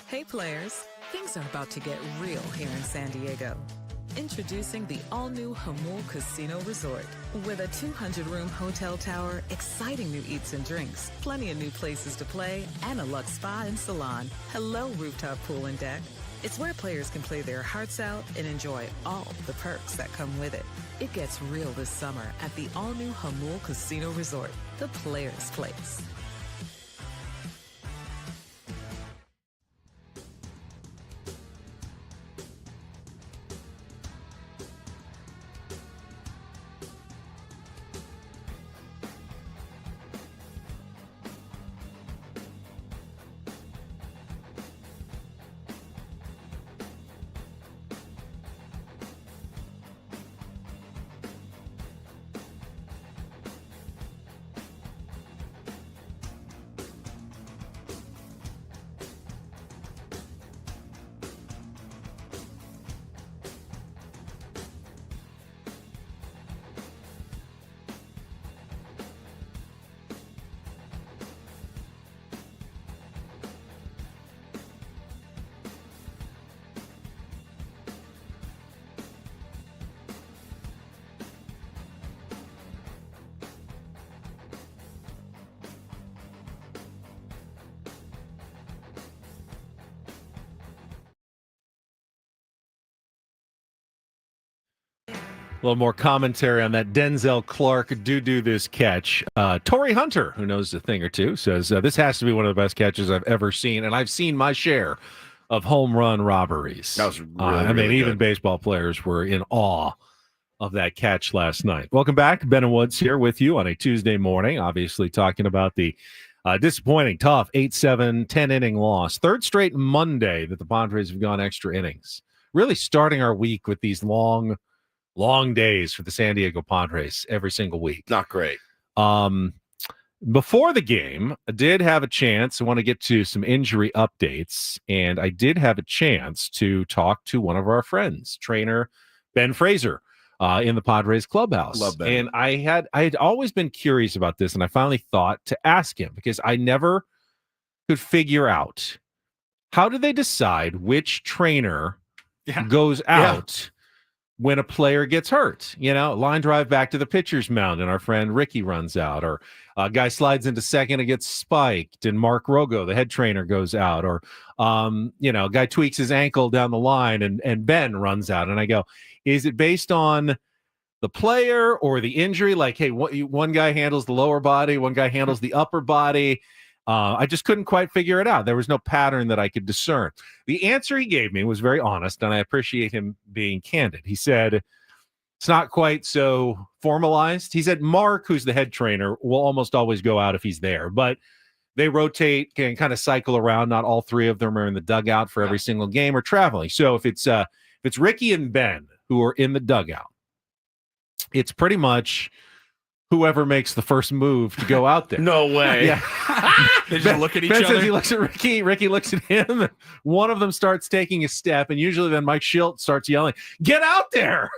Hey players, things are about to get real here in San Diego. Introducing the all-new Hamul Casino Resort. With a 200-room hotel tower, exciting new eats and drinks, plenty of new places to play, and a luxe spa and salon. Hello, rooftop pool and deck. It's where players can play their hearts out and enjoy all the perks that come with it. It gets real this summer at the all-new Hamul Casino Resort, the players' place. A little more commentary on that Denzel Clark do this catch. Torrey Hunter, who knows a thing or two, says this has to be one of the best catches I've ever seen, and I've seen my share of home run robberies. That was really, really even good. baseball players were in awe of that catch last night. Welcome back. Ben and Woods here with you on a Tuesday morning, obviously talking about the disappointing, tough 8-7, 10-inning loss. Third straight Monday that the Padres have gone extra innings. Really starting our week with these long days for the San Diego Padres every single week. Not great. Before the game, I did have a chance. I want to get to some injury updates, and I did have a chance to talk to one of our friends, trainer Ben Fraser, in the Padres clubhouse. Love Ben. And I had always been curious about this, and I finally thought to ask him because I never could figure out how do they decide which trainer goes out when a player gets hurt. Line drive back to the pitcher's mound and our friend Ricky runs out, or a guy slides into second and gets spiked and Mark Rogo, the head trainer, goes out, or a guy tweaks his ankle down the line and Ben runs out. And I go, is it based on the player or the injury? Like, hey, one guy handles the lower body, one guy handles the upper body. I just couldn't quite figure it out. There was no pattern that I could discern. The answer he gave me was very honest, and I appreciate him being candid. He said, it's not quite so formalized. He said Mark, who's the head trainer, will almost always go out if he's there, but they rotate, can kind of cycle around. Not all three of them are in the dugout for every single game or traveling. So if it's Ricky and Ben who are in the dugout, it's pretty much whoever makes the first move to go out there. No way. Yeah. They just look at each Ben other. says he looks at Ricky. Ricky looks at him. And one of them starts taking a step, and usually then Mike Schilt starts yelling, "Get out there!"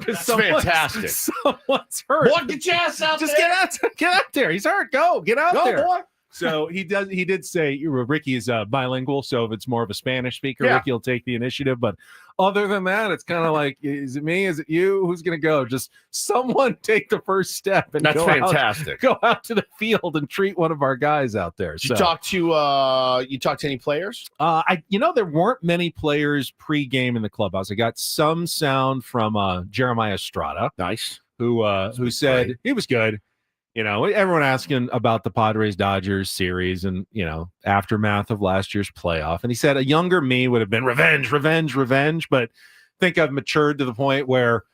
That's fantastic. Someone's hurt. Boy, get your ass out Just there. get out there. He's hurt. Go. Get out there. Boy. So he did say Ricky is bilingual, so if it's more of a Spanish speaker, Ricky will take the initiative. But other than that, it's kind of like, is it me? Is it you? Who's going to go? Just someone take the first step and That's fantastic. Go out to the field and treat one of our guys out there. Did you talk to any players? There weren't many players pre-game in the clubhouse. I got some sound from Jeremiah Estrada. Nice. Who said he was good. Everyone asking about the Padres-Dodgers series and, aftermath of last year's playoff. And he said a younger me would have been revenge. But I think I've matured to the point where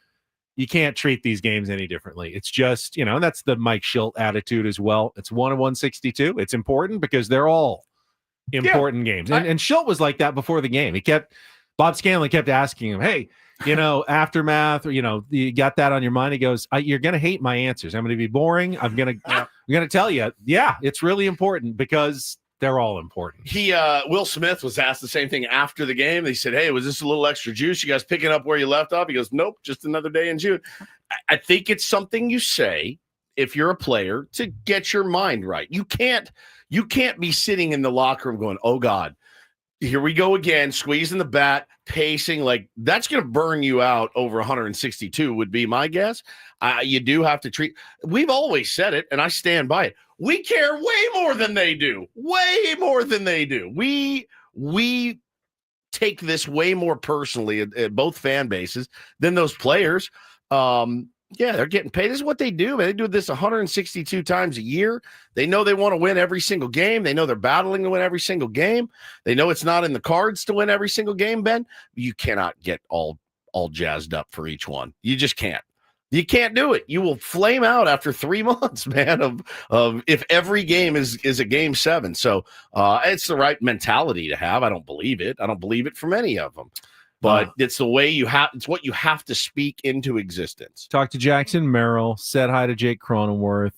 you can't treat these games any differently. It's just, and that's the Mike Schilt attitude as well. It's 1-162. It's important because they're all important games. And Schilt was like that before the game. Bob Scanlon kept asking him, hey, aftermath, or, you got that on your mind. He goes, you're going to hate my answers. I'm going to be boring. I'm going to tell you, it's really important because they're all important. Will Smith was asked the same thing after the game. They said, hey, was this a little extra juice? You guys picking up where you left off? He goes, nope, just another day in June. I think it's something you say if you're a player to get your mind right. You can't be sitting in the locker room going, oh God, Here we go again, squeezing the bat, pacing. Like, that's going to burn you out over 162 would be my guess. You do have to treat – we've always said it, and I stand by it. We care way more than they do. Way more than they do. We take this way more personally at both fan bases than those players. Yeah, they're getting paid. This is what they do, man. They do this 162 times a year. They know they want to win every single game. They know they're battling to win every single game. They know it's not in the cards to win every single game, Ben. You cannot get all jazzed up for each one. You just can't. You can't do it. You will flame out after 3 months, man, of if every game is a game 7. So it's the right mentality to have. I don't believe it. I don't believe it from any of them. But it's the way it's what you have to speak into existence. Talked to Jackson Merrill, said hi to Jake Cronenworth.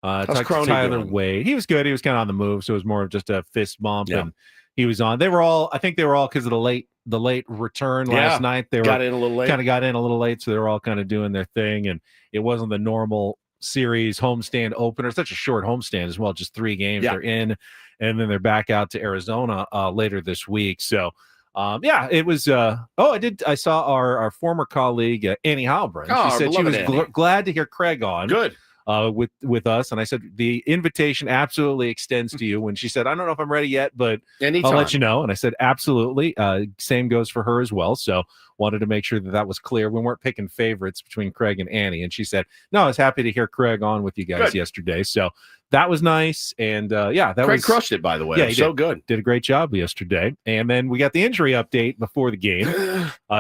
Talked to Tyler Wade. He was good. He was kind of on the move, so it was more of just a fist bump. Yeah. And he was on. I think they were all because of the late return last night. They got in a little late, so they were all kind of doing their thing, and it wasn't the normal series homestand opener. Such a short homestand as well, just 3 games. They're in, and then they're back out to Arizona later this week. So. It was. I saw our former colleague Annie Halbrand. She said she was glad to hear Craig on. Good. With us, and I said the invitation absolutely extends to you. When she said, "I don't know if I'm ready yet, but anytime. I'll let you know," and I said, "Absolutely." Same goes for her as well. So wanted to make sure that was clear. We weren't picking favorites between Craig and Annie, and she said, "No, I was happy to hear Craig on with you guys yesterday." So. That was nice, and Craig crushed it, by the way. Yeah, so good. Did a great job yesterday. And then we got the injury update before the game.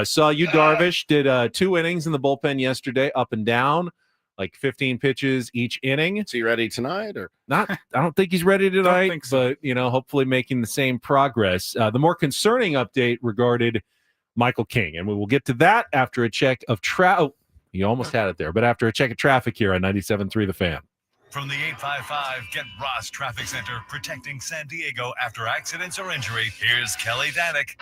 Saw you, Darvish, did 2 innings in the bullpen yesterday, up and down, like 15 pitches each inning. Is he ready tonight or not? I don't think he's ready tonight, but hopefully making the same progress. The more concerning update regarded Michael King, and we will get to that after a check of you almost had it there, but after a check of traffic here on 97.3 The Fan. From the 855 Get Ross Traffic Center, protecting San Diego after accidents or injury, here's Kelly Danick.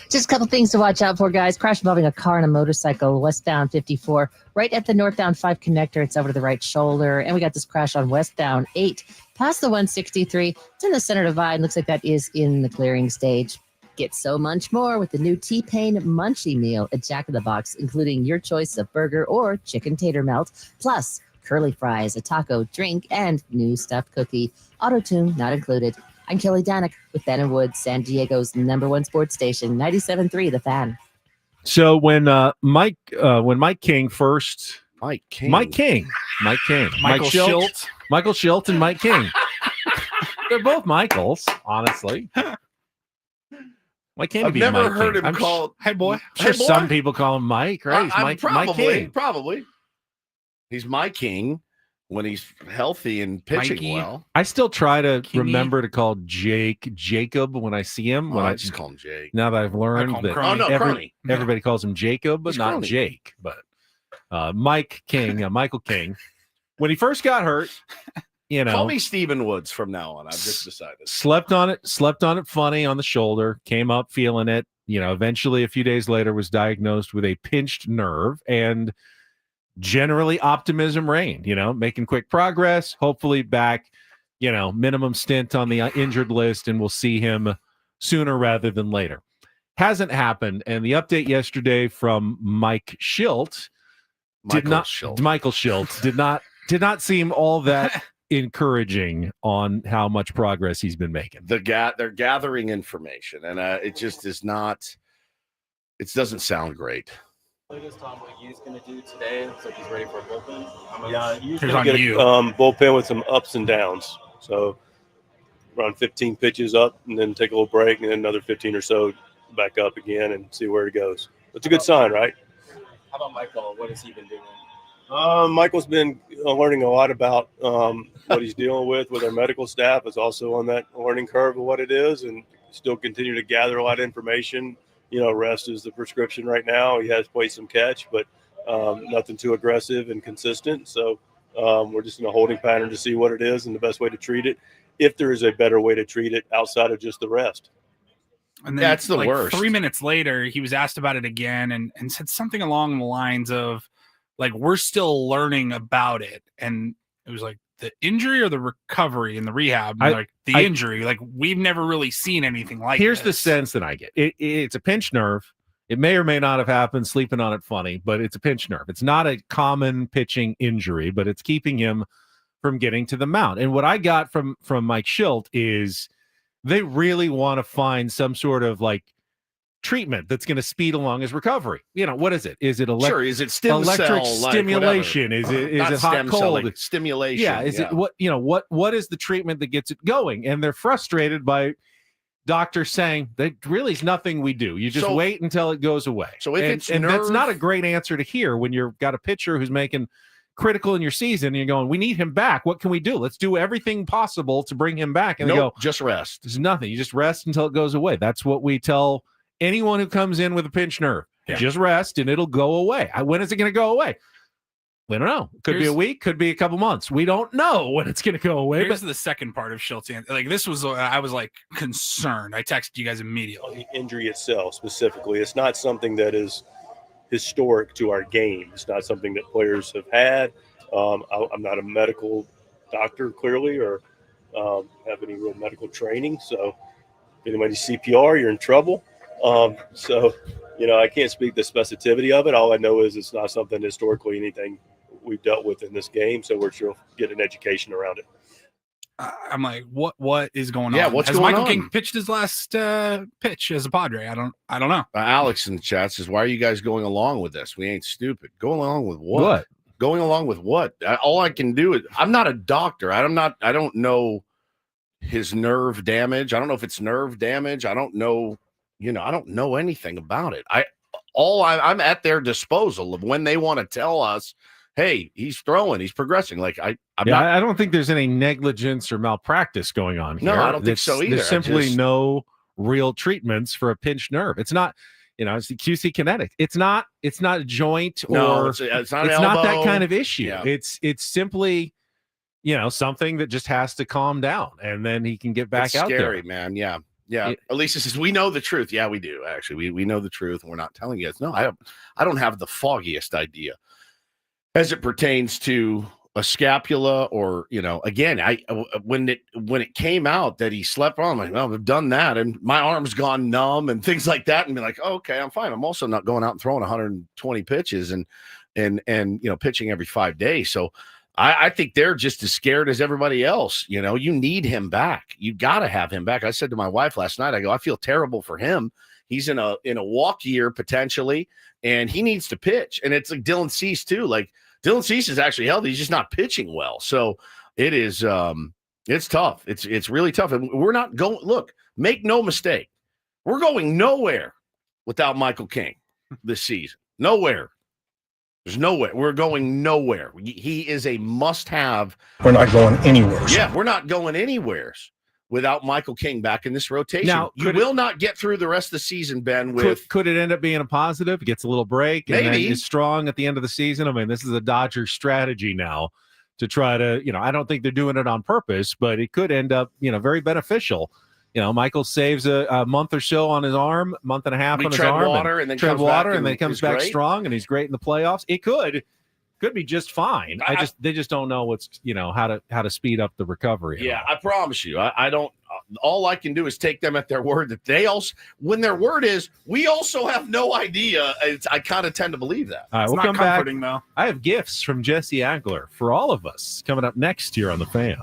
Just a couple things to watch out for, guys. Crash involving a car and a motorcycle, westbound 54, right at the northbound 5 connector. It's over to the right shoulder. And we got this crash on westbound 8, past the 163. It's in the center divide. Looks like that is in the clearing stage. Get so much more with the new T-Pain Munchie meal at Jack in the Box, including your choice of burger or chicken tater melt, plus curly fries, a taco, drink, and new stuffed cookie. Auto-tune not included. I'm Kelly Danick with Ben & Woods, San Diego's #1 sports station, 97.3 The Fan. So when Mike King first... Mike King. Michael Schilt and Mike King. They're both Michaels, honestly. Why can't he be Mike King? I've never heard him called... Hey, boy. I'm sure some people call him Mike, right? He's Mike King. Probably. He's my king when he's healthy and pitching Mikey. well. I still try to remember to call Jake Jacob when I see him. I just call him Jake. Now that I've learned that everybody calls him Jacob, but not Jake. But Mike King, Michael King, when he first got hurt, call me Stephen Woods from now on. I've just decided. Slept on it funny on the shoulder. Came up feeling it. Eventually a few days later was diagnosed with a pinched nerve and. Generally optimism reigned, making quick progress, hopefully back, minimum stint on the injured list, and we'll see him sooner rather than later. Hasn't happened. And the update yesterday from Michael Schilt did not seem all that encouraging on how much progress he's been making. They're gathering information, and it just is not, it doesn't sound great. What is Tom Leggie's going to do today? Looks like he's ready for a bullpen. He's going to get a bullpen with some ups and downs. So around 15 pitches up and then take a little break and then another 15 or so back up again and see where it goes. It's a good sign, right? How about Michael? What has he been doing? Michael's been learning a lot about what he's dealing with our medical staff. Is also on that learning curve of what it is and still continue to gather a lot of information. Rest is the prescription right now. He has played some catch, but nothing too aggressive and consistent. So we're just in a holding pattern to see what it is and the best way to treat it, if there is a better way to treat it outside of just the rest. And then, that's the worst. 3 minutes later, he was asked about it again and said something along the lines of, we're still learning about it. And it was like, the injury or the recovery and the rehab? Injury. Like, we've never really seen anything like Here's this. the sense that I get. It's a pinched nerve. It may or may not have happened, sleeping on it funny, but it's a pinched nerve. It's not a common pitching injury, but it's keeping him from getting to the mound. And what I got from Mike Schilt is they really want to find some sort of like treatment that's going to speed along his recovery. What is it? Is it is it stem electric cell, stimulation? Like, is it hot cold stimulation? Yeah. Is it what is the treatment that gets it going? And they're frustrated by doctors saying that really is nothing we do. You just wait until it goes away. So if that's not a great answer to hear when you've got a pitcher who's making critical in your season and you're going, we need him back. What can we do? Let's do everything possible to bring him back. And they go, just rest. There's nothing. You just rest until it goes away. That's what we tell anyone who comes in with a pinched nerve. Yeah. Just rest and it'll go away. When is it going to go away? We don't know. Could be a week, could be a couple months. We don't know when it's going to go away. Here's the second part of Schilt's answer. Like, this was, I was like concerned. I texted you guys immediately. The injury itself specifically, it's not something that is historic to our game. It's not something that players have had. I'm not a medical doctor, clearly, or have any real medical training. So if anybody's CPR, you're in trouble. I can't speak the specificity of it. All I know is it's not something historically anything we've dealt with in this game. So we're sure get an education around it. I'm like, what is going on? Yeah, what's Has going Michael on? King pitched his last pitch as a Padre? I don't know. Alex in the chat says, why are you guys going along with this? We ain't stupid. Going along with what? Going along with what? All I can do is, I'm not a doctor. I don't know his nerve damage. I don't know if it's nerve damage. I don't know, I don't know anything about it. I'm at their disposal of when they want to tell us, hey, he's throwing, he's progressing. Like I don't think there's any negligence or malpractice going on here. No, I don't think so either. There's simply no real treatments for a pinched nerve. It's not, it's the QC kinetic. It's not a joint or it's not it's not that kind of issue. Yeah. It's simply, something that just has to calm down and then he can get back out scary, there. Man. Yeah. Yeah. Elisa says, we know the truth. Yeah, we do. Actually, we know the truth and we're not telling you guys. No, I don't have the foggiest idea as it pertains to a scapula or, again, when it came out that he slept on, I'm like, well, I've done that. And my arm's gone numb and things like that. And be like, oh, okay, I'm fine. I'm also not going out and throwing 120 pitches and pitching every 5 days. So I think they're just as scared as everybody else. You need him back. You got to have him back. I said to my wife last night, I go, I feel terrible for him. He's in a walk year potentially, and he needs to pitch. And it's like Dylan Cease too. Like Dylan Cease is actually healthy. He's just not pitching well. So it is, it's tough. It's really tough. And we're not going, look, make no mistake. We're going nowhere without Michael King this season. Nowhere. There's nowhere. We're going nowhere. He is a must-have. We're not going anywhere. Yeah, we're not going anywhere without Michael King back in this rotation. Now, you will not get through the rest of the season, Ben, with... Could it end up being a positive? Gets a little break and then is strong at the end of the season? I mean, this is a Dodgers strategy now to try to, I don't think they're doing it on purpose, but it could end up, very beneficial. Michael saves a month or so on his arm, month and a half on his arm. And then comes back strong, and he's great in the playoffs. It could be just fine. They just don't know what's how to speed up the recovery. Yeah, I promise you, I don't. All I can do is take them at their word that they also, when their word is, we also have no idea. I kind of tend to believe that. All right, we'll come back. Though. I have gifts from Jesse Agler for all of us coming up next year on The Fan.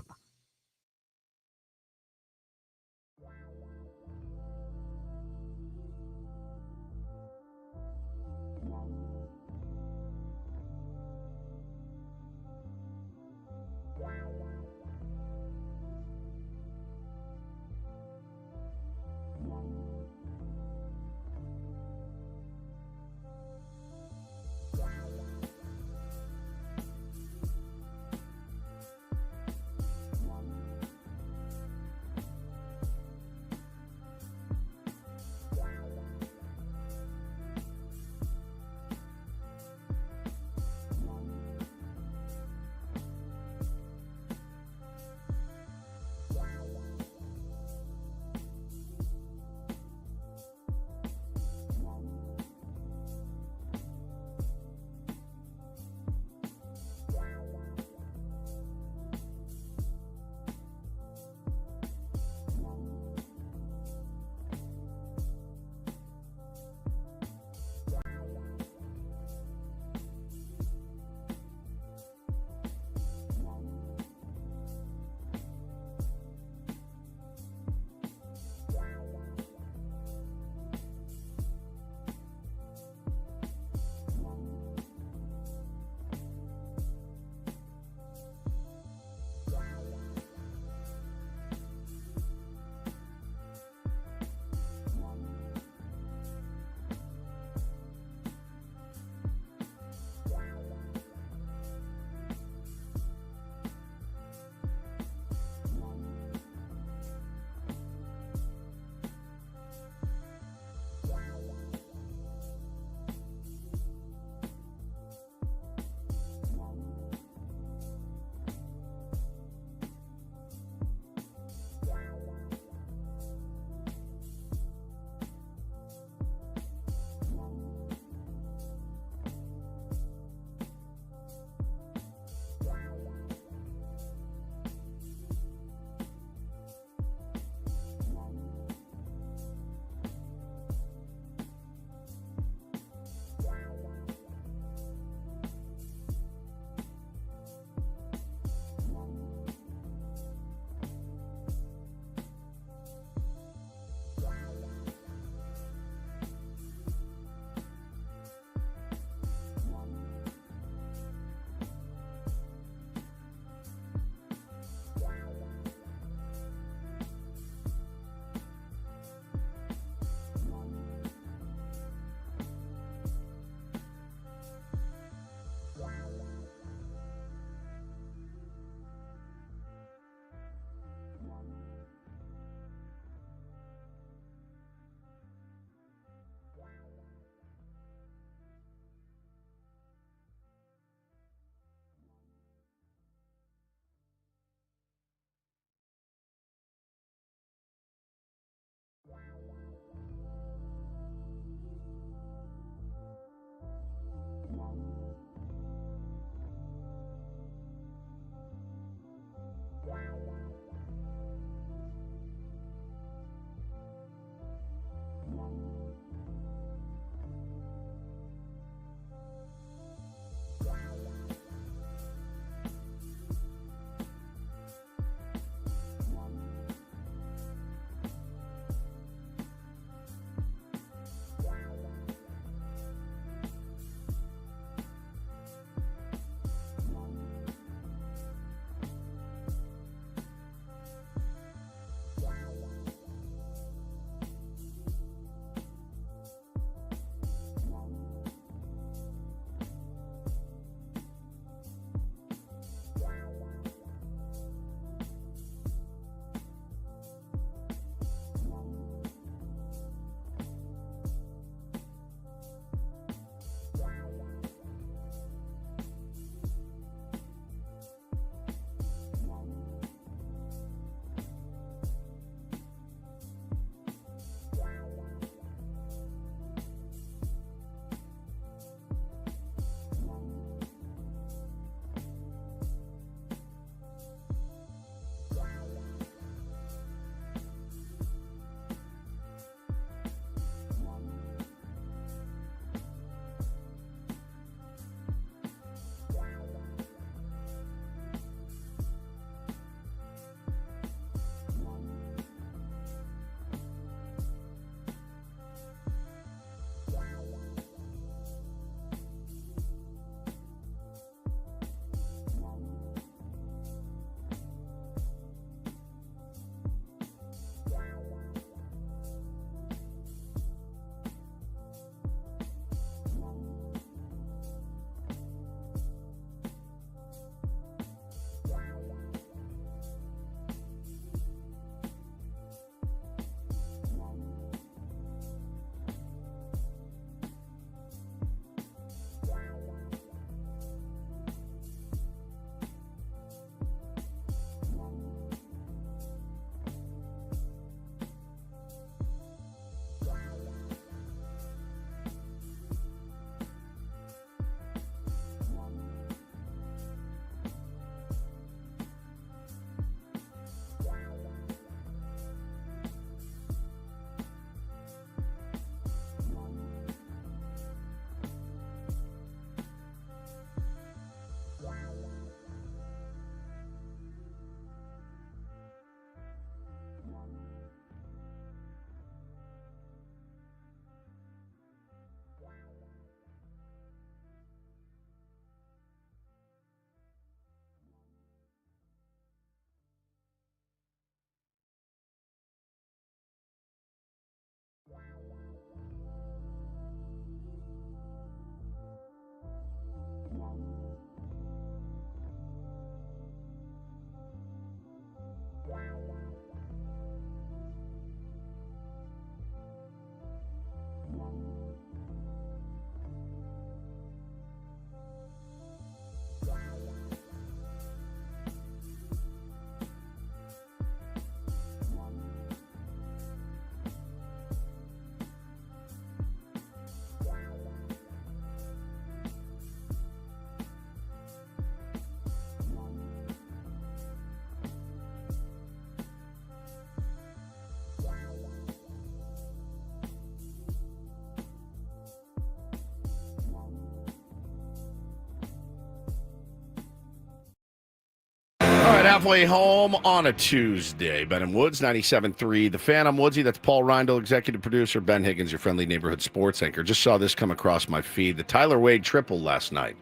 halfway home on a Tuesday. Ben and Woods, 97.3 The Fan. I'm Woodsy. That's Paul Rindle, executive producer. Ben Higgins, your friendly neighborhood sports anchor. Just saw this come across my feed. The Tyler Wade triple last night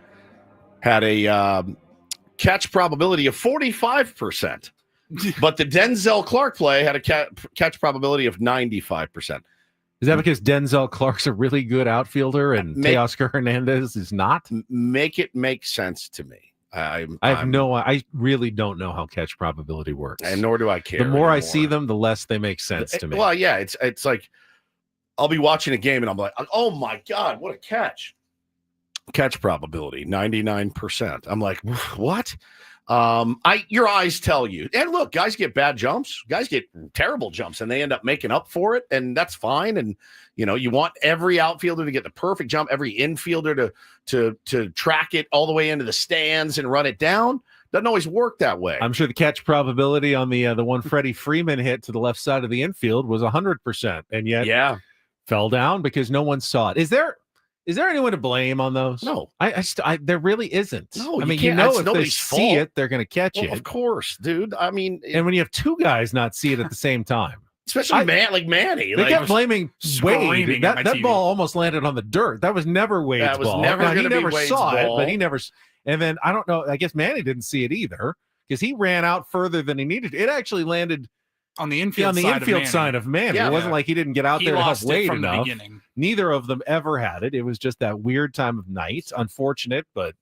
had a catch probability of 45%. But the Denzel Clark play had a catch probability of 95%. Is that because Denzel Clark's a really good outfielder and Teoscar Hernandez is not? Make it make sense to me. I really don't know how catch probability works. And nor do I care. The more I see them, the less they make sense to me. Well, yeah, it's like I'll be watching a game and I'm like, oh my God, what a catch. Catch probability, 99%. I'm like, what? Your eyes tell you. And look, guys get bad jumps. Guys get terrible jumps, and they end up making up for it, and that's fine. And you want every outfielder to get the perfect jump, every infielder to track it all the way into the stands and run it down. Doesn't always work that way. I'm sure the catch probability on the one Freddie Freeman hit to the left side of the infield was 100%, and yet fell down because no one saw it. Is there anyone to blame on those? No, there really isn't. No, I mean, if they see it, they're going to catch it. Of course, dude. I mean, and when you have two guys not see it at the same time, especially like Manny, they kept blaming Wade. That ball almost landed on the dirt. That was never Wade's ball. He never saw it, but he never. And then I don't know. I guess Manny didn't see it either because he ran out further than he needed. It actually landed on the infield side of Manny. It wasn't like he didn't get out there to help Wade enough. Neither of them ever had it. It was just that weird time of night. Unfortunate, but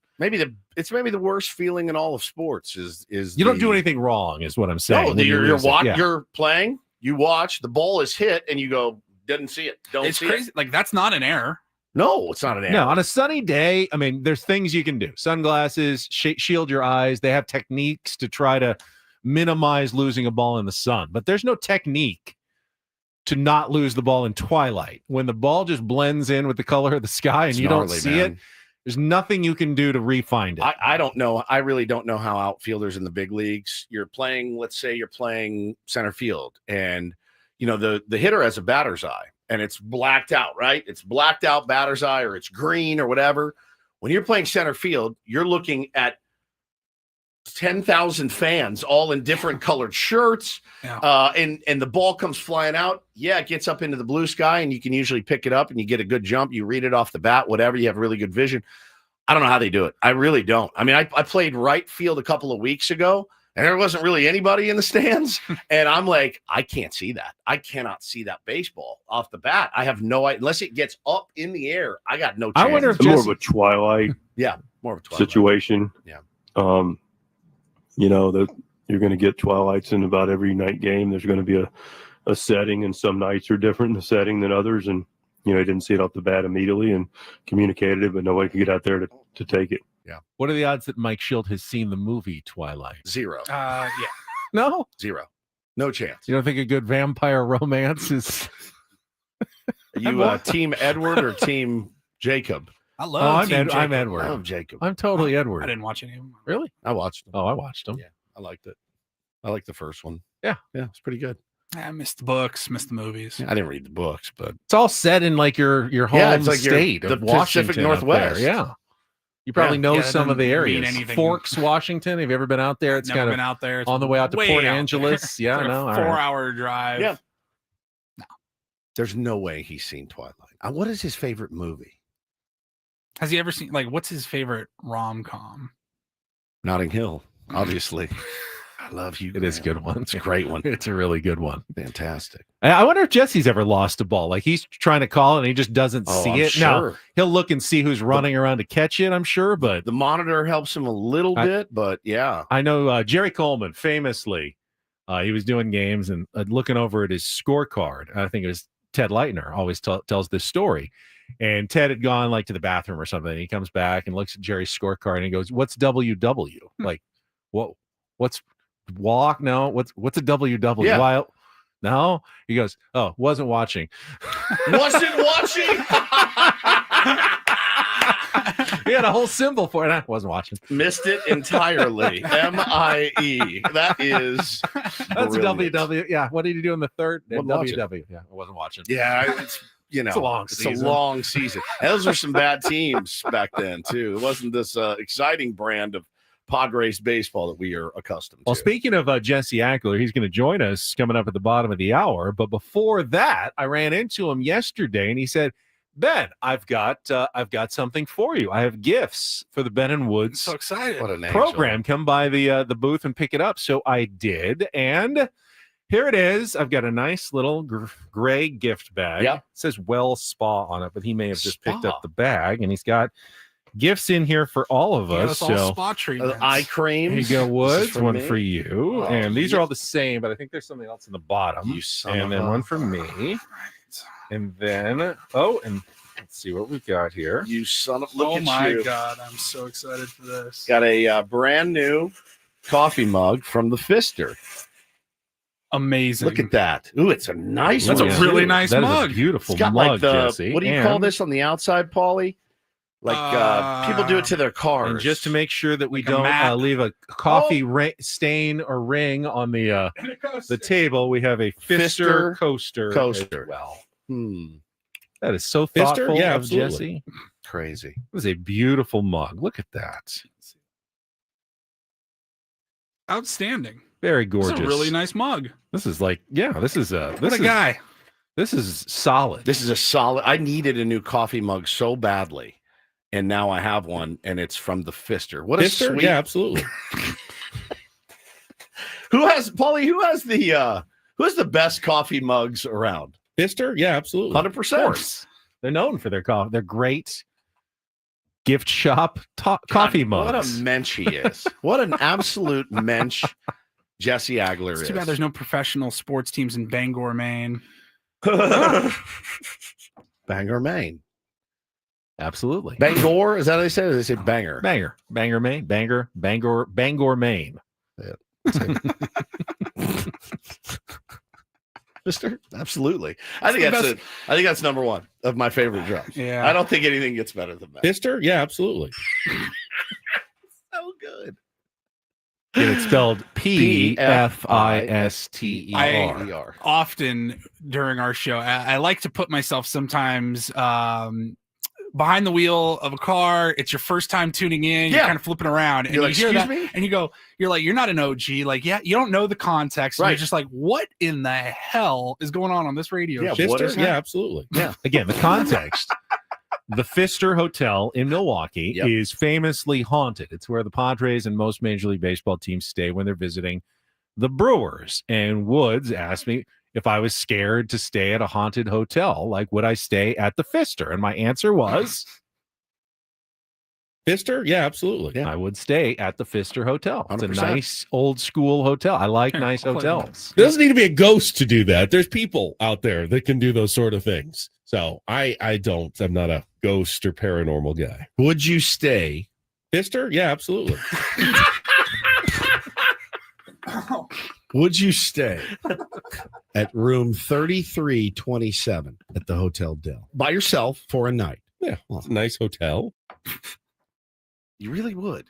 it's maybe the worst feeling in all of sports is you don't do anything wrong, is what I'm saying. No, you're playing, you watch, the ball is hit, and you go, didn't see it. It's crazy. Like, that's not an error. No, it's not an error. No, on a sunny day, I mean, there's things you can do. Sunglasses, shield your eyes. They have techniques to try to minimize losing a ball in the sun, but there's no technique to not lose the ball in twilight. When the ball just blends in with the color of the sky and you don't see it, there's nothing you can do to re-find it. I don't know. I really don't know how outfielders in the big leagues, let's say you're playing center field, and the hitter has a batter's eye and it's blacked out, right? It's blacked out batter's eye, or it's green or whatever. When you're playing center field, you're looking at 10,000 fans all in different colored shirts. And the ball comes flying out. Yeah, it gets up into the blue sky, and you can usually pick it up and you get a good jump. You read it off the bat, whatever. You have really good vision. I don't know how they do it. I really don't. I mean, I played right field a couple of weeks ago, and there wasn't really anybody in the stands. And I'm like, I can't see that. I cannot see that baseball off the bat. I have no idea. Unless it gets up in the air, I got no chance. I wonder if more of a twilight situation. Yeah. You're going to get twilights in about every night game. There's going to be a setting, and some nights are different in the setting than others. And, I didn't see it off the bat immediately and communicated it, but nobody could get out there to take it. Yeah. What are the odds that Mike Schilt has seen the movie Twilight? 0. Yeah. No? 0. No chance. You don't think a good vampire romance is... Are you Team Edward or Team Jacob? I love I'm Edward. I love Jacob. I'm totally Edward. I didn't watch any of them. Really? I watched them. Oh, I watched them. Yeah, I liked it. I liked the first one. Yeah. Yeah, it's pretty good. I missed the books, missed the movies. I didn't read the books, but it's all set in like your home state of the Washington, Pacific Northwest. Yeah. You probably know some of the areas. anything. Forks, Washington. Have you ever been out there? It's Never kind been out there. It's on the way out to way Port out Angeles. there. Yeah, It's no, like a 4-hour drive. Yeah. No. There's no way he's seen Twilight. What is his favorite movie? Has he ever seen, what's his favorite rom-com? Notting Hill, obviously. I love you. It is a good one. It's a great one. It's a really good one. Fantastic. I wonder if Jesse's ever lost a ball. Like, he's trying to call it and he just doesn't see I'm it. Sure. Now, he'll look and see who's running around to catch it, I'm sure, but the monitor helps him a little bit, but yeah. I know Jerry Coleman, famously, he was doing games and looking over at his scorecard. I think it was Ted Leitner always tells this story. And Ted had gone to the bathroom or something. He comes back and looks at Jerry's scorecard and he goes, "What's WW?" Like, what's walk? No. What's a WW? Yeah. Why? No. He goes, "Oh, wasn't watching." Wasn't watching. He had a whole symbol for it. I wasn't watching. Missed it entirely. MIE. That's a WW. Yeah. What did he do in the third? WW. Yeah, I wasn't watching. Yeah, it's it's a long season. It's a long season. Those were some bad teams back then too. It wasn't this exciting brand of Padres baseball that we are accustomed Well, to. speaking of Jesse Agler, he's going to join us coming up at the bottom of the hour. But before that, I ran into him yesterday, and he said, Ben, I've got something for you. I have gifts for the Ben and Woods So excited. What an program. Come by the booth and pick it up. So I did, and here it is. I've got a nice little gray gift bag. Yep. It says Well Spa on it, but he may have just picked Spa. up the bag, and he's got gifts in here for all of Yeah, us. it's all So spa treatments. Eye creams. here you go, Woods. for One me. for you. Oh, and these yeah. are all the same, but I think there's something else in the bottom. You son And of then a- one for me. And then, and let's see what we got here. You son of. Look Oh at my you. God, I'm so excited for this. Got a brand new coffee mug from the Fister. Amazing. Look at that. Ooh, it's a nice That's one. a really too. nice That is mug. a beautiful It's got mug, like the Jesse. what do you call And- this on the outside, Paulie? Like people do it to their cars. And just to make sure that we Like a don't mat. leave a coffee stain or ring on the table, we have a Fister coaster. Coaster. As well. That is so Fister? thoughtful Yeah, of absolutely. Jesse. Crazy. It was a beautiful mug. Look at that. Outstanding. Very This gorgeous. is a really nice mug. This is like, this is What a guy. This is solid. This is a solid. I needed a new coffee mug so badly, and now I have one, and it's from the Fister. What a Fister? sweet. Yeah, absolutely. Who has Paulie? Who has the best coffee mugs around? Fister? Yeah, absolutely. 100%. They're known for their coffee. They're great gift shop coffee mugs. What a mensch he is. What an absolute mensch Jesse Agler It's is. too bad there's no professional sports teams in Bangor, Maine. Bangor, Maine. Absolutely. Bangor? Is that how they say it? Or they say banger? Bangor, Maine. Bangor, Maine. Mister? Absolutely. I think that's number one of my favorite drops. Yeah. I don't think anything gets better than that. Fister? Yeah, absolutely. So good. And it's spelled Pfister. I often during our show, I like to put myself sometimes behind the wheel of a car. It's your first time tuning in. You're Yeah. kind of flipping around, and You're you like, hear "Excuse that, me?" and you go, "You're like, you're not an OG. Like, yeah, you don't know the context. And Right. You're just like, what in the hell is going on this radio Yeah, show?" what is Fister? that? Yeah, absolutely. Yeah. Again, the context. The Fister Hotel in Milwaukee Yep. is famously haunted. It's where the Padres and most Major League Baseball teams stay when they're visiting the Brewers. And Woods asked me if I was scared to stay at a haunted hotel. Like, would I stay at the Fister? And my answer was, Fister? Yeah, absolutely. I would stay at the Fister Hotel. It's a 100%. nice old school hotel. I like nice I'll play hotels. There doesn't need to be a ghost to do that. There's people out there that can do those sort of things. So I don't. I'm not a ghost or paranormal guy. Would you stay? Fister? Yeah, absolutely. Would you stay at room 3327 at the Hotel Del by yourself for a night? Yeah, it's a nice hotel. You really would.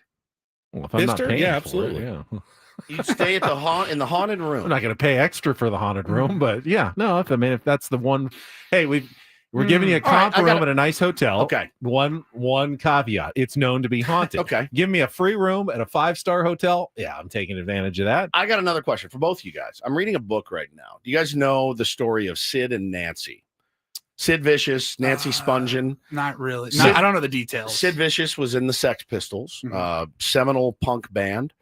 Well, if I'm not Fister? paying Yeah, for it, absolutely. yeah. You'd stay at in the haunted room. I'm not going to pay extra for the haunted room, but yeah, no. If that's the one, hey, we're giving you a All right, comp I room gotta- at a nice hotel. Okay. One caveat: it's known to be haunted. Okay. Give me a free room at a 5-star hotel. Yeah, I'm taking advantage of that. I got another question for both of you guys. I'm reading a book right now. Do you guys know the story of Sid and Nancy? Sid Vicious, Nancy Spungen. Not really. Sid- I don't know the details. Sid Vicious was in the Sex Pistols, Mhm. seminal punk band,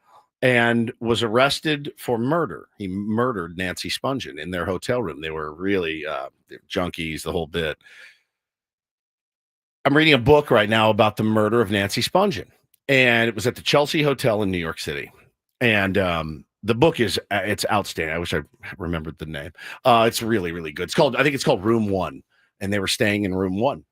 and was arrested for murder. He murdered Nancy Spungen in their hotel room. They were really they were junkies, the whole bit. I'm reading a book right now about the murder of Nancy Spungen, and it was at the Chelsea Hotel in New York City. And the book is it's outstanding. I wish I remembered the name. It's really, really good. I think it's called Room 1, and they were staying in Room 1.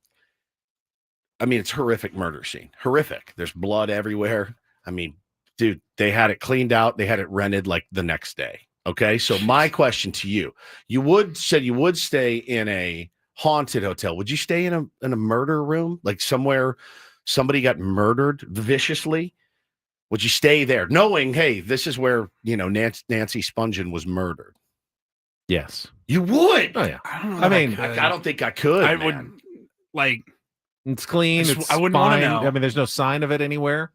I mean, it's horrific murder scene. Horrific. There's blood everywhere. I mean, dude, they had it cleaned out. They had it rented like the next day. Okay. So my question to you, you would stay in a haunted hotel. Would you stay in a murder room? Like somewhere somebody got murdered viciously? Would you stay there knowing, hey, this is where, Nancy Spungen was murdered? Yes. You would. Oh yeah. I don't know. I that mean, could. I don't think I could. I man. would like. It's clean. I It's wouldn't wanna fine. know. I mean, there's no sign of it anywhere.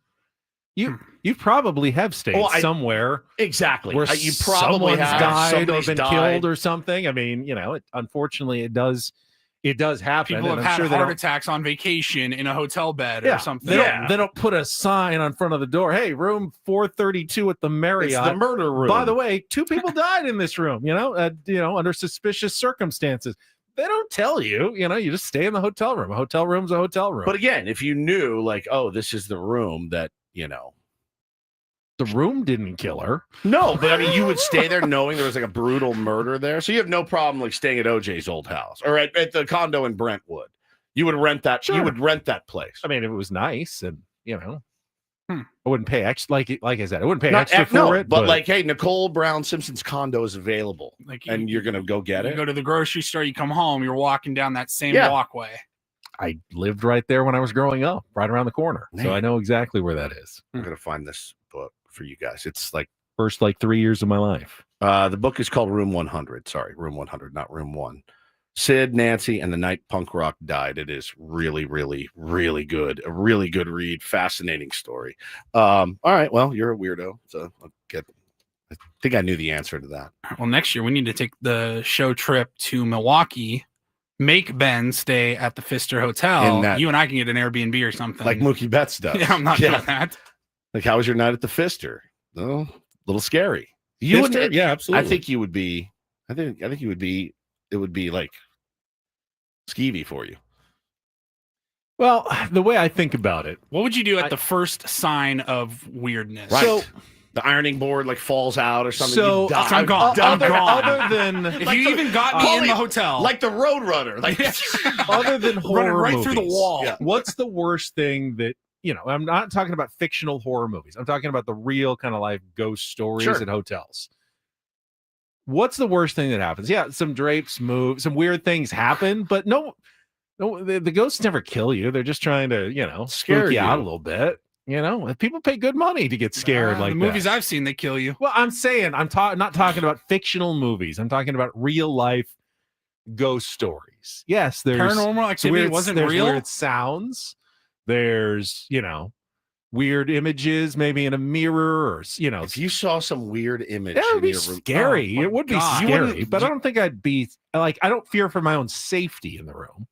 You probably have stayed somewhere exactly where you probably someone's have died or been died. killed or something. I mean, unfortunately, it does happen. People have and I'm had sure they heart don't- attacks on vacation in a hotel bed Yeah, or something. they don't put a sign on front of the door. Hey, room 432 at the Marriott. It's the murder room. By the way, 2 people died in this room. Under suspicious circumstances. They don't tell you. You just stay in the hotel room. A hotel room's a hotel room. But again, if you knew, like, oh, this is the room that the room didn't kill her. No, but I mean, you would stay there knowing there was like a brutal murder there. So you have no problem like staying at OJ's old house or at the condo in Brentwood. You would rent that. Sure. You would rent that place. I mean, if it was nice, and I wouldn't pay extra. Like I said, I wouldn't pay extra for no, it. But like, hey, Nicole Brown Simpson's condo is available, and you're gonna go get You it. go to the grocery store, you come home, you're walking down that same Yeah. walkway. I lived right there when I was growing up, right around the corner, so Man. I know exactly where that is. I'm gonna find this book for you guys. It's like First 3 years of my life. the book is called Room 100. Sorry, Room 100, not Room 1. Sid, Nancy, and the Night Punk Rock Died. It is really, really, really good. A really good read. Fascinating story. All right. Well, you're a weirdo. So I think I knew the answer to that. Well, next year we need to take the show trip to Milwaukee, make Ben stay at the Pfister Hotel. You and I can get an Airbnb or something. Like Mookie Betts does. Yeah, I'm not doing that. Like, how was your night at the Pfister? Oh, a little scary. You would, yeah, absolutely. I think you would be. I think you would be. It would be like skeevy for you. Well, the way I think about it, What would you do at the first sign of weirdness? Right. So- the ironing board like falls out or something. So, you die. I'm gone. I'm gone. other than If Like you the- even got me in the hotel, like the Roadrunner, like other than horror running right movies, through the wall. Yeah. what's the worst thing that I'm not talking about fictional horror movies. I'm talking about the real kind of life ghost stories Sure. at hotels. What's the worst thing that happens? Yeah, some drapes move, some weird things happen, but no, the ghosts never kill you. They're just trying to, Scare spook you out a you. little bit. People pay good money to get scared like the that. movies I've seen, they kill you. Well, I'm saying not talking about fictional movies. I'm talking about real life ghost stories. Yes, there's Paranormal Activity wasn't there's real? Weird sounds. There's weird images, maybe in a mirror, or if you saw some weird image, that would in be your room- scary. Oh, my It would be God. scary, but I don't think I'd be like I don't fear for my own safety in the room.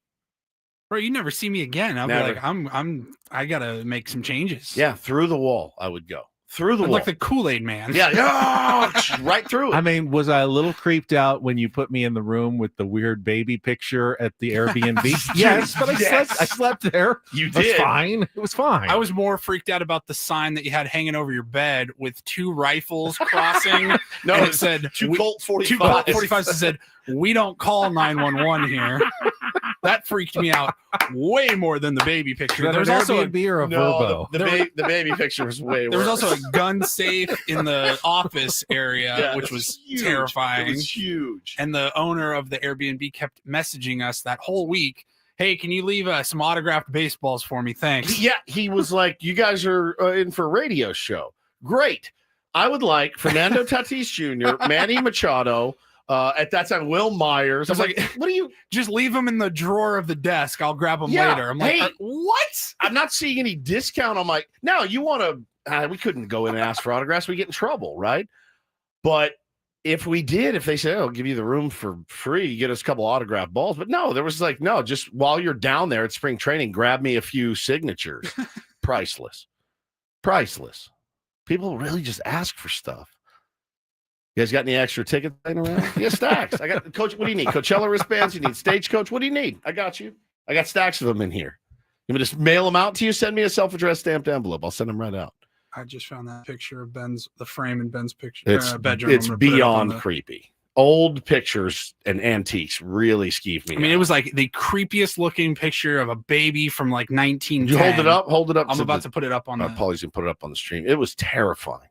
Bro, you never see me again. I'll Never. be like, I gotta make some changes. Yeah, through the wall, I would go through the I'm wall. like the Kool-Aid man. Yeah, right through it. I mean, was I a little creeped out when you put me in the room with the weird baby picture at the Airbnb? Yes, but I slept there. You It was did. fine. It was fine. I was more freaked out about the sign that you had hanging over your bed with 2 rifles crossing. No, and it it said two we- Colt 45s. 2 Colt 45s that said, "We don't call 911 here." That freaked me out way more than the baby picture. There was also a Airbnb or a Verbo. The baby picture was way There was worse. also a gun safe in the office area, Yeah, which it was huge. terrifying. It was huge. And the owner of the Airbnb kept messaging us that whole week. Hey, can you leave some autographed baseballs for me? Thanks. Yeah, he was like, "You guys are in for a radio show. Great. I would like Fernando Tatis Jr., Manny Machado." At that time, Will Myers. I was like, "What do you just leave them in the drawer of the desk? I'll grab them Yeah, later." I'm like, hey, what? I'm not seeing any discount on my. Now you want to? We couldn't go in and ask for autographs. We get in trouble, right? But if we did, if they said, "Oh, I'll give you the room for free, you get us a couple autograph balls," but no, there was like, no, just while you're down there at spring training, grab me a few signatures. Priceless. People really just ask for stuff. You guys got any extra tickets laying around? Yeah, stacks. I got coach. What do you need? Coachella wristbands? You need stagecoach? What do you need? I got you. I got stacks of them in here. You want me to just mail them out to you? Send me a self-addressed stamped envelope. I'll send them right out. I just found that picture of the frame in Ben's picture It's bedroom. It's I'm gonna put it up on beyond creepy. Old pictures and antiques really skeeve me. I mean, it was like the creepiest looking picture of a baby from like 1910. You hold it up. Hold it up. I'm about to put it up on the. Paulie's gonna put it up on the stream. It was terrifying.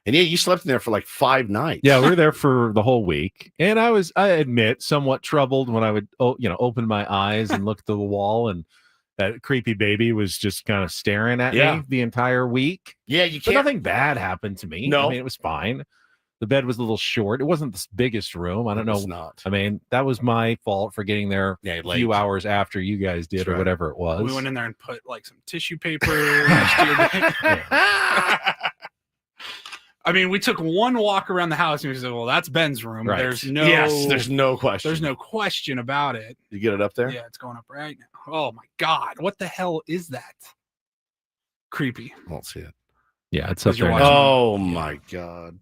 And yeah, you slept in there for like 5 nights. Yeah, we were there for the whole week, and I admit, somewhat troubled when I would, open my eyes and look to the wall, and that creepy baby was just kind of staring at Yeah. me the entire week. Yeah, you But can't. nothing bad happened to me. No. I mean, it was fine. The bed was a little short. It wasn't the biggest room. I don't know. Not. I mean, that was my fault for getting there a few hours after you guys did, or whatever it was. We went in there and put like some tissue paper next to your bed. I mean, we took one walk around the house and we said, well, that's Ben's room. Right. There's no question. There's no question about it. You get it up there? Yeah, it's going up right now. Oh my God. What the hell is that? Creepy. I won't see it. Yeah, it's up there. Oh my God.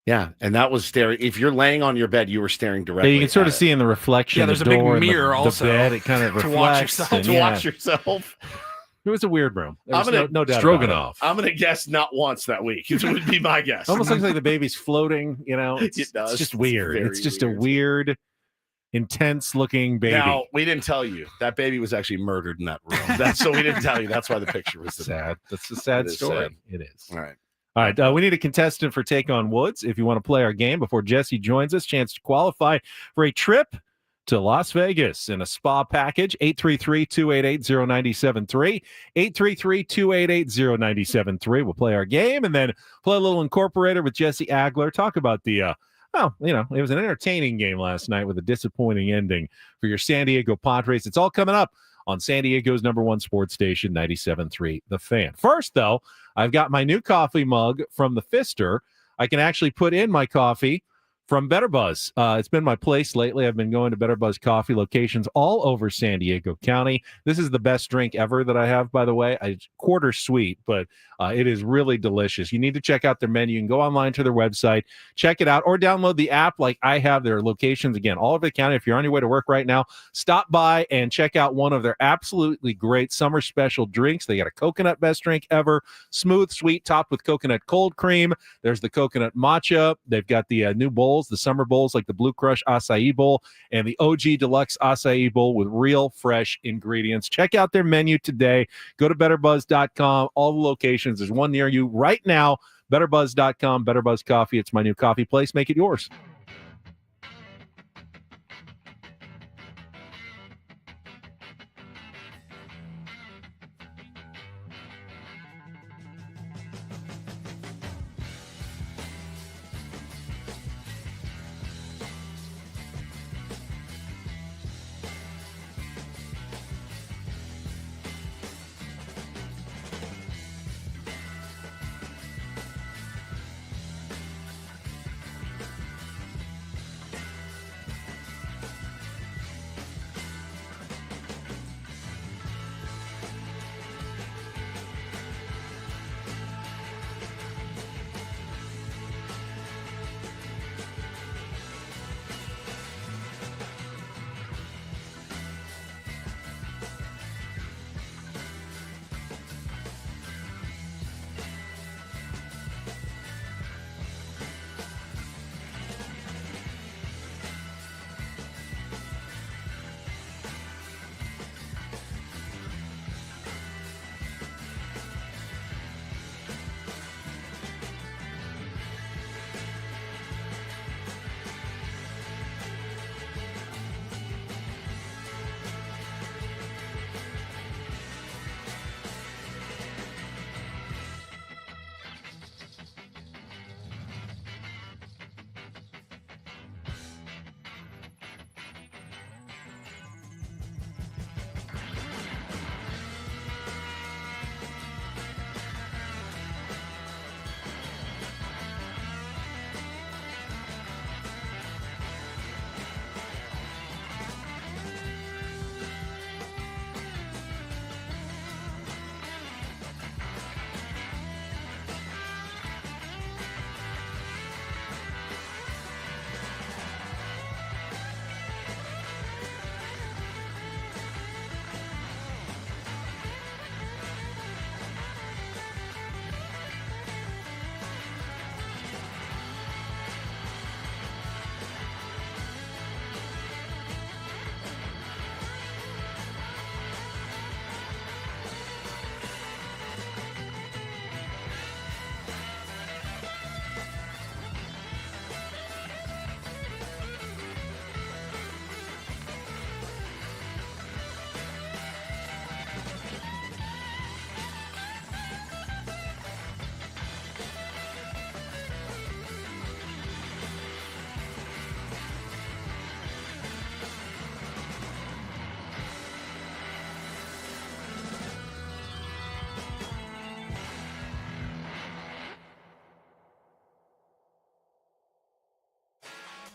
Yeah, and that was staring. If you're laying on your bed, you were staring directly. Yeah, you can sort at of see in the reflection. Yeah, there's the a big door and mirror the also bed. It kind of to reflects watch yourself. and, to watch yourself. It was a weird room. There was I'm gonna no doubt Stroganoff. about I'm gonna guess not once that week. It would be my guess. it. Almost looks like the baby's floating. You know, it's, It does. it's just weird. Very It's just a weird, intense-looking baby. Now we didn't tell you that baby was actually murdered in that room. So we didn't tell you. That's why the picture was sad. That's a sad It is story. sad. It is. All right. All right, we need a contestant for Take on Woods. If you want to play our game before Jesse joins us, chance to qualify for a trip to Las Vegas in a spa package. 833-288-0973. 833-288-0973. We'll play our game and then play a little Incorporator with Jesse Agler. Talk about the it was an entertaining game last night with a disappointing ending for your San Diego Padres. It's all coming up on San Diego's #1 sports station, 97.3 The Fan. First, though, I've got my new coffee mug from the Fister. I can actually put in my coffee from Better Buzz. It's been my place lately. I've been going to Better Buzz coffee locations all over San Diego County. This is the best drink ever that I have, by the way. It's quarter sweet, but it is really delicious. You need to check out their menu. You can go online to their website, check it out, or download the app like I have. Their locations, again, all over the county. If you're on your way to work right now, stop by and check out one of their absolutely great summer special drinks. They got a coconut best drink ever, smooth, sweet, topped with coconut cold cream. There's the coconut matcha. They've got the new bowls, the summer bowls like the Blue Crush Acai Bowl and the OG Deluxe Acai Bowl with real fresh ingredients. Check out their menu today. Go to betterbuzz.com. All the locations. There's one near you right now. Betterbuzz.com. Better Buzz Coffee. It's my new coffee place. Make it yours.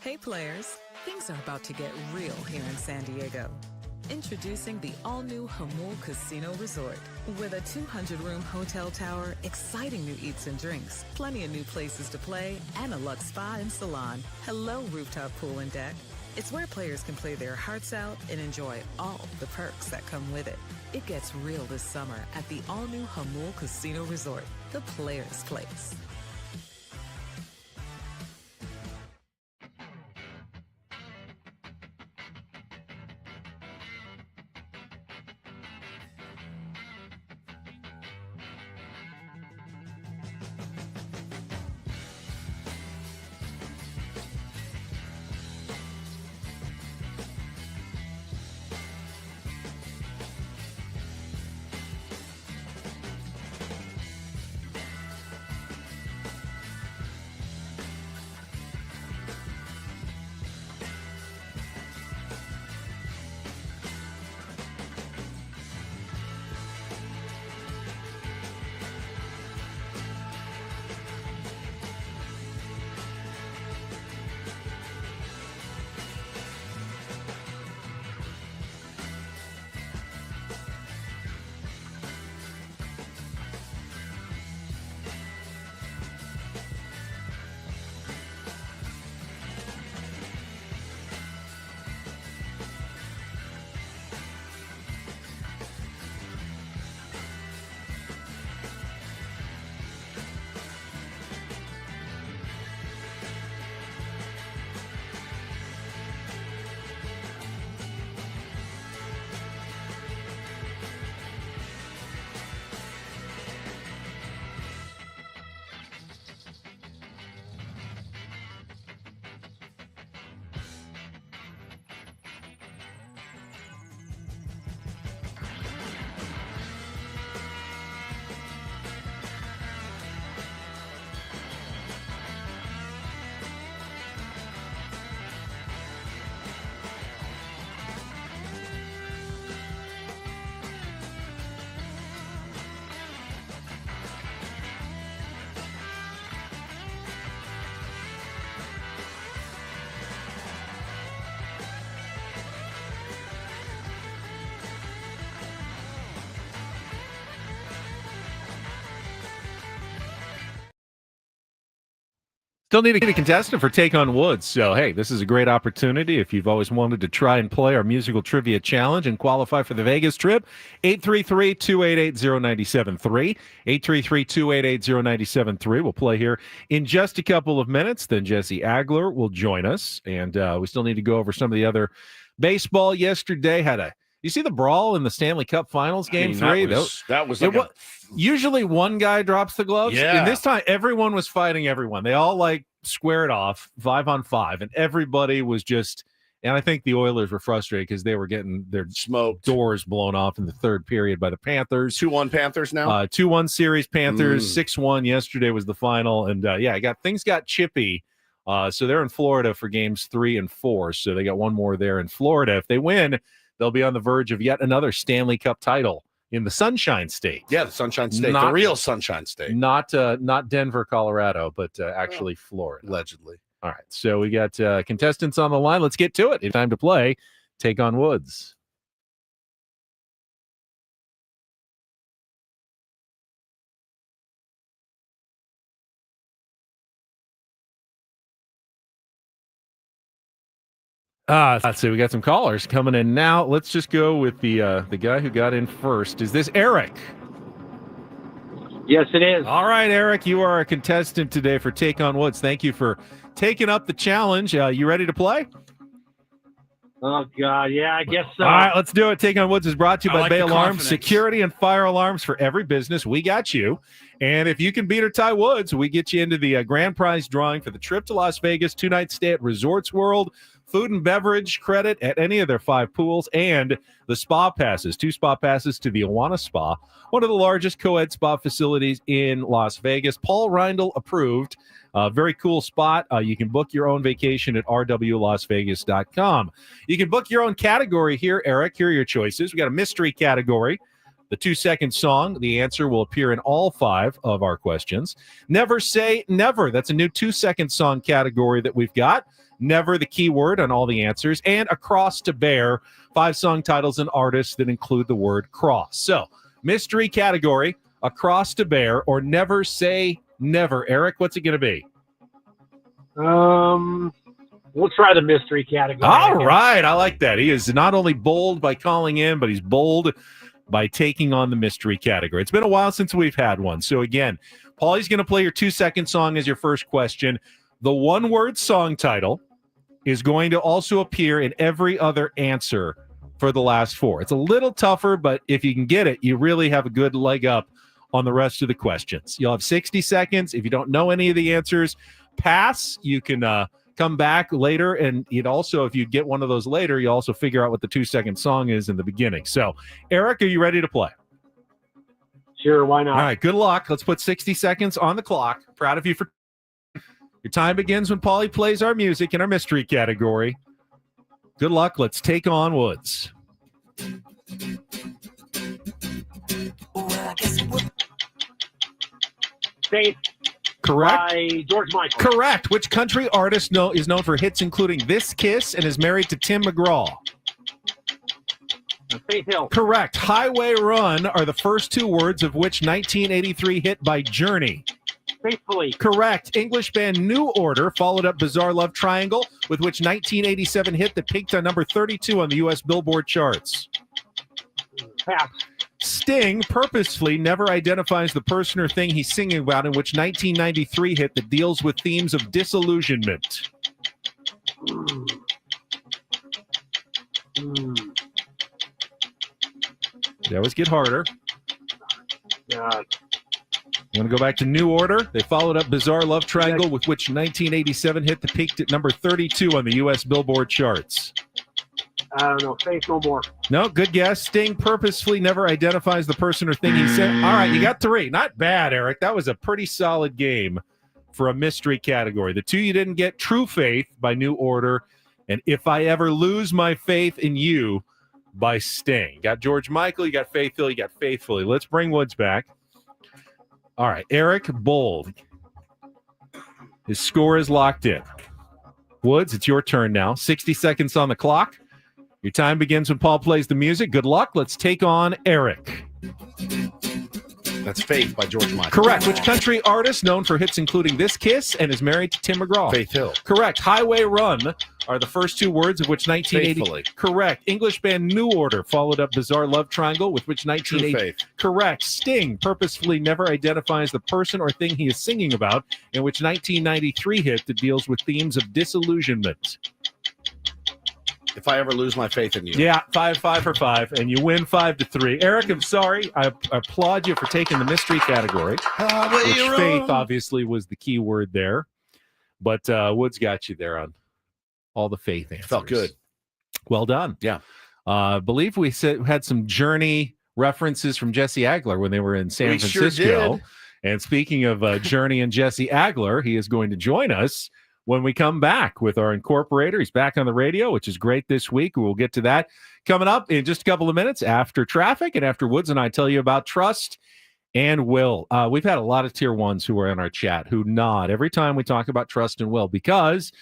Hey players, things are about to get real here in San Diego. Introducing the all-new Hamul Casino Resort. With a 200-room hotel tower, exciting new eats and drinks, plenty of new places to play, and a luxe spa and salon. Hello, rooftop pool and deck. It's where players can play their hearts out and enjoy all the perks that come with it. It gets real this summer at the all-new Hamul Casino Resort, the players' place. Still need a contestant for Take on Woods. So, hey, this is a great opportunity. If you've always wanted to try and play our musical trivia challenge and qualify for the Vegas trip, 833-288-0973. 833-288-0973. We'll play here in just a couple of minutes. Then Jesse Agler will join us. And we still need to go over some of the other baseball yesterday. You see the brawl in the Stanley Cup Finals, Game 3? That was like usually one guy drops the gloves. Yeah. And this time, everyone was fighting everyone. They all, squared off 5-on-5, and everybody was just – and I think the Oilers were frustrated because they were getting their smoked doors blown off in the third period by the Panthers. 2-1 Panthers now? 2-1 series Panthers, 6-1 yesterday was the final. And, things got chippy. So they're in Florida for Games 3 and 4. So they got one more there in Florida. If they win – they'll be on the verge of yet another Stanley Cup title in the Sunshine State. Yeah, the Sunshine State, the real Sunshine State. Not Denver, Colorado, but actually Florida. Allegedly. All right, so we got contestants on the line. Let's get to it. It's time to play Take on Woods. Let's see. We got some callers coming in now. Let's just go with the guy who got in first. Is this Eric? Yes, it is. All right, Eric, you are a contestant today for Take on Woods. Thank you for taking up the challenge. You ready to play? Oh, God. Yeah, I guess so. All right, let's do it. Take on Woods is brought to you by Bay Alarms, confidence. security and fire alarms for every business. We got you. And if you can beat or tie Woods, we get you into the grand prize drawing for the trip to Las Vegas, 2-night stay at Resorts World, food and beverage credit at any of their 5 pools, and the spa passes, 2 spa passes to the Awana Spa, one of the largest co-ed spa facilities in Las Vegas. Paul Reindl approved. Very cool spot. You can book your own vacation at rwlasvegas.com. You can book your own category here, Eric. Here are your choices. We got a mystery category. The 2-second song, the answer will appear in all 5 of our questions. Never Say Never. That's a new 2-second song category that we've got. never the key word on all the answers, and across to bear, 5 song titles and artists that include the word cross. So, mystery category, across to bear, or never say never. Eric, what's it going to be? We'll try the mystery category. All right. I like that. He is not only bold by calling in, but he's bold by taking on the mystery category. It's been a while since we've had one. So again, Paulie's going to play your 2-second song as your first question. The one-word song title is going to also appear in every other answer for the last 4. It's a little tougher, but if you can get it, you really have a good leg up on the rest of the questions. You'll have 60 seconds. If you don't know any of the answers, pass. You can come back later, and you'd also, if you get one of those later, you also figure out what the 2-second song is in the beginning. So, Eric, are you ready to play? Sure, why not? All right, good luck. Let's put 60 seconds on the clock. Proud of you for your time begins when Paulie plays our music in our mystery category. Good luck. Let's take on Woods. Faith. Correct. By George Michael. Correct. Which country artist is known for hits including This Kiss and is married to Tim McGraw? Faith Hill. Correct. Highway Run are the first 2 words of which 1983 hit by Journey? Faithfully. Correct. English band New Order followed up Bizarre Love Triangle with which 1987 hit that peaked on number 32 on the U.S. Billboard charts? Pass. Sting purposefully never identifies the person or thing he's singing about in which 1993 hit that deals with themes of disillusionment? They always get harder. God. I'm going to go back to New Order. They followed up Bizarre Love Triangle with which 1987 hit that peaked at number 32 on the U.S. Billboard charts? I don't know. Faith no more. No, good guess. Sting purposefully never identifies the person or thing he said. All right, you got 3. Not bad, Eric. That was a pretty solid game for a mystery category. The 2 you didn't get, True Faith by New Order and If I Ever Lose My Faith in You by Sting. Got George Michael, you got Faith Hill, you got Faithfully. Let's bring Woods back. All right, Eric Bold. His score is locked in. Woods, it's your turn now. 60 seconds on the clock. Your time begins when Paul plays the music. Good luck. Let's take on Eric. That's Faith by George Michael. Correct. Which country artist known for hits including This Kiss and is married to Tim McGraw? Faith Hill. Correct. Highway Run are the first 2 words of which 1980. Faithfully. Correct. English band New Order followed up Bizarre Love Triangle with which 1980. True Faith. Correct. Sting purposefully never identifies the person or thing he is singing about in which 1993 hit that deals with themes of disillusionment? If I Ever Lose My Faith in You. Yeah, 5 for 5, and you win 5-3. Eric, I'm sorry. I applaud you for taking the mystery category. Which faith, obviously, was the key word there. But Woods got you there on all the faith answers. Felt good. Well done. Yeah. I believe we had some Journey references from Jesse Agler when they were in San Francisco. Sure did. And speaking of Journey and Jesse Agler, he is going to join us when we come back with our Incorporator. He's back on the radio, which is great this week. We'll get to that coming up in just a couple of minutes after traffic and after Woods and I tell you about trust and will. We've had a lot of tier 1s who are in our chat who nod every time we talk about trust and will because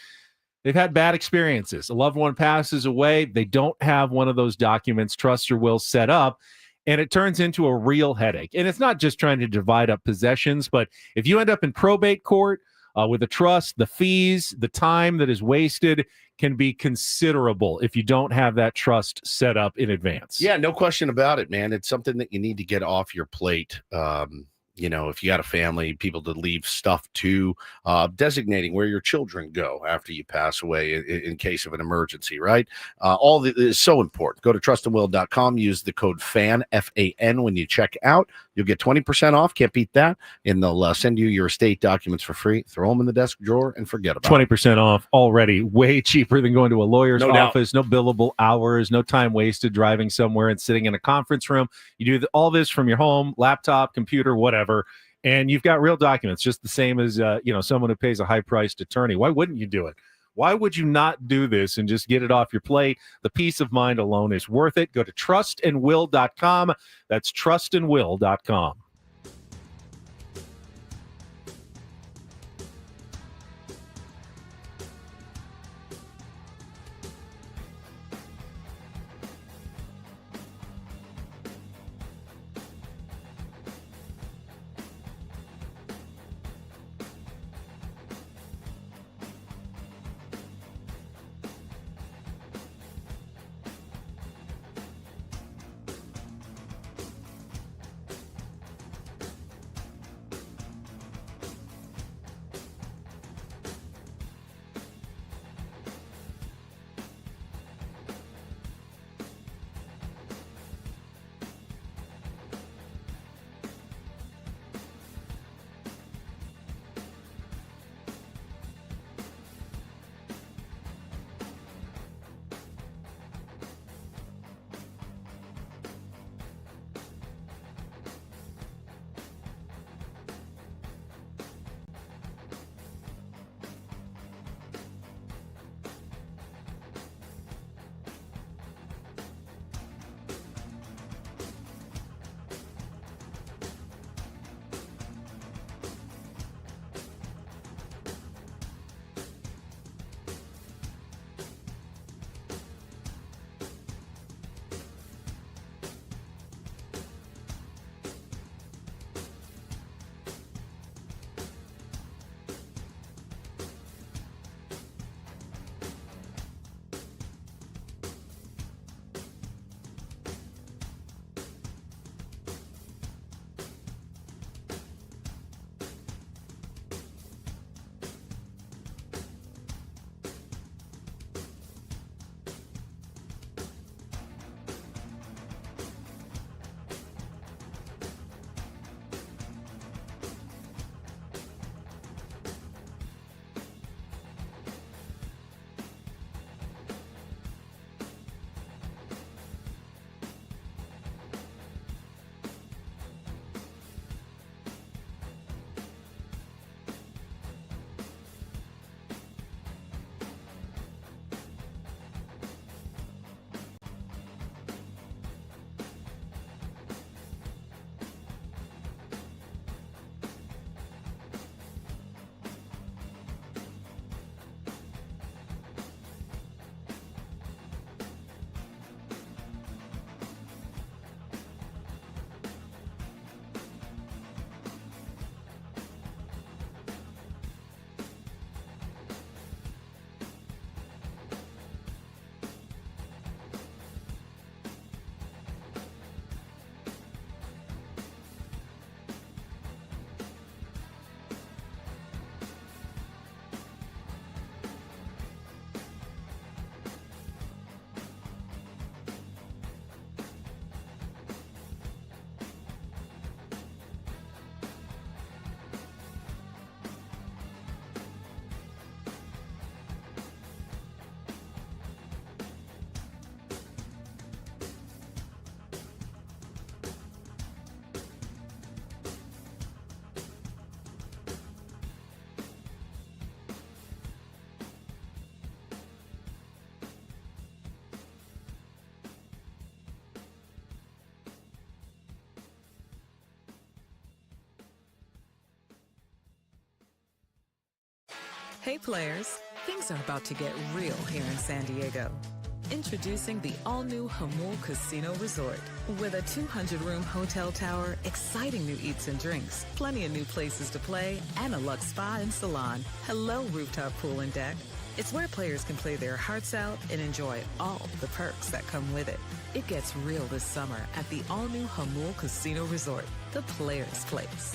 they've had bad experiences. A loved one passes away. They don't have one of those documents, trust or will, set up. And it turns into a real headache. And it's not just trying to divide up possessions, but if you end up in probate court, with a trust, the fees, the time that is wasted can be considerable if you don't have that trust set up in advance. Yeah, no question about it, man. It's something that you need to get off your plate. If you got a family, people to leave stuff to, designating where your children go after you pass away in case of an emergency, right? All that is so important. Go to trustandwill.com, use the code FAN, F-A-N, when you check out. You'll get 20% off. Can't beat that. And they'll send you your estate documents for free. Throw them in the desk drawer and forget about 20% off already. Way cheaper than going to a lawyer's office. No billable hours. No time wasted driving somewhere and sitting in a conference room. You do all this from your home, laptop, computer, whatever. And you've got real documents, just the same as someone who pays a high-priced attorney. Why wouldn't you do it? Why would you not do this and just get it off your plate? The peace of mind alone is worth it. Go to trustandwill.com. That's trustandwill.com. Hey players, things are about to get real here in San Diego. Introducing the all-new Hamul Casino Resort. With a 200-room hotel tower, exciting new eats and drinks, plenty of new places to play, and a luxe spa and salon. Hello, rooftop pool and deck. It's where players can play their hearts out and enjoy all the perks that come with it. It gets real this summer at the all-new Hamul Casino Resort, the players' place.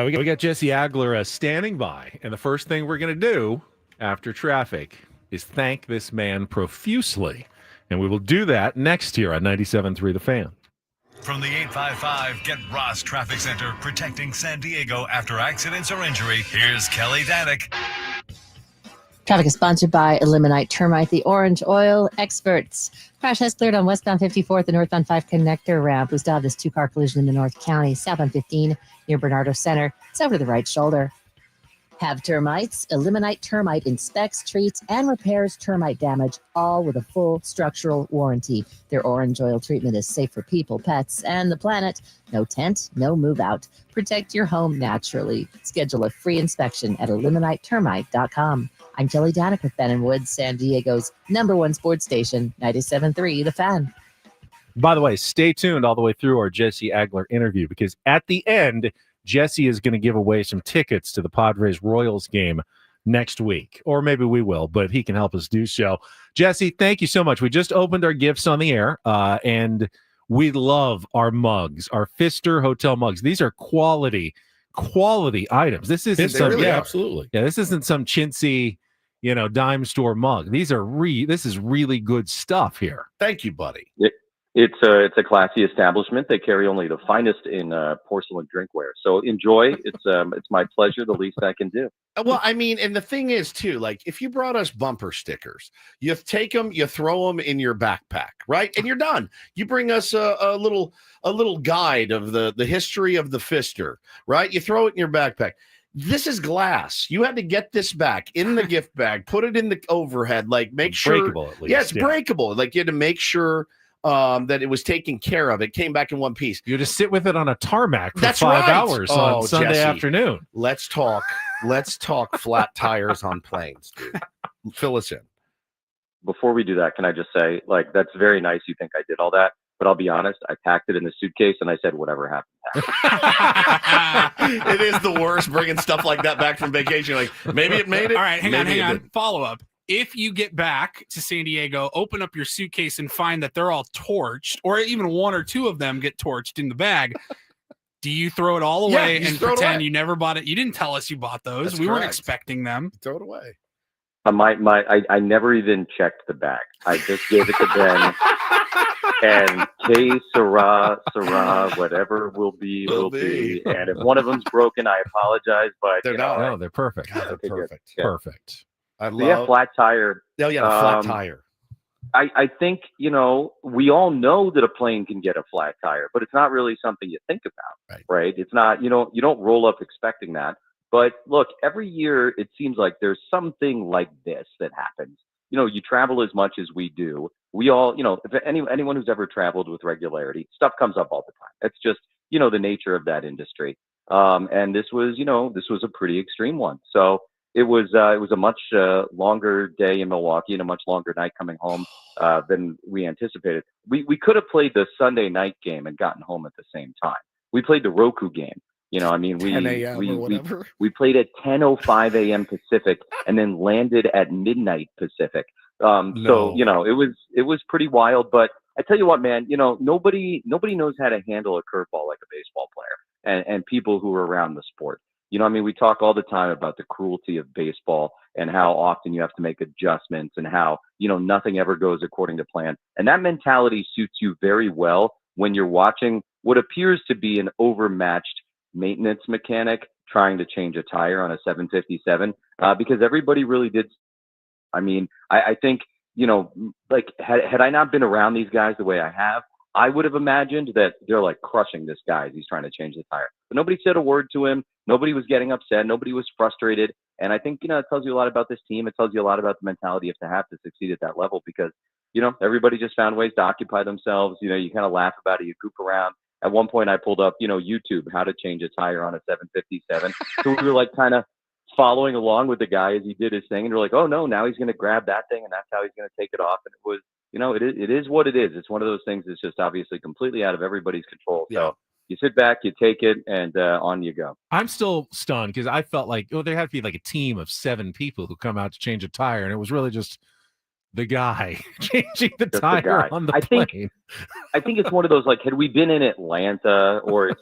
We got Jesse Agler standing by, and the first thing we're going to do after traffic is thank this man profusely, and we will do that next here on 97.3 The Fan. From the 855 Get Ross Traffic Center, protecting San Diego after accidents or injury, here's Kelly Danick. Traffic is sponsored by Eliminate Termite, the orange oil experts. Crash has cleared on westbound 54th and northbound 5 connector ramp. We still have this two-car collision in the North County, southbound 15 near Bernardo Center. It's over to the right shoulder. Have termites? Eliminate Termite inspects, treats, and repairs termite damage, all with a full structural warranty. Their orange oil treatment is safe for people, pets, and the planet. No tent, no move out. Protect your home naturally. Schedule a free inspection at eliminatetermite.com. I'm Kelly Danick with Ben & Woods, San Diego's #1 sports station, 97.3 The Fan. By the way, stay tuned all the way through our Jesse Agler interview, because at the end, Jesse is going to give away some tickets to the Padres Royals game next week. Or maybe we will, but he can help us do so. Jesse, thank you so much. We just opened our gifts on the air, and we love our mugs, our Pfister Hotel mugs. These are quality items. This isn't some, really absolutely. Yeah, this isn't some chintzy, dime store mug. This is really good stuff here. Thank you, buddy. It's a classy establishment. They carry only the finest in porcelain drinkware. So enjoy. It's my pleasure. The least I can do. Well, I mean, and the thing is too, like if you brought us bumper stickers, you take them, you throw them in your backpack, right, and you're done. You bring us a little guide of the history of the Pfister, right? You throw it in your backpack. This is glass. You had to get this back in the gift bag, put it in the overhead, like make sure. Breakable at least. Yeah, it's breakable. Like you had to make sure that it was taken care of. It came back in one piece. You just sit with it on a tarmac for That's 5 right. hours on Sunday Jesse, afternoon. Let's talk flat tires on planes, dude. Fill us in. Before we do that, can I just say, that's very nice. You think I did all that. But I'll be honest, I packed it in the suitcase and I said, whatever happened. It is the worst bringing stuff like that back from vacation. Like, maybe it made it. All right, hang maybe on. Follow up. If you get back to San Diego, open up your suitcase and find that they're all torched, or even one or two of them get torched in the bag, do you throw it all away and pretend you never bought it? You didn't tell us you bought those. That's we weren't correct. expecting them. Throw it away. I never even checked the bag. I just gave it to Ben. And que sera, whatever will be. And if one of them's broken, I apologize. But they're not. No, they're perfect. God, they're perfect. Yeah. Perfect. I love flat tire. Oh yeah, flat tire. I think, we all know that a plane can get a flat tire, but it's not really something you think about, right? It's not, you don't roll up expecting that. But look, every year it seems like there's something like this that happens. You travel as much as we do. We all, if anyone who's ever traveled with regularity, stuff comes up all the time. It's just, the nature of that industry. And this was a pretty extreme one. So it was a much longer day in Milwaukee and a much longer night coming home than we anticipated. We could have played the Sunday night game and gotten home at the same time. We played the Roku game. 10 a.m. or whatever. We played at 10:05 a.m. Pacific and then landed at midnight Pacific. So it was pretty wild. But I tell you what, man, nobody knows how to handle a curveball like a baseball player and people who are around the sport. We talk all the time about the cruelty of baseball and how often you have to make adjustments and how, nothing ever goes according to plan. And that mentality suits you very well when you're watching what appears to be an overmatched maintenance mechanic trying to change a tire on a 757, because everybody really did. I mean, I think, had I not been around these guys the way I have, I would have imagined that they're like crushing this guy as he's trying to change the tire. But nobody said a word to him. Nobody was getting upset. Nobody was frustrated. And I think, it tells you a lot about this team. It tells you a lot about the mentality you have to succeed at that level because, everybody just found ways to occupy themselves. You kind of laugh about it. You goof around. At one point I pulled up, YouTube, how to change a tire on a 757. So we were like kind of following along with the guy as he did his thing. And we're like, oh no, now he's going to grab that thing and that's how he's going to take it off. And it was, it is what it is. It's one of those things that's just obviously completely out of everybody's control. Yeah. So you sit back, you take it, and on you go. I'm still stunned because I felt like, there had to be like a team of 7 people who come out to change a tire. And it was really just the guy changing the tire on the plane. I think it's one of those, like, had we been in Atlanta or,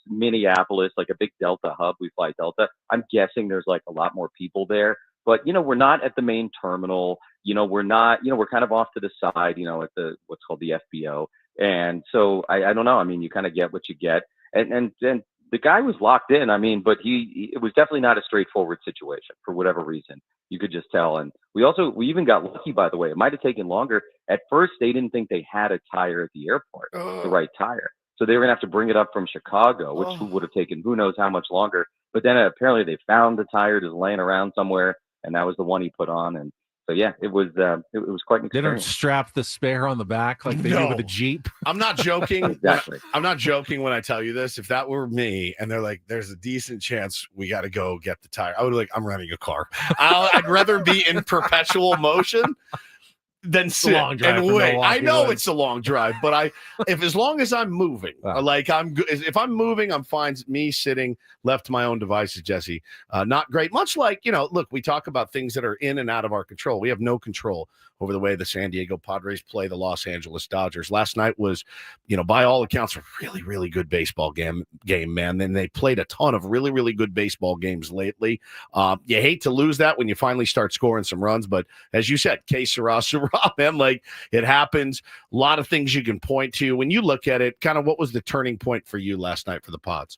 Minneapolis, like a big Delta hub, we fly Delta, I'm guessing there's like a lot more people there. But, we're not at the main terminal. We're not, we're kind of off to the side, at the what's called the FBO. And so I don't know. I mean, you kind of get what you get. And the guy was locked in. I mean, but it was definitely not a straightforward situation for whatever reason. You could just tell. And we even got lucky, by the way. It might have taken longer. At first, they didn't think they had a tire at the airport, the right tire. So they were going to have to bring it up from Chicago, which would have taken who knows how much longer. But then apparently they found the tire just laying around somewhere, and that was the one he put on. And so, yeah, it was quite an experience. They don't strap the spare on the back like they do with a Jeep. I'm not joking. Exactly. I'm not joking when I tell you this. If that were me and they're like, there's a decent chance we got to go get the tire, I would be like, I'm renting a car. I'd rather be in perpetual motion than sit and wait. I know it's a long drive, but as long as I'm moving, if I'm moving, I'm fine. Me sitting left to my own devices, Jesse, not great. Much like, look, we talk about things that are in and out of our control. We have no control over the way the San Diego Padres play the Los Angeles Dodgers. Last night was, by all accounts, a really, really good baseball game, man. Then they played a ton of really, really good baseball games lately. You hate to lose that when you finally start scoring some runs, but as you said, que sera, man, like it happens. A lot of things you can point to. When you look at it, kind of what was the turning point for you last night for the Pods?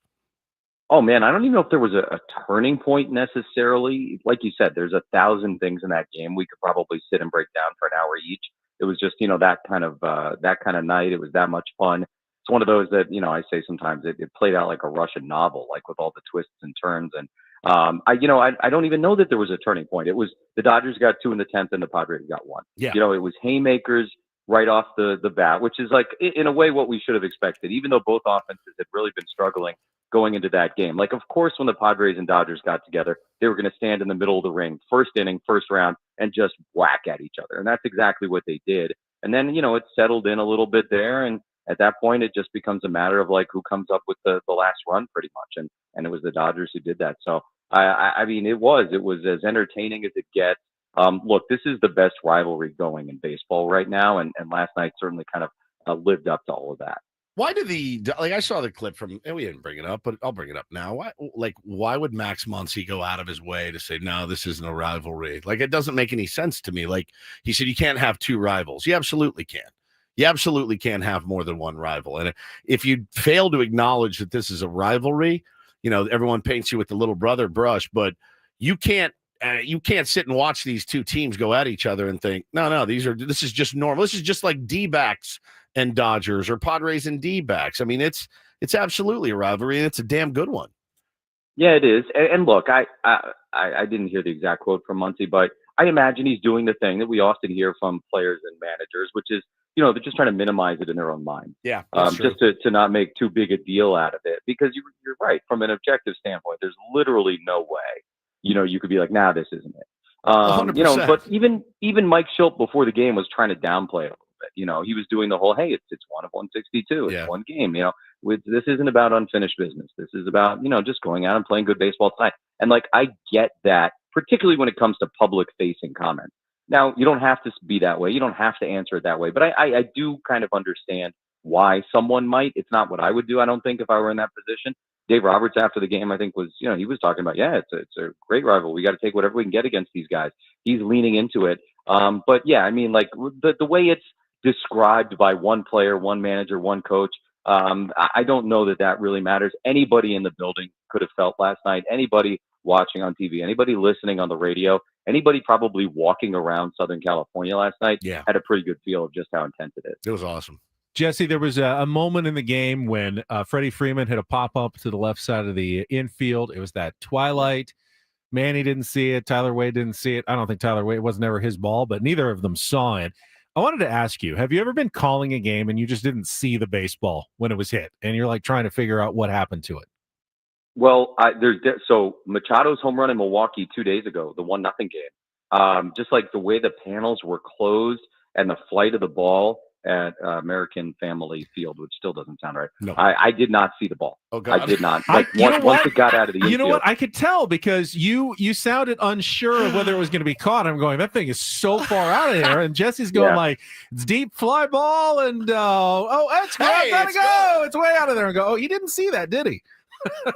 Oh, man, I don't even know if there was a turning point necessarily. Like you said, there's 1,000 things in that game we could probably sit and break down for an hour each. It was just, that kind of night. It was that much fun. It's one of those that, I say sometimes it played out like a Russian novel, like with all the twists and turns. And I don't even know that there was a turning point. It was the Dodgers got 2 in the 10th and the Padres got 1. Yeah. It was haymakers right off the bat, which is like in a way what we should have expected, even though both offenses had really been struggling going into that game. Like, of course, when the Padres and Dodgers got together, they were going to stand in the middle of the ring, first inning, first round, and just whack at each other. And that's exactly what they did. And then, it settled in a little bit there. And at that point, it just becomes a matter of like who comes up with the last run pretty much. And it was the Dodgers who did that. So I mean, it was as entertaining as it gets. Look, this is the best rivalry going in baseball right now. And last night certainly kind of lived up to all of that. Why do I saw the clip from, and we didn't bring it up, but I'll bring it up now. Why would Max Muncy go out of his way to say, no, this isn't a rivalry? Like, it doesn't make any sense to me. Like, he said, you can't have two rivals. You absolutely can. You absolutely can have more than one rival. And if you fail to acknowledge that this is a rivalry, everyone paints you with the little brother brush, but you can't sit and watch these two teams go at each other and think, no, this is just normal. This is just like D-backs and Dodgers or Padres and D-backs. I mean, it's absolutely a rivalry, and it's a damn good one. Yeah, it is. And look, I didn't hear the exact quote from Muncy, but I imagine he's doing the thing that we often hear from players and managers, which is, they're just trying to minimize it in their own mind. Yeah, just to not make too big a deal out of it, because you're right. From an objective standpoint, there's literally no way, you could be like, nah, this isn't it. 100%. But even Mike Schultz before the game was trying to downplay it a little bit. He was doing the whole, hey, it's 1 of 162. It's one game. This isn't about unfinished business. This is about, just going out and playing good baseball tonight. And like, I get that, particularly when it comes to public facing comments. Now, you don't have to be that way. You don't have to answer it that way. But I do kind of understand why someone might. It's not what I would do, I don't think, if I were in that position. Dave Roberts, after the game, I think was, he was talking about, it's a great rival. We got to take whatever we can get against these guys. He's leaning into it. But yeah, I mean, like the way it's described by one player, one manager, one coach, I don't know that really matters. Anybody in the building could have felt last night. Anybody watching on TV, anybody listening on the radio, anybody probably walking around Southern California last night had a pretty good feel of just how intense it is. It was awesome. Jesse, there was a moment in the game when Freddie Freeman hit a pop-up to the left side of the infield. It was that twilight. Manny didn't see it. Tyler Wade didn't see it. I don't think Tyler Wade, it was never his ball, but neither of them saw it. I wanted to ask you, have you ever been calling a game and you just didn't see the baseball when it was hit, and you're like trying to figure out what happened to it? Well, so Machado's home run in Milwaukee 2 days ago, the 1-0 game, just like the way the panels were closed and the flight of the ball at American Family Field, which still doesn't sound right. No, I did not see the ball. Oh, God. I did not. Once it got out of the infield. You know what? I could tell because you sounded unsure of whether it was going to be caught. I'm going, that thing is so far out of there. And Jesse's going like, it's deep fly ball. And, it's gotta go. It's way out of there. And go, oh, he didn't see that, did he?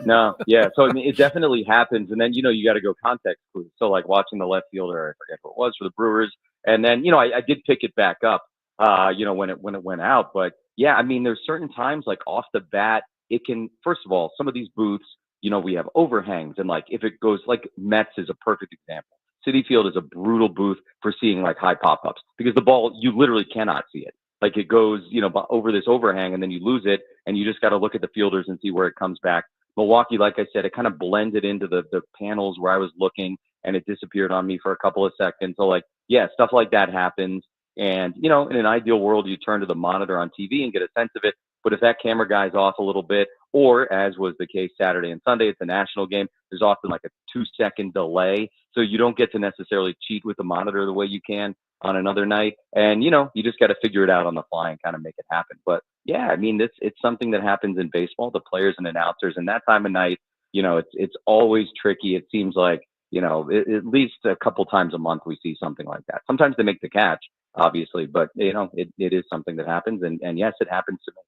No. Yeah. So, I mean, it definitely happens. And then, you got to go context clues. So, like watching the left fielder, I forget what it was for the Brewers. And then, I did pick it back up. When it went out. But yeah, I mean, there's certain times like off the bat, it can, first of all, some of these booths, we have overhangs, and like if it goes like Mets is a perfect example. Citi Field is a brutal booth for seeing like high pop-ups because the ball, you literally cannot see it. Like it goes, over this overhang and then you lose it and you just got to look at the fielders and see where it comes back. Milwaukee, like I said, it kind of blended into the panels where I was looking and it disappeared on me for a couple of seconds. So like, yeah, stuff like that happens. And, in an ideal world, you turn to the monitor on TV and get a sense of it. But if that camera guy's off a little bit, or as was the case Saturday and Sunday, it's a national game, there's often like a 2-second delay. So you don't get to necessarily cheat with the monitor the way you can on another night. And, you just got to figure it out on the fly and kind of make it happen. But yeah, I mean, it's something that happens in baseball, the players and announcers. And that time of night, it's always tricky. It seems like, at least a couple times a month we see something like that. Sometimes they make the catch, obviously, but it is something that happens, and yes, it happens to me.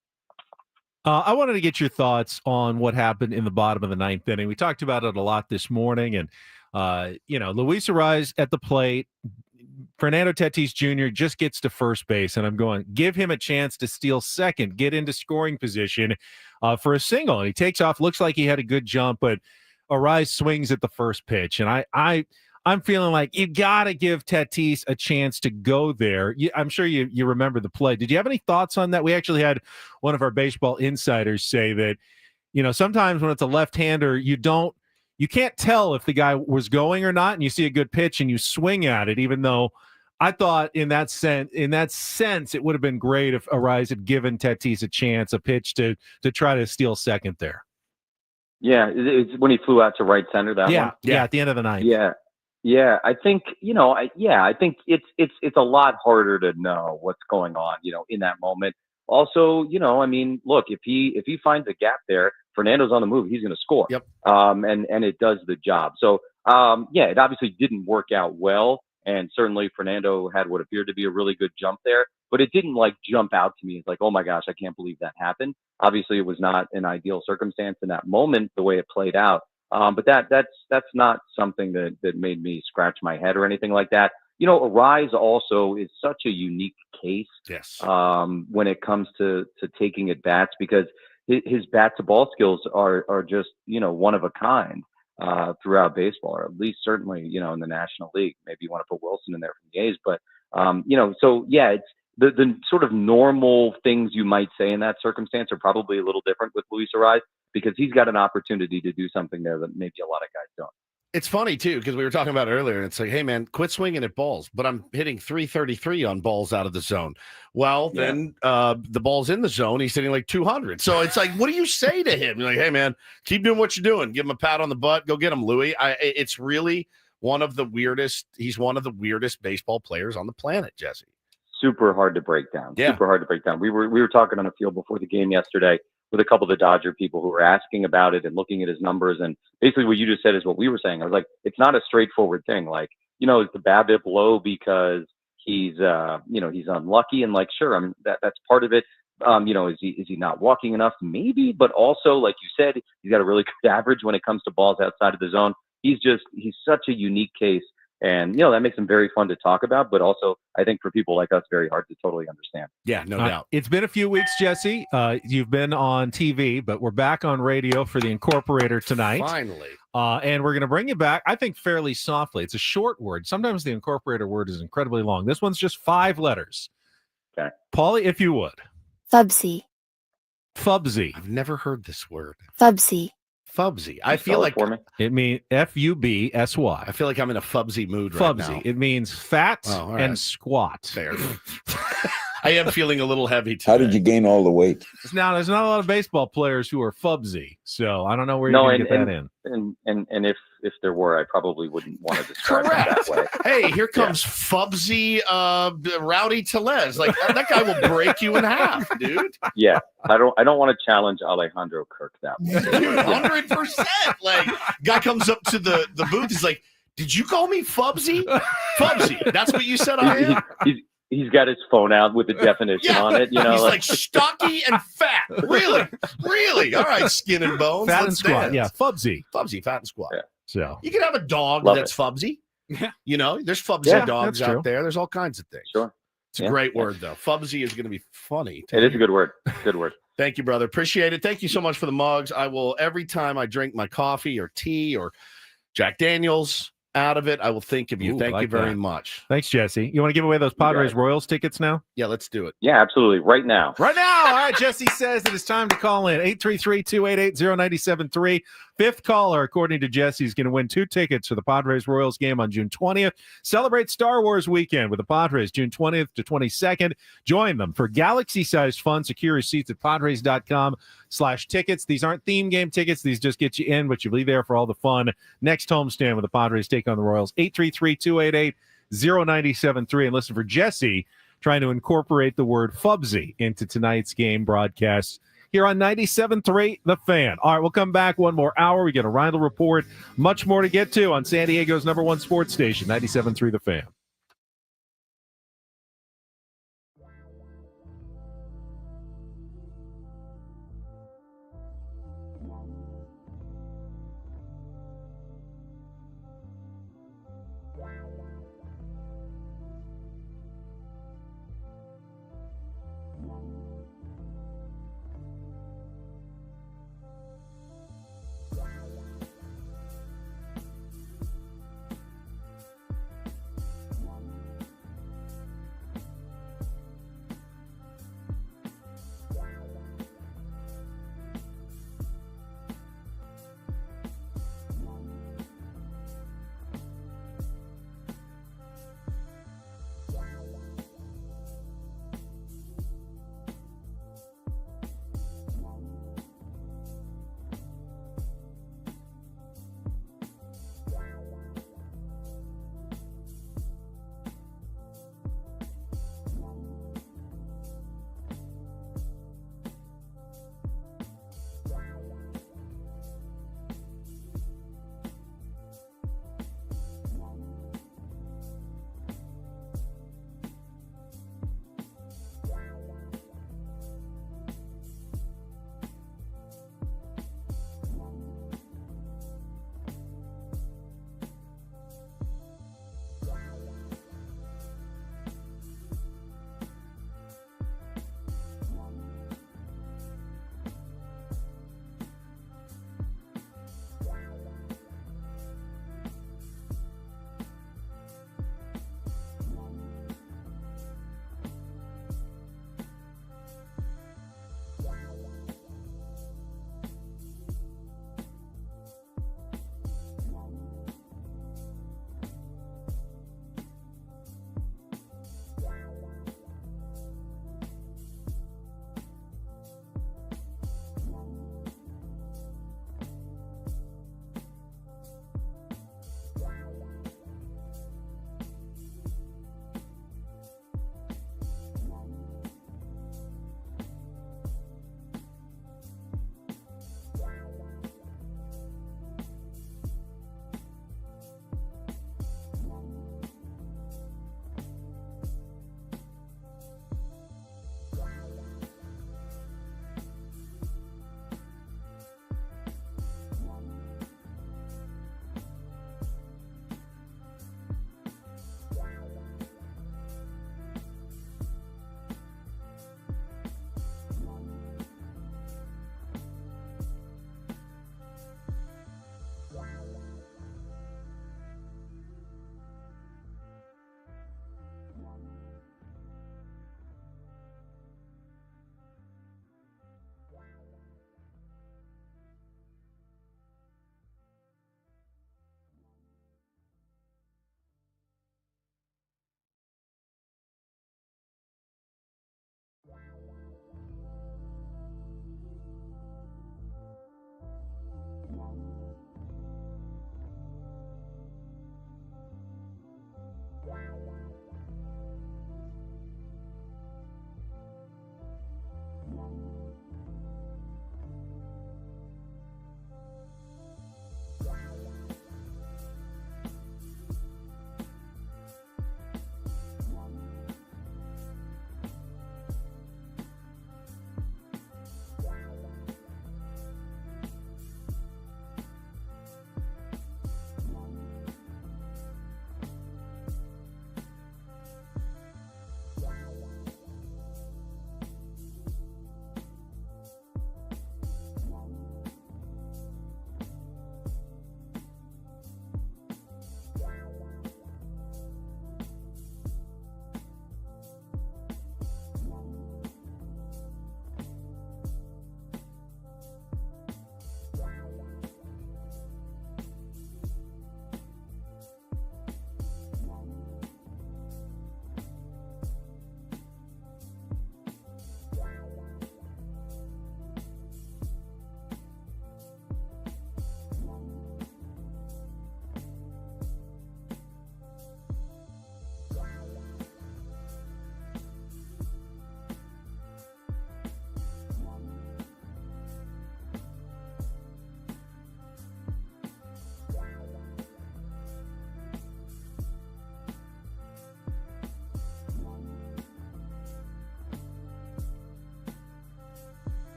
I wanted to get your thoughts on what happened in the bottom of the ninth inning. We talked about it a lot this morning, and Luis Arraez at the plate. Fernando Tatis Jr. just gets to first base, and I'm going, give him a chance to steal second, get into scoring position for a single, and he takes off. Looks like he had a good jump, but Arraez swings at the first pitch, and I'm feeling like you got to give Tatis a chance to go there. I'm sure you remember the play. Did you have any thoughts on that? We actually had one of our baseball insiders say that, sometimes when it's a left-hander, you can't tell if the guy was going or not, and you see a good pitch and you swing at it, even though I thought in that sense, it would have been great if Arraez had given Tatis a chance, a pitch to try to steal second there. Yeah, it's when he flew out to right center. That one. Yeah, at the end of the ninth. Yeah. I think I think it's a lot harder to know what's going on, in that moment also, I mean, look, if he finds a gap there, Fernando's on the move. He's going to score. Yep. And it does the job. So, it obviously didn't work out well. And certainly Fernando had what appeared to be a really good jump there, but it didn't like jump out to me. It's like, oh my gosh, I can't believe that happened. Obviously it was not an ideal circumstance in that moment, the way it played out. But that's not something that made me scratch my head or anything like that. Arraez also is such a unique case. Yes. When it comes to taking at bats, because his bat to ball skills are just, one of a kind. Throughout baseball, or at least certainly, in the National League. Maybe you want to put Wilson in there from the A's, but it's the sort of normal things you might say in that circumstance are probably a little different with Luis Arraez, because he's got an opportunity to do something there that maybe a lot of guys don't. It's funny, too, because we were talking about it earlier, and it's like, hey, man, quit swinging at balls. But I'm hitting 333 on balls out of the zone. Well, then the ball's in the zone. He's hitting like 200. So it's like, what do you say to him? You're like, hey, man, keep doing what you're doing. Give him a pat on the butt. Go get him, Louis. It's really one of the weirdest. He's one of the weirdest baseball players on the planet, Jesse. Super hard to break down. Yeah. Super hard to break down. We were talking on a field before the game yesterday with a couple of the Dodger people who were asking about it and looking at his numbers. And basically what you just said is what we were saying. I was like, it's not a straightforward thing. Like, is the BABIP low because he's unlucky? And like, sure, I mean, that's part of it. Is he not walking enough? Maybe, but also, like you said, he's got a really good average when it comes to balls outside of the zone. He's such a unique case. And, that makes him very fun to talk about, but also I think for people like us, very hard to totally understand. Yeah, no doubt. It's been a few weeks, Jesse. You've been on TV, but we're back on radio for the Incorporator tonight. Finally. And we're going to bring you back, I think, fairly softly. It's a short word. Sometimes the Incorporator word is incredibly long. This one's just 5 letters. Okay. Paulie, if you would. Fubsy. Fubsy. I've never heard this word. Fubsy. Fubsy. I feel like it means Fubsy. I feel like I'm in a fubsy mood right now. Fubsy. It means fat and squat. Fair. I am feeling a little heavy today. How did you gain all the weight? Now, there's not a lot of baseball players who are fubsy, so I don't know where you're going to get that in. And if there were, I probably wouldn't want to describe it that way. Hey, here comes Fubsy Rowdy Telez. Like, that guy will break you in half, dude. Yeah, I don't want to challenge Alejandro Kirk that way. 100%. Like, guy comes up to the booth. He's like, "Did you call me Fubsy? Fubsy? That's what you said I am." He's got his phone out with the definition on it. He's like stocky and fat. Really? All right, skin and bones. Fat Let's and squat. dance. Yeah, Fubsy. Fubsy, fat and squat. Yeah. So you can have a dog that's Fubsy. Yeah. There's Fubsy dogs out true. there. There's all kinds of things. Sure. It's a great word, though. Fubsy is going to be funny. It is a good word. Good word. Thank you, brother. Appreciate it. Thank you so much for the mugs. I will, every time I drink my coffee or tea or Jack Daniels out of it, I will think of you. Ooh, Thank like you very that. much. Thanks, Jesse. You want to give away those Padres Royals tickets now? Yeah, let's do it. Yeah, absolutely. Right now. Right now. All right, Jesse says that it's time to call in. 833-288-0973. Fifth caller, according to Jesse, is going to win 2 tickets for the Padres Royals game on June 20th. Celebrate Star Wars weekend with the Padres June 20th to 22nd. Join them for galaxy-sized fun. Secure your seats at padres.com/tickets. These aren't theme game tickets. These just get you in, but you'll be there for all the fun. Next homestand with the Padres take on the Royals. 833-288-0973. And listen for Jesse trying to incorporate the word Fubsy into tonight's game broadcast here on 97.3 The Fan. All right, we'll come back one more hour. We get a Rhino report. Much more to get to on San Diego's #1 sports station, 97.3 The Fan.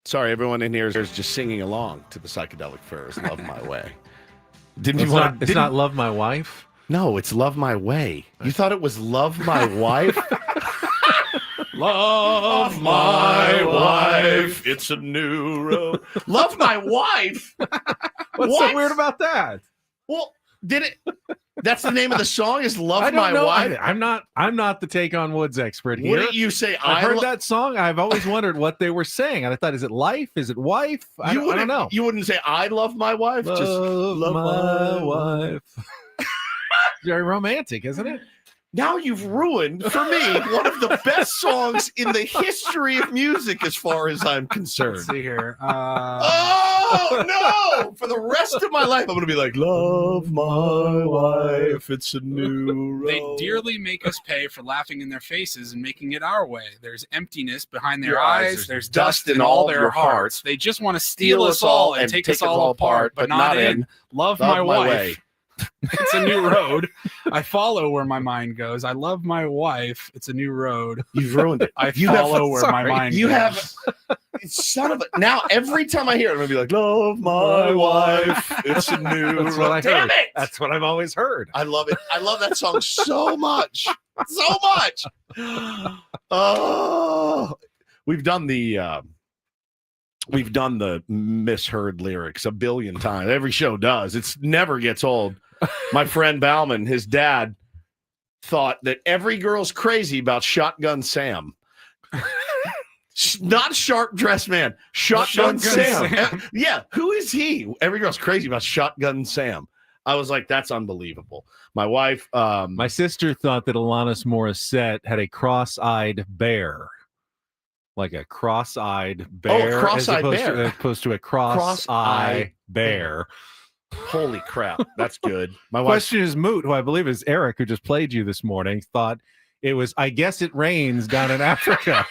Sorry, everyone in here is just singing along to the Psychedelic Furs. Love My Way. It's not Love My Wife? No, it's Love My Way. You thought it was Love My Wife? Love my wife. It's a new road. Love my wife? What's What? so weird about that? Well, did it? That's the name of the song is Love I don't My know. Wife? I'm not the Take on Woods expert here. Wouldn't you say I've heard that song. I've always wondered what they were saying. And I thought, is it life? Is it wife? I don't know. You wouldn't say I love my wife? Just love my wife. Very romantic, isn't it? Now you've ruined for me one of the best songs in the history of music, as far as I'm concerned. Let's see here. Oh no! For the rest of my life, I'm gonna be like, "Love my wife, it's a new road." They dearly make us pay for laughing in their faces and making it our way. There's emptiness behind their Your eyes. There's dust in all their hearts. They just want to steal us all and take us all apart, but not in Love My Wife. It's a new road. I follow where my mind goes. I love my wife. It's a new road. You've ruined it. I follow where my mind You goes. have son of a. Now every time I hear it, I'm gonna be like, "Love my wife, it's a new That's what I road." Damn heard. it! That's what I've always heard. I love it. I love that song so much, so much. Oh, we've done the misheard lyrics a billion times. Every show does. It's never gets old. My friend Bauman, his dad, thought that every girl's crazy about Shotgun Sam. Not Sharp Dressed Man. Shotgun Sam. Yeah, who is he? Every girl's crazy about Shotgun Sam. I was like, that's unbelievable. My wife, my sister thought that Alanis Morissette had a cross-eyed bear. Like a cross-eyed bear. Oh, cross-eyed bear. As opposed to a cross-eye bear. Holy crap. That's good. My Question is Moot, who I believe is Eric, who just played you this morning, thought it was, I guess it rains down in Africa.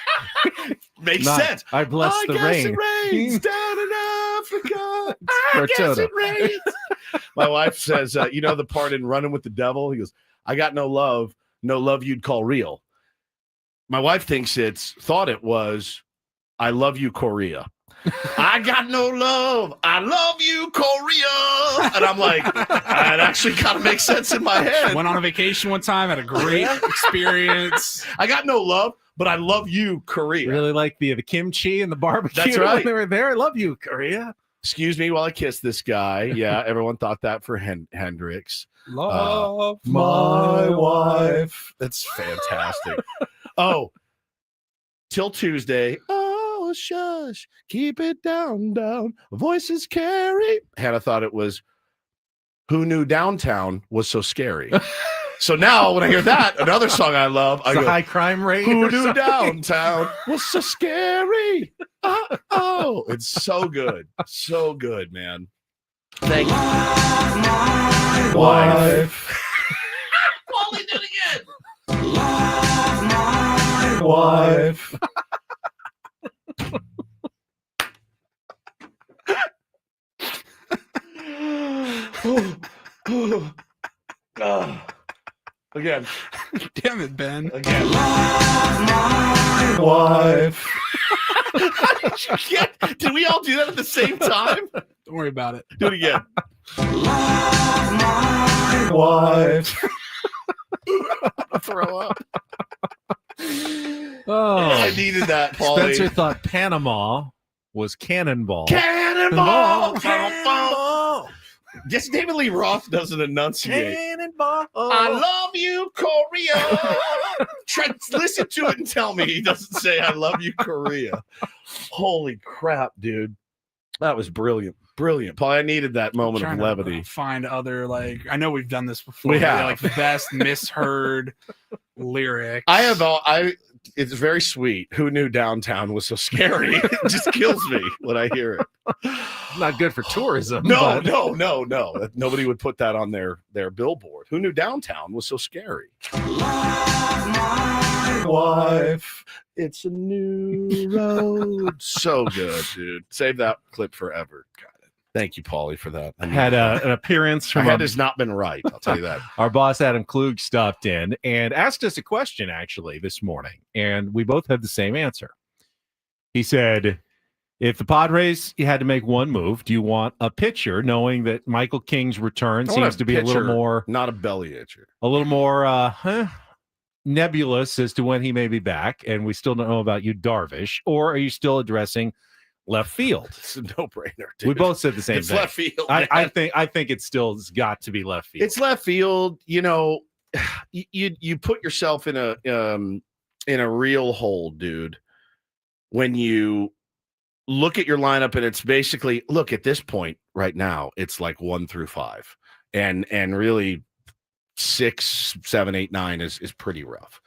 Makes sense. I bless the rain. It rains down in Africa. Or I guess Toto. it rains. My wife says, you know the part in Running with the Devil? He goes, I got no love you'd call real. My wife thought it was, I love you, Korea. I got no love. I love you, Korea. And I'm like, that actually kind of makes sense in my head. Went on a vacation one time, had a great experience. I got no love, but I love you, Korea. Really like the kimchi and the barbecue. That's right. When they were there. I love you, Korea. Excuse me while I kiss this guy. Yeah, everyone thought that for Hendrix. Love my wife. That's fantastic. Oh, till Tuesday. Oh, shush. Keep it down. Voices carry. Hannah thought it was Who Knew Downtown Was So Scary. So now when I hear that, another song I love, I go, high crime rate. Who Knew Downtown Was So Scary. Oh, it's so good. So good, man. Thank you. My wife. Paulie did it again. Love my wife. Again. Damn it, Ben. Again. Love my wife. Did we all do that at the same time? Don't worry about it. Do it again. Love my wife. I'll throw up. Oh, I needed that, Paulie. Spencer thought Panama was Cannonball. Cannonball. Guess David Lee Roth doesn't enunciate. Cannonball. I love you, Korea. Listen to it and tell me he doesn't say I love you, Korea. Holy crap, dude. That was brilliant. Brilliant. Paul, I needed that moment of levity. Find other, like, I know we've done this before. We have. Like the best misheard lyrics. It's very sweet. Who Knew Downtown Was So Scary? It just kills me when I hear it. Not good for tourism. No. Nobody would put that on their billboard. Who Knew Downtown Was So Scary? Love my wife. It's a new road. So good, dude. Save that clip forever. Got it. Thank you, Paulie, for that. I had an appearance from my head has not been right. I'll tell you that. Our boss, Adam Klug, stopped in and asked us a question, actually, this morning. And we both had the same answer. He said, If the Padres, you had to make one move, do you want a pitcher, knowing that Michael King's return seems to be a little more, not a belly itcher, a little more nebulous as to when he may be back, and we still don't know about you, Darvish, or are you still addressing left field? It's a no-brainer, dude. We both said the same it's thing. Left field. I think it still's got to be left field. It's left field. You know, you put yourself in a real hole, dude, when you look at your lineup and it's basically, look, at this point right now, it's like 1 through 5, and really 6, 7, 8, 9 is pretty rough.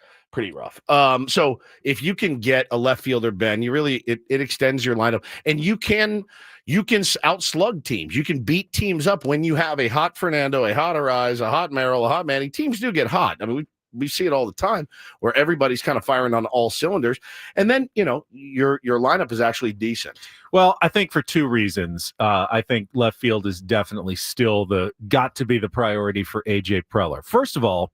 So if you can get a left fielder, Ben, you really it extends your lineup, and you can outslug teams. You can beat teams up when you have a hot Fernando, a hot Arraez, a hot Merrill, a hot Manny. Teams do get hot. I mean, we see it all the time where everybody's kind of firing on all cylinders, and then your lineup is actually decent. Well, I think for 2 reasons. I think left field is definitely still got to be the priority for AJ Preller. First of all,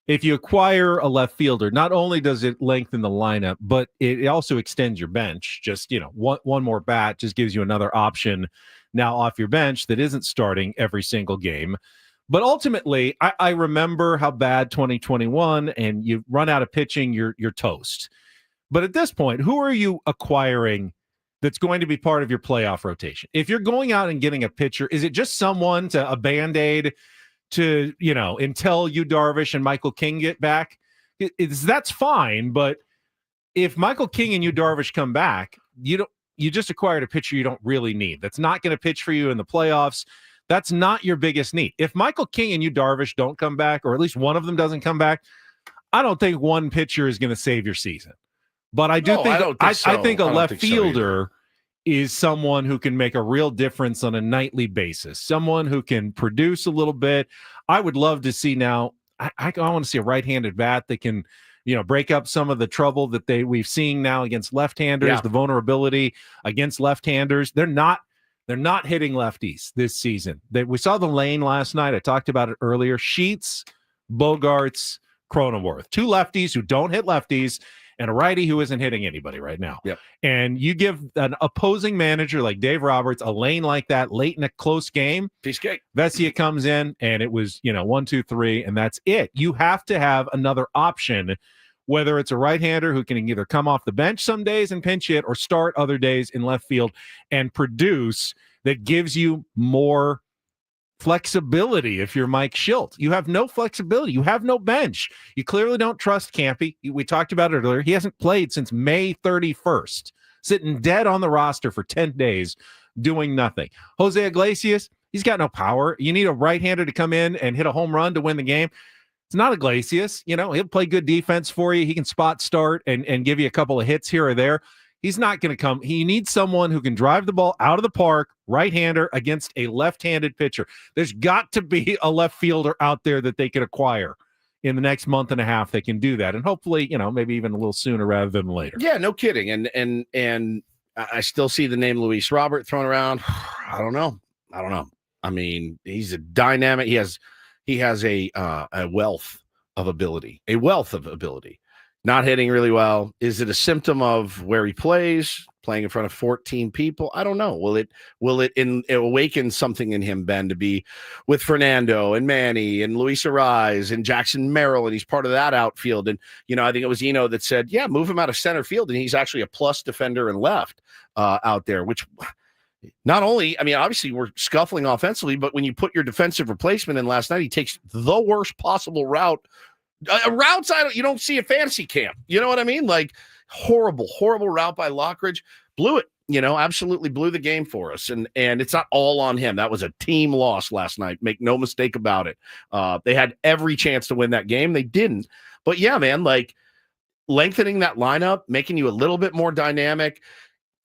if you acquire a left fielder, not only does it lengthen the lineup, but it also extends your bench. Just one more bat just gives you another option now off your bench that isn't starting every single game. But ultimately, I remember how bad 2021, and you run out of pitching, you're toast. But at this point, who are you acquiring that's going to be part of your playoff rotation? If you're going out and getting a pitcher, is it just someone a Band-Aid to, until you Darvish and Michael King get back? That's fine. But if Michael King and you Darvish come back, you just acquired a pitcher you don't really need. That's not going to pitch for you in the playoffs. That's not your biggest need. If Michael King and you Darvish don't come back, or at least one of them doesn't come back, I don't think one pitcher is going to save your season. But I think a left fielder is someone who can make a real difference on a nightly basis, someone who can produce a little bit. I would love to see now, I want to see a right-handed bat that can, break up some of the trouble that we've seen now against left-handers, the vulnerability against left-handers. They're not hitting lefties this season. We saw the lane last night. I talked about it earlier. Sheets, Bogarts, Cronenworth, 2 lefties who don't hit lefties, and a righty who isn't hitting anybody right now. Yep. And you give an opposing manager like Dave Roberts a lane like that late in a close game, piece cake. Vesia comes in, and it was 1, 2, 3, and that's it. You have to have another option, whether it's a right-hander who can either come off the bench some days and pinch hit, or start other days in left field and produce, that gives you more flexibility. If you're Mike Schilt, you have no flexibility. You have no bench. You clearly don't trust Campy. We talked about it earlier. He hasn't played since May 31st, sitting dead on the roster for 10 days, doing nothing. Jose Iglesias, he's got no power. You need a right-hander to come in and hit a home run to win the game. It's not Iglesias. He'll play good defense for you. He can spot start and give you a couple of hits here or there. He's not going to come. He needs someone who can drive the ball out of the park, right-hander against a left-handed pitcher. There's got to be a left fielder out there that they could acquire in the next month and a half. They can do that, and hopefully, maybe even a little sooner rather than later. Yeah, no kidding. And I still see the name Luis Robert thrown around. I don't know. I mean, he's a dynamic. He has a wealth of ability. Not hitting really well. Is it a symptom of where he plays, playing in front of 14 people? I don't know. Will it awaken something in him, Ben, to be with Fernando and Manny and Luis Arraez and Jackson Merrill, and he's part of that outfield. And, I think it was Eno that said, yeah, move him out of center field, and he's actually a plus defender and left out there, which not only, obviously we're scuffling offensively, but when you put your defensive replacement in last night, he takes the worst possible route. Routes you don't see at fantasy camp. You know what I mean? Like horrible route by Lockridge. Blew it. Absolutely blew the game for us. And it's not all on him. That was a team loss last night. Make no mistake about it. They had every chance to win that game. They didn't. But yeah, man, like lengthening that lineup, making you a little bit more dynamic.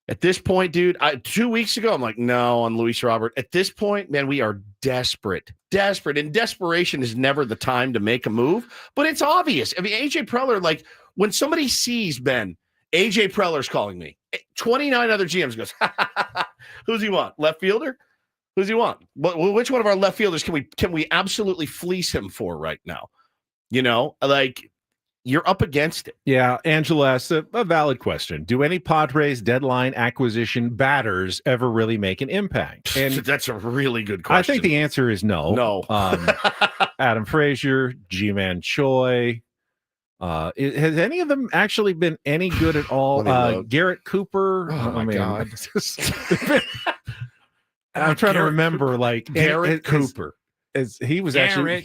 At this point, dude, 2 weeks ago, I'm like, no, on Luis Robert. At this point, man, we are desperate. And desperation is never the time to make a move, but it's obvious. AJ Preller, like when somebody sees Ben, AJ Preller's calling me. 29 other GMs goes, who's he want? Left fielder? Who's he want? Which one of our left fielders can we absolutely fleece him for right now? Like you're up against it. Yeah, Angela asked a valid question. Do any Padres deadline acquisition batters ever really make an impact? And that's a really good question. I think the answer is no. No. Adam Frazier, G-Man Choi. Has any of them actually been any good at all? Garrett Cooper. Oh my God. I'm trying to remember, like Garrett Cooper. He was Cooper,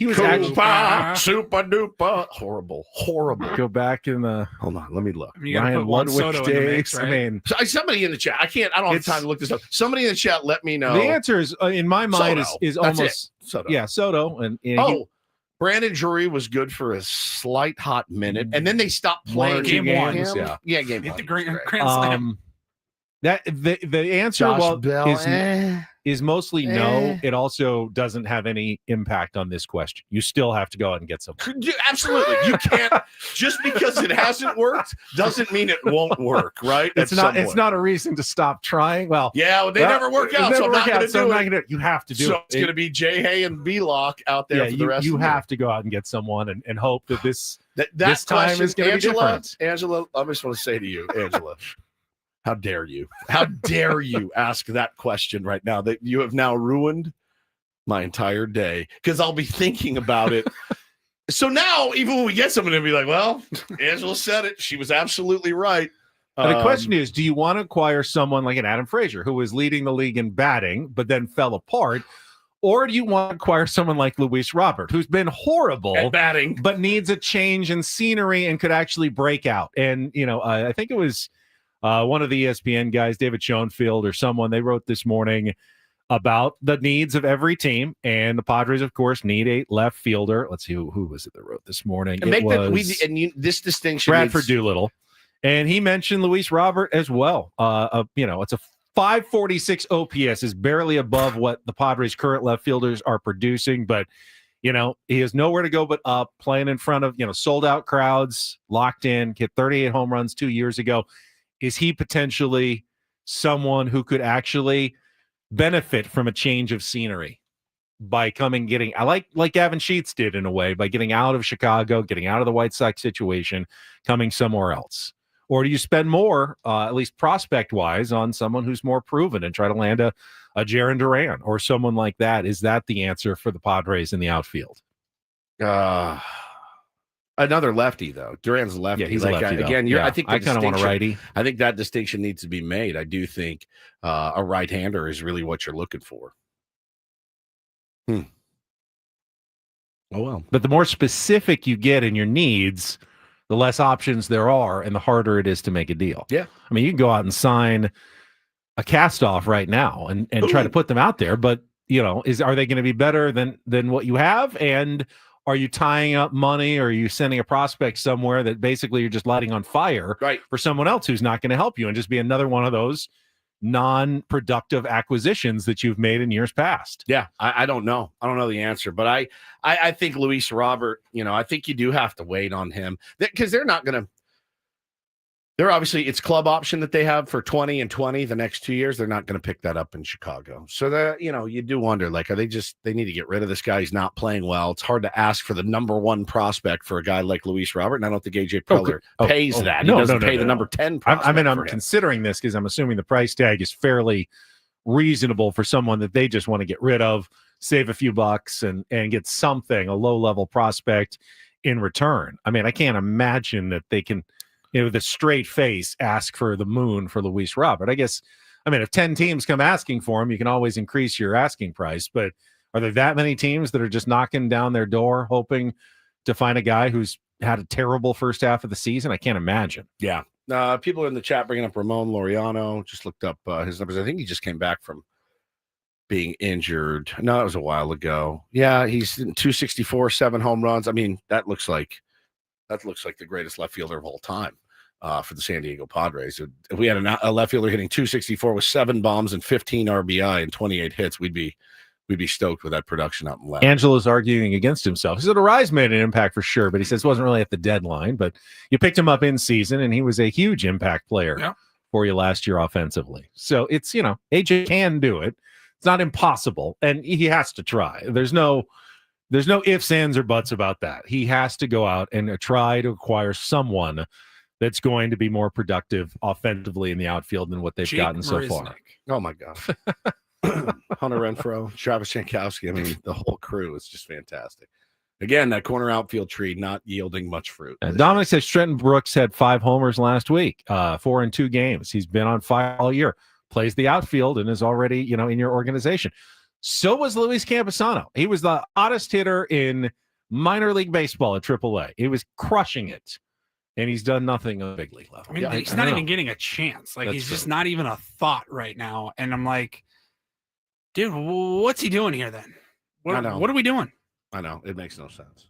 super duper. Horrible. Go back in the. Hold on, let me look. Ryan Ludwig days. I mean, somebody in the chat. I don't have time to look this up. Somebody in the chat, let me know. The answer is, in my mind, is almost Soto. Yeah, Soto. And Brandon Drury was good for a slight hot minute, and then they stopped playing game one. Yeah, game Hit one. the grand slam. That the answer is mostly no. It also doesn't have any impact on this question. You still have to go out and get someone. Absolutely, you can't just because it hasn't worked doesn't mean it won't work, right? It's not a reason to stop trying. Well, yeah, they never work out, so I'm not going to do it. You have to do it. So it's going to be J. Hay and B. Lock out there for the rest. You of have to go out and get someone and hope that this this time is going to be different. Angela, I just want to say to you, Angela. How dare you? How dare you ask that question right now? That you have now ruined my entire day because I'll be thinking about it. So now, even when we get someone to be like, well, Angela said it. She was absolutely right. But the question is, do you want to acquire someone like an Adam Frazier who was leading the league in batting, but then fell apart? Or do you want to acquire someone like Luis Robert, who's been horrible at batting, but needs a change in scenery and could actually break out? And, I think it was one of the ESPN guys, David Schoenfield or someone, they wrote this morning about the needs of every team. And the Padres, of course, need a left fielder. Let's see, who was it that wrote this morning? This distinction. Bradford Doolittle. And he mentioned Luis Robert as well. It's a 546 OPS is barely above what the Padres' current left fielders are producing. But, he has nowhere to go but up, playing in front of, sold out crowds, locked in, hit 38 home runs 2 years ago. Is he potentially someone who could actually benefit from a change of scenery by like Gavin Sheets did in a way, by getting out of Chicago, getting out of the White Sox situation, coming somewhere else? Or do you spend more, at least prospect-wise, on someone who's more proven and try to land a Jarren Duran or someone like that? Is that the answer for the Padres in the outfield? Another lefty, though. Duran's a lefty. Yeah, he's a lefty. Again, I think I kind of want a righty. I think that distinction needs to be made. I do think a right-hander is really what you're looking for. Oh, well. But the more specific you get in your needs, the less options there are and the harder it is to make a deal. Yeah. I mean, you can go out and sign a cast-off right now and try to put them out there, but, are they going to be better than what you have? And are you tying up money, or are you sending a prospect somewhere that basically you're just lighting on fire for someone else who's not going to help you and just be another one of those non-productive acquisitions that you've made in years past? Yeah, I don't know. I don't know the answer, but I think Luis Robert, I think you do have to wait on him because they're not going to. They're obviously, it's club option that they have for 20 and 20 the next 2 years. They're not going to pick that up in Chicago. So that, you do wonder, like, are they need to get rid of this guy? He's not playing well. It's hard to ask for the number one prospect for a guy like Luis Robert. And I don't think AJ Preller pays that. He doesn't pay the number 10 prospect. I'm considering this because I'm assuming the price tag is fairly reasonable for someone that they just want to get rid of, save a few bucks and get something, a low-level prospect in return. I mean, I can't imagine that they can, with a straight face, ask for the moon for Luis Robert. I guess, if 10 teams come asking for him, you can always increase your asking price. But are there that many teams that are just knocking down their door, hoping to find a guy who's had a terrible first half of the season? I can't imagine. Yeah. People in the chat bringing up Ramon Laureano. Just looked up his numbers. I think he just came back from being injured. No, that was a while ago. Yeah, he's 264, 7 home runs. That looks like the greatest left fielder of all time for the San Diego Padres. If we had a left fielder hitting 264 with 7 bombs and 15 RBI and 28 hits, we'd be stoked with that production out in left. Angela's arguing against himself. He said Arraez made an impact for sure, but he says it wasn't really at the deadline. But you picked him up in season, and he was a huge impact player for you last year offensively. So it's, AJ can do it. It's not impossible, and he has to try. There's no There's no ifs, ands, or buts about that. He has to go out and try to acquire someone that's going to be more productive offensively in the outfield than what they've gotten so far. Oh, my God. Hunter Renfroe, Travis Jankowski. I mean, the whole crew is just fantastic. Again, that corner outfield tree not yielding much fruit. Dominic says Trenton Brooks had 5 homers last week, 4 in 2 games. He's been on fire all year, plays the outfield, and is already, in your organization. So was Luis Camposano. He was the hottest hitter in minor league baseball at AAA. He was crushing it, and he's done nothing on the big league level. I mean, he's not even getting a chance. Like, he's just not even a thought right now. And I'm like, dude, what's he doing here then? What are we doing? I know. It makes no sense.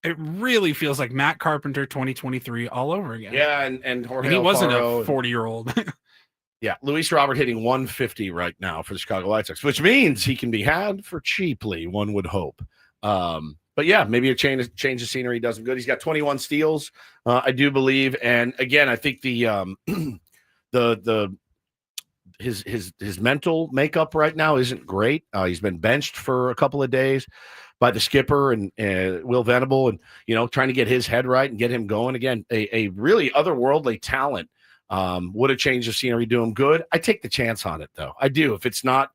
It really feels like Matt Carpenter 2023 all over again. Yeah, and Jorge he wasn't a Alfaro 40-year-old. Yeah, Luis Robert hitting 150 right now for the Chicago White Sox, which means he can be had for cheaply, one would hope. But yeah, maybe a change of scenery does him good. He's got 21 steals, I do believe. And again, I think his mental makeup right now isn't great. He's been benched for a couple of days by the skipper and Will Venable, and trying to get his head right and get him going again. A really otherworldly talent. Would a change of scenery do him good? I take the chance on it, though. I do. If it's not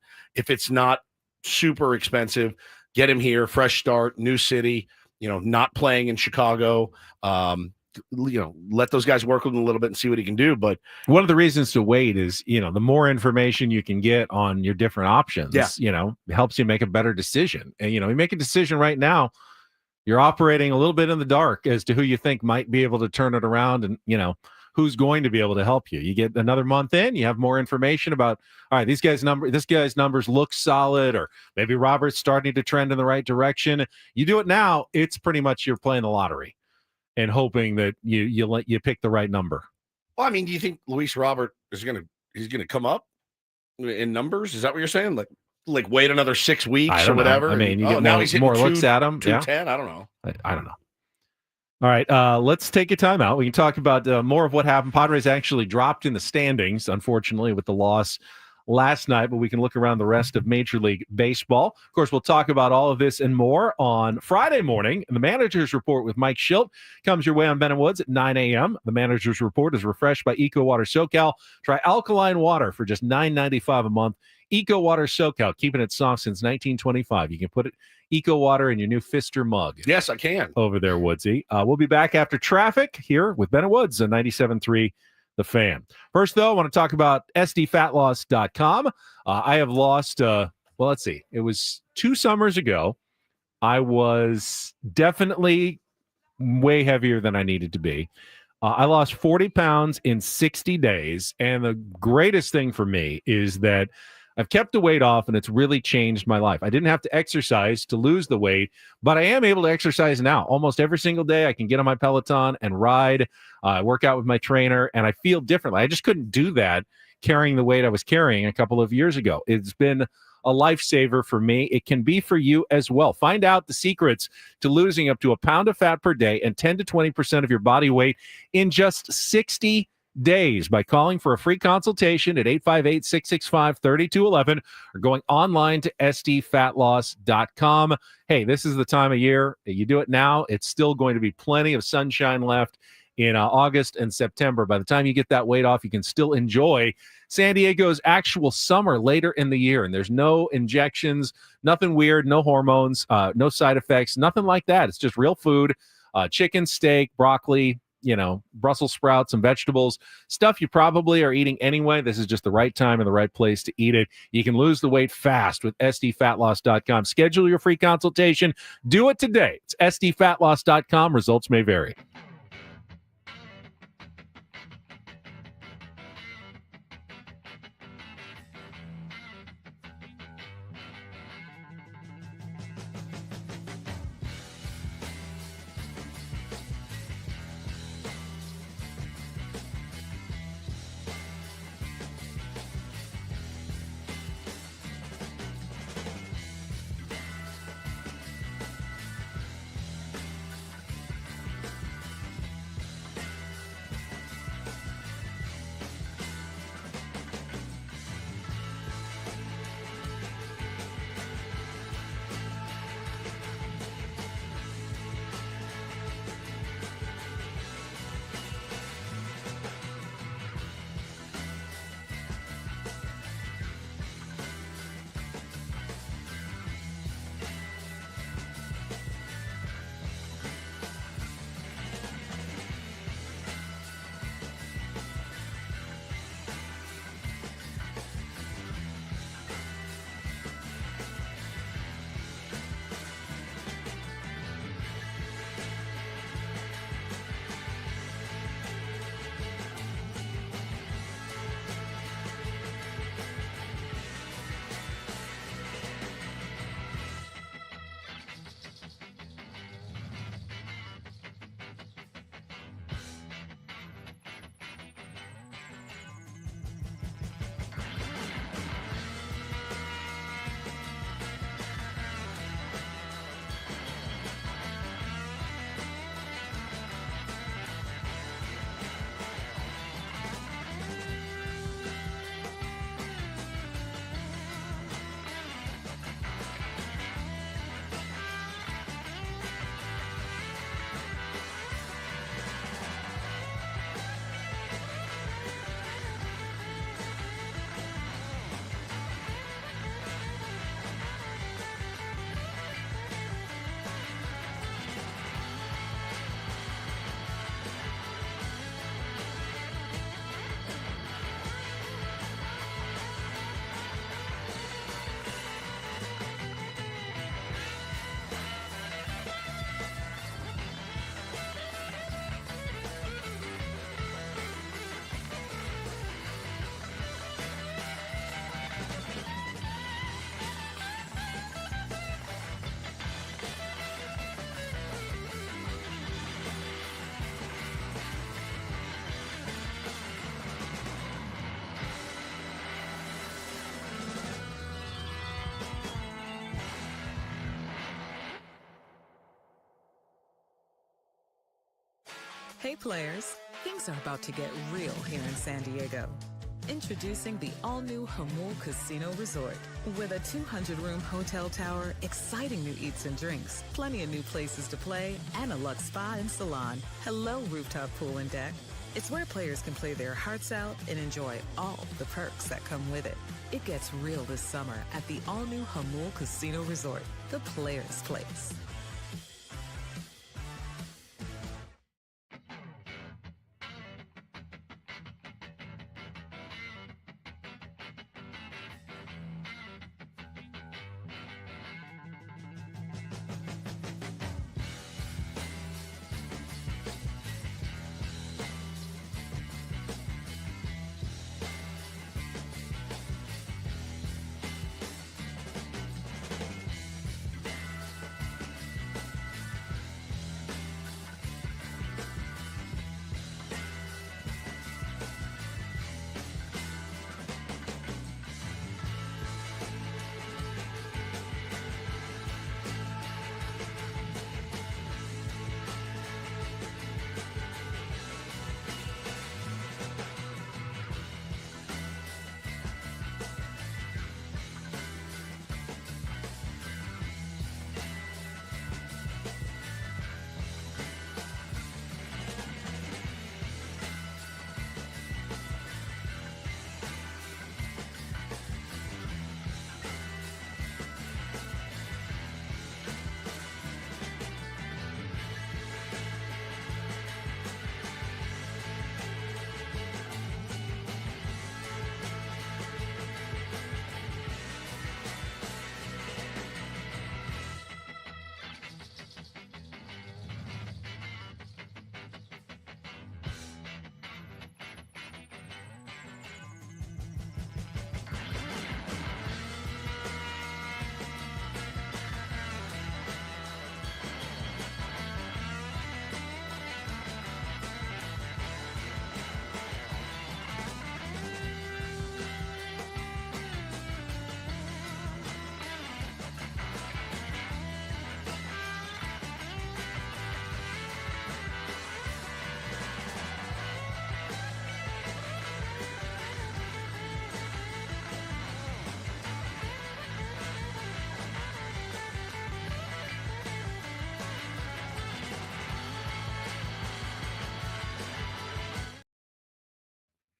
super expensive, get him here, fresh start, new city. Not playing in Chicago. Let those guys work with him a little bit and see what he can do. But one of the reasons to wait is, the more information you can get on your different options, helps you make a better decision. And, you make a decision right now, you're operating a little bit in the dark as to who you think might be able to turn it around and, who's going to be able to help you. You get another month in, you have more information about, all right, this guy's numbers look solid, or maybe Robert's starting to trend in the right direction. You do it now, it's pretty much you're playing the lottery and hoping that you pick the right number. Well, I mean, do you think Luis Robert he's gonna come up in numbers? Is that what you're saying? Like wait another 6 weeks or whatever? I mean, you get he's more hitting looks at him. 210. I don't know. I don't know. All right, let's take a timeout. We can talk about more of what happened. Padres actually dropped in the standings, unfortunately, with the loss last night, but we can look around the rest of Major League Baseball. Of course, we'll talk about all of this and more on Friday morning. The Manager's Report with Mike Schilt comes your way on Ben & Woods at 9 a.m. The Manager's Report is refreshed by Eco Water SoCal. Try alkaline water for just $9.95 a month. Eco Water SoCal, keeping it soft since 1925. You can put Eco Water in your new Pfister mug. Yes, I can. Over there, Woodsy. We'll be back after traffic here with Ben & Woods on 97.3 The Fan. First, though, I want to talk about sdfatloss.com. I have lost, let's see. It was 2 summers ago. I was definitely way heavier than I needed to be. I lost 40 pounds in 60 days. And the greatest thing for me is that I've kept the weight off, and it's really changed my life. I didn't have to exercise to lose the weight, but I am able to exercise now. Almost every single day, I can get on my Peloton and ride, work out with my trainer, and I feel differently. I just couldn't do that carrying the weight I was carrying a couple of years ago. It's been a lifesaver for me. It can be for you as well. Find out the secrets to losing up to a pound of fat per day and 10 to 20% of your body weight in just 60 days by calling for a free consultation at 858-665-3211 or going online to sdfatloss.com. Hey, this is the time of year. You do it now. It's still going to be plenty of sunshine left in August and September. By the time you get that weight off, you can still enjoy San Diego's actual summer later in the year. And there's no injections, nothing weird, no hormones, no side effects, nothing like that. It's just real food, chicken, steak, broccoli, Brussels sprouts, some vegetables, stuff you probably are eating anyway. This is just the right time and the right place to eat it. You can lose the weight fast with sdfatloss.com. Schedule your free consultation. Do it today. It's sdfatloss.com. Results may vary. Hey players, things are about to get real here in San Diego. Introducing the all-new Hamul Casino Resort. With a 200-room hotel tower, exciting new eats and drinks, plenty of new places to play, and a luxe spa and salon. Hello, rooftop pool and deck. It's where players can play their hearts out and enjoy all the perks that come with it. It gets real this summer at the all-new Hamul Casino Resort, the players' place.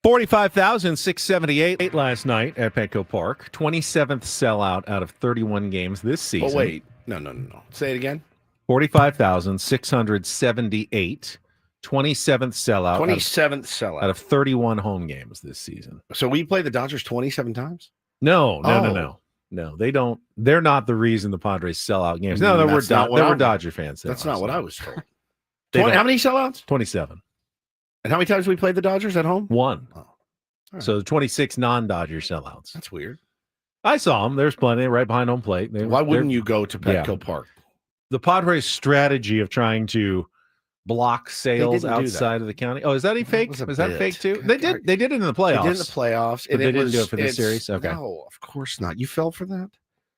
$45,678 last night at Petco Park. 27th sellout out of 31 games this season. Oh, wait. No. Say it again. 45,678. 27th sellout. 27th sellout. Out of 31 home games this season. So we play the Dodgers 27 times? No, they don't. They're not the reason the Padres sell out games. No, we're Dodger fans. That's not what I was told. How many sellouts? 27. And how many times we played the Dodgers at home? One. Oh. Right. So 26 non-Dodger sellouts. That's weird. I saw them. There's plenty right behind home plate. Why wouldn't you go to Petco Park? The Padres' strategy of trying to block sales outside of the county. Oh, is that fake? Was that fake too? They did it in the playoffs. They did in the playoffs. But they didn't do it for this series? Okay. No, of course not. You fell for that?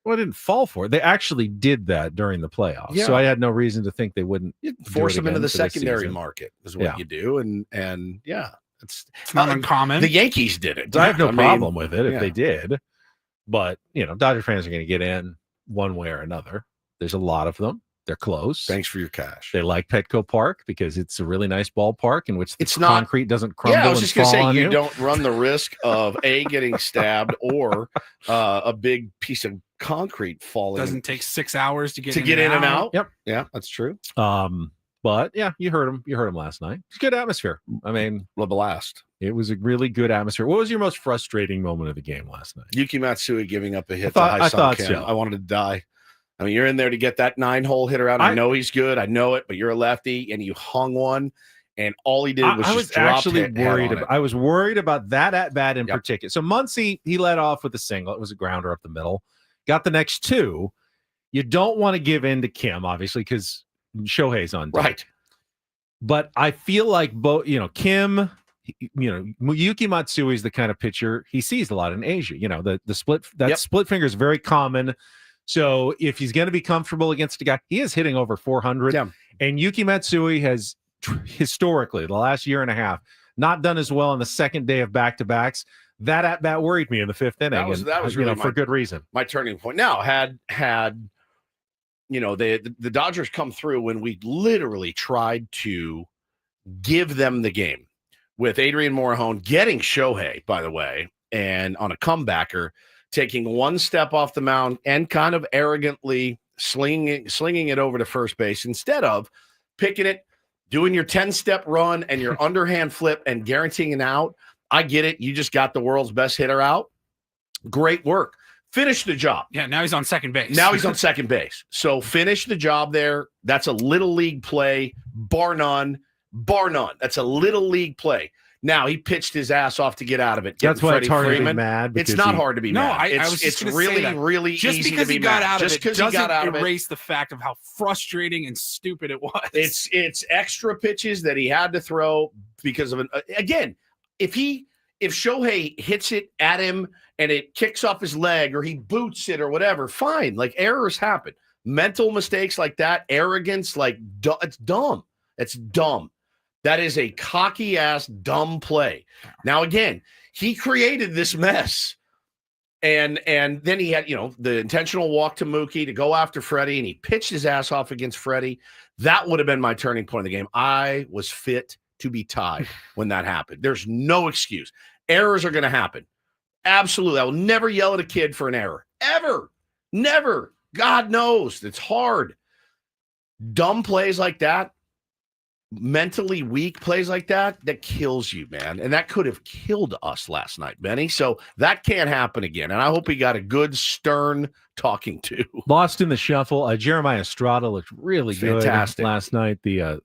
Well, I didn't fall for it. They actually did that during the playoffs. Yeah. So I had no reason to think they wouldn't. You force them into the secondary market is what you do. And yeah, it's not uncommon. The Yankees did it. I have no problem with it if they did. But, Dodger fans are going to get in one way or another. There's a lot of them. They're close. Thanks for your cash. They like Petco Park because it's a really nice ballpark in which the concrete doesn't crumble. Yeah, I was just going to say you don't run the risk of getting stabbed or a big piece of concrete falling. Doesn't take 6 hours to get in and out. Yep. Yeah, that's true. But yeah, you heard him. You heard him last night. It's good atmosphere. I mean, the blast. It was a really good atmosphere. What was your most frustrating moment of the game last night? Yuki Matsui giving up a hit to Hai-Sung Kim. I wanted to die. I mean, you're in there to get that 9-hole hit around. I know he's good. I know it, but you're a lefty, and you hung one, and all he did was I was actually worried about. I was worried about that at bat in particular. So Muncy, he led off with a single. It was a grounder up the middle. Got the next two. You don't want to give in to Kim, obviously, because Shohei's on deck. Right. But I feel like both, Kim, Yuki Matsui is the kind of pitcher he sees a lot in Asia. The split split finger is very common. So if he's going to be comfortable against a guy, he is hitting over 400. Yeah. And Yuki Matsui has historically, the last year and a half, not done as well on the second day of back-to-backs. That at-bat worried me in the fifth inning. That was really for good reason. My turning point. Now, had the Dodgers come through when we literally tried to give them the game with Adrian Morejon getting Shohei, by the way, and on a comebacker, taking one step off the mound and kind of arrogantly slinging it over to first base instead of picking it, doing your 10-step run and your underhand flip and guaranteeing an out. I get it. You just got the world's best hitter out. Great work. Finish the job. Yeah, now he's on second base. So finish the job there. That's a little league play, bar none. That's a little league play. Now he pitched his ass off to get out of it. That's why Freddie it's hard Freeman. to be mad. It's not hard to be mad. It's really just easy because to be he got mad. out Just of it because he got out of it. erase the fact of how frustrating and stupid it was. It's extra pitches that he had to throw because of again. If Shohei hits it at him and it kicks off his leg or he boots it or whatever, fine. Like errors happen. Mental mistakes like that, arrogance, it's dumb. It's dumb. That is a cocky ass dumb play. Now, again, he created this mess. And then he had, the intentional walk to Mookie to go after Freddie, and he pitched his ass off against Freddie. That would have been my turning point of the game. I was fit to be tied when that happened. There's no excuse. Errors are going to happen. Absolutely. I will never yell at a kid for an error. Ever. Never. God knows. It's hard. Dumb plays like that, mentally weak plays like that kills you, man. And that could have killed us last night, Benny. So that can't happen again. And I hope he got a good, stern talking to. Lost in the shuffle. Jeremiah Estrada looked really Fantastic. Good last night. The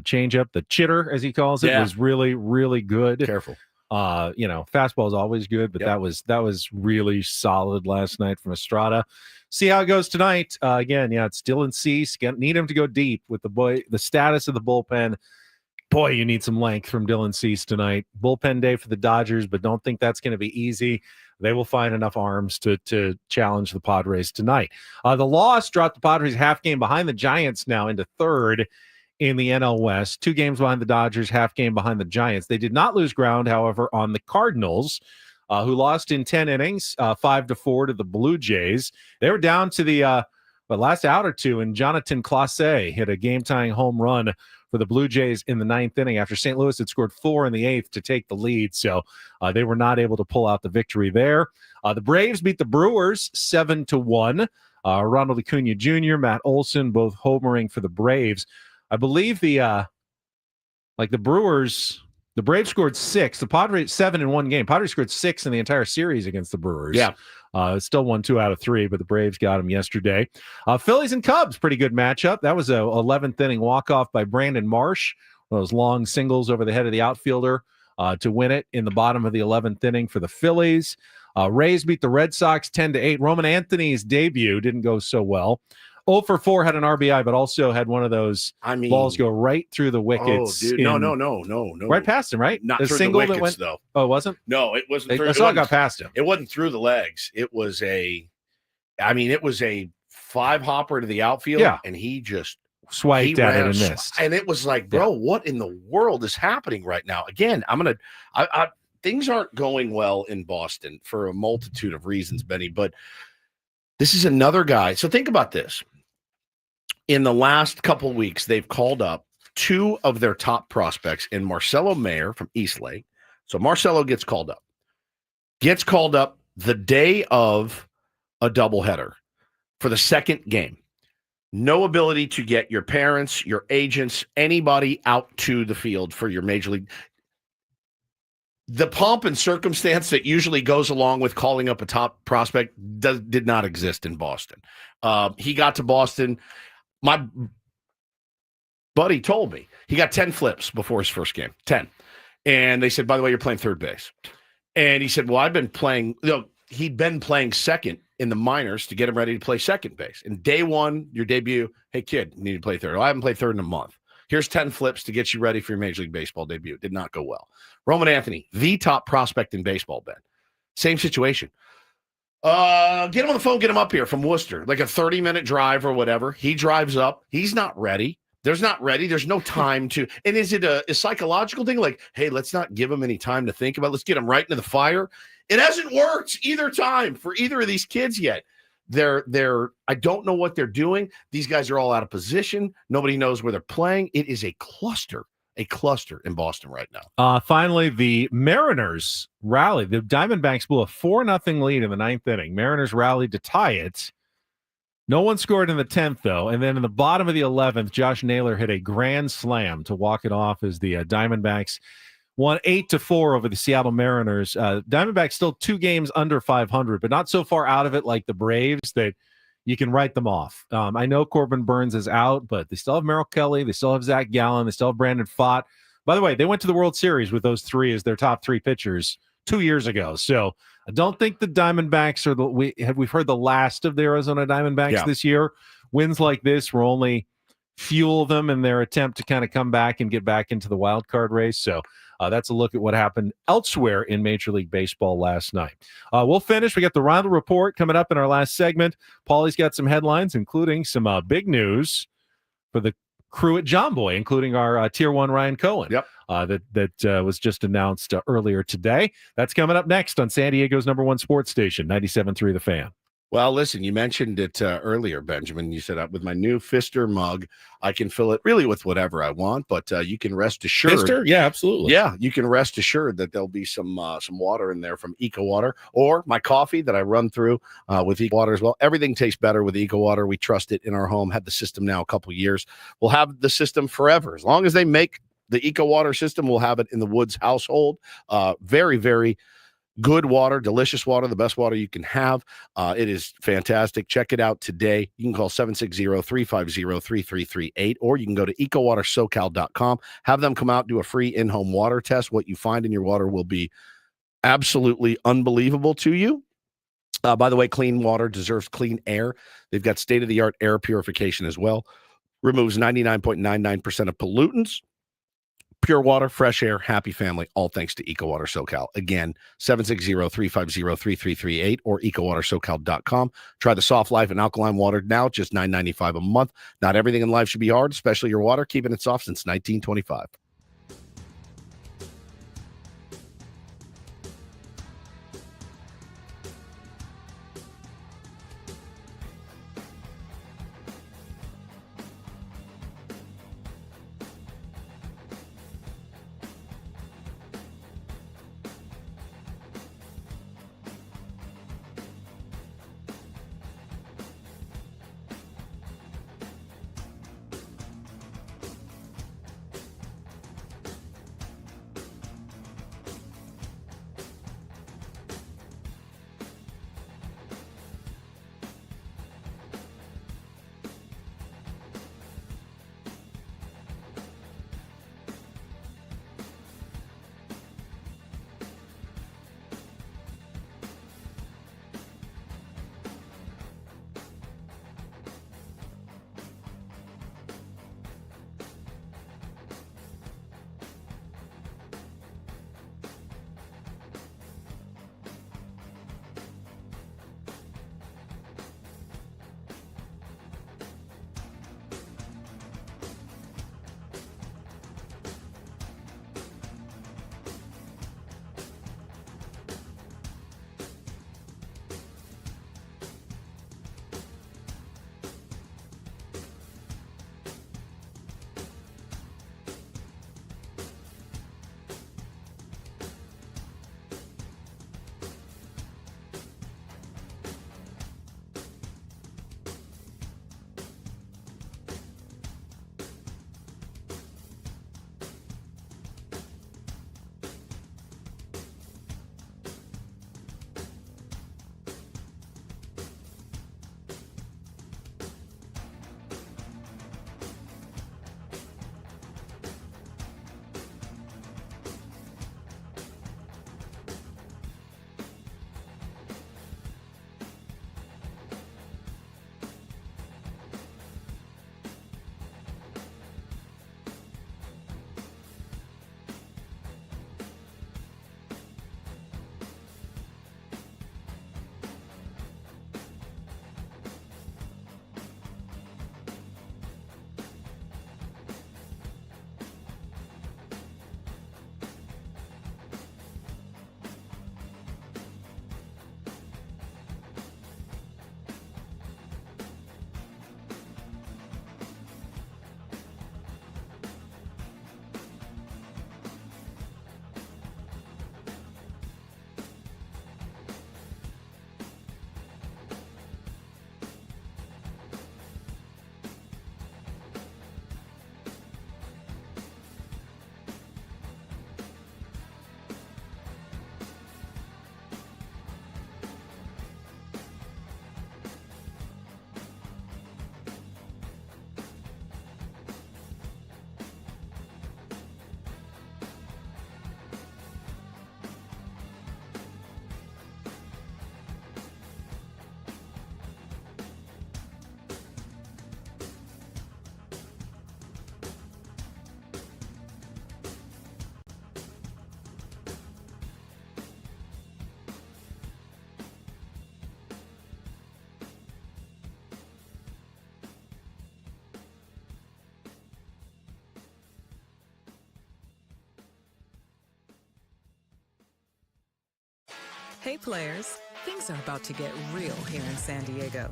changeup, the chitter, as he calls it, was really, really good. Careful. Fastball is always good, but that was really solid last night from Estrada. See how it goes tonight. Again, it's Dylan Cease. Need him to go deep with the status of the bullpen. Boy, you need some length from Dylan Cease tonight. Bullpen day for the Dodgers, but don't think that's going to be easy. They will find enough arms to challenge the Padres tonight. The loss dropped the Padres half game behind the Giants now into third in the NL West. 2 games behind the Dodgers, half game behind the Giants. They did not lose ground, however, on the Cardinals, who lost in 10 innings, 5-4 to the Blue Jays. They were down to the last out or two, and Jonathan Clase hit a game-tying home run for the Blue Jays in the 9th inning after St. Louis had scored 4 in the 8th to take the lead. So they were not able to pull out the victory there. The Braves beat the Brewers 7-1. Ronald Acuna Jr., Matt Olson, both homering for the Braves. I believe the Brewers... The Braves scored 6. The Padres 7 in one game. Padres scored 6 in the entire series against the Brewers. Yeah. Still won 2 out of 3, but the Braves got them yesterday. Phillies and Cubs, pretty good matchup. That was a 11th inning walk-off by Brandon Marsh. Those long singles over the head of the outfielder to win it in the bottom of the 11th inning for the Phillies. Rays beat the Red Sox 10-8. Roman Anthony's debut didn't go so well. 0 for 4 had an RBI, but also had one of those balls go right through the wickets. Oh, dude. No. Right past him, right? Not the through single the wickets, that went, though. Oh, it wasn't? No, it wasn't. I saw it got past him. It wasn't through the legs. It was it was a 5-hopper to the outfield, and he just swiped at it and missed. And it was like, bro, what in the world is happening right now? Again, things aren't going well in Boston for a multitude of reasons, Benny, but this is another guy. So think about this. In the last couple weeks, they've called up 2 of their top prospects in Marcelo Mayer from Eastlake. So Marcelo gets called up. Gets called up the day of a doubleheader for the second game. No ability to get your parents, your agents, anybody out to the field for your major league. The pomp and circumstance that usually goes along with calling up a top prospect did not exist in Boston. He got to Boston. My buddy told me he got 10 flips before his first game, 10. And they said, by the way, you're playing third base. And he said, well, I've been playing, he'd been playing second in the minors to get him ready to play second base. And day one, your debut, hey, kid, you need to play third. Well, I haven't played third in a month. Here's 10 flips to get you ready for your Major League Baseball debut. Did not go well. Roman Anthony, the top prospect in baseball, Ben. Same situation. Get him on the phone, get him up here from Worcester, like a 30-minute drive or whatever. He drives up. He's not ready. There's not ready. There's no time to. And is it a psychological thing? Like, hey, let's not give them any time to think about it. Let's get them right into the fire. It hasn't worked either time for either of these kids yet. I don't know what they're doing. These guys are all out of position. Nobody knows where they're playing. It is a cluster in Boston right now. Finally, the Mariners rallied. The Diamondbacks blew a 4-0 lead in the 9th inning. Mariners rallied to tie it. No one scored in the 10th, though. And then in the bottom of the 11th, Josh Naylor hit a grand slam to walk it off as the Diamondbacks won 8-4 over the Seattle Mariners. Diamondbacks still 2 games under 500, but not so far out of it like the Braves that you can write them off. I know Corbin Burns is out, but they still have Merrill Kelly. They still have Zach Gallen. They still have Brandon Pfaadt. By the way, they went to the World Series with those 3 as their top 3 pitchers 2 years ago. So I don't think the Diamondbacks are we've heard the last of the Arizona Diamondbacks this year. Wins like this will only fuel them in their attempt to kind of come back and get back into the wild card race. So that's a look at what happened elsewhere in Major League Baseball last night. We'll finish. We got the Rhino Report coming up in our last segment. Paulie's got some headlines, including some big news for the crew at John Boy, including our Tier 1 Ryan Cohen. Yep. That was just announced earlier today. That's coming up next on San Diego's #1 sports station, 97.3 The Fan. Well, listen, you mentioned it earlier, Benjamin. You said with my new Fister mug, I can fill it really with whatever I want, but you can rest assured. Fister? Yeah, absolutely. Yeah, you can rest assured that there'll be some water in there from Eco Water or my coffee that I run through with Eco Water as well. Everything tastes better with Eco Water. We trust it in our home. Had the system now a couple years. We'll have the system forever. As long as they make the Eco Water system, we'll have it in the Woods household. Very, very good water, delicious water, the best water you can have. It is fantastic. Check it out today. You can call 760-350-3338, or you can go to ecowatersocal.com. Have them come out, do a free in-home water test. What you find in your water will be absolutely unbelievable to you. By the way, clean water deserves clean air. They've got state-of-the-art air purification as well. Removes 99.99% of pollutants. Pure water, fresh air, happy family, all thanks to EcoWater SoCal. Again, 760-350-3338 or ecowatersocal.com. Try the Soft Life and alkaline water now, just $9.95 a month. Not everything in life should be hard, especially your water, keeping it soft since 1925. Hey players, things are about to get real here in San Diego.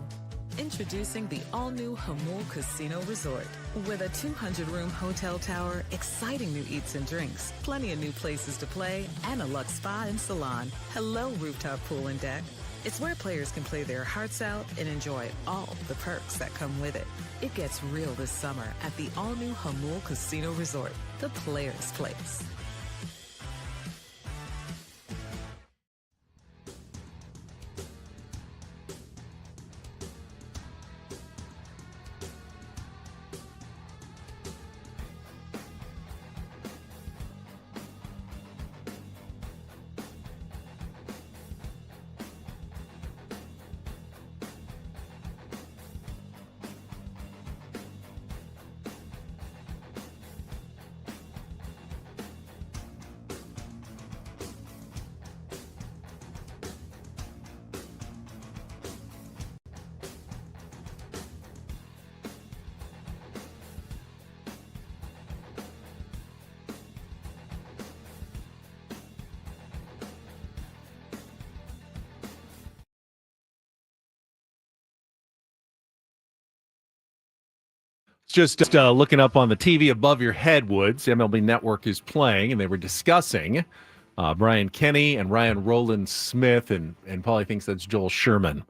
Introducing the all-new Hamul Casino Resort. With a 200-room hotel tower, exciting new eats and drinks, plenty of new places to play, and a luxe spa and salon. Hello, rooftop pool and deck. It's where players can play their hearts out and enjoy all the perks that come with it. It gets real this summer at the all-new Hamul Casino Resort, the players' place. Just looking up on the TV above your head, Woods. MLB Network is playing, and they were discussing Brian Kenny and Ryan Roland Smith, and Paulie thinks that's Joel Sherman,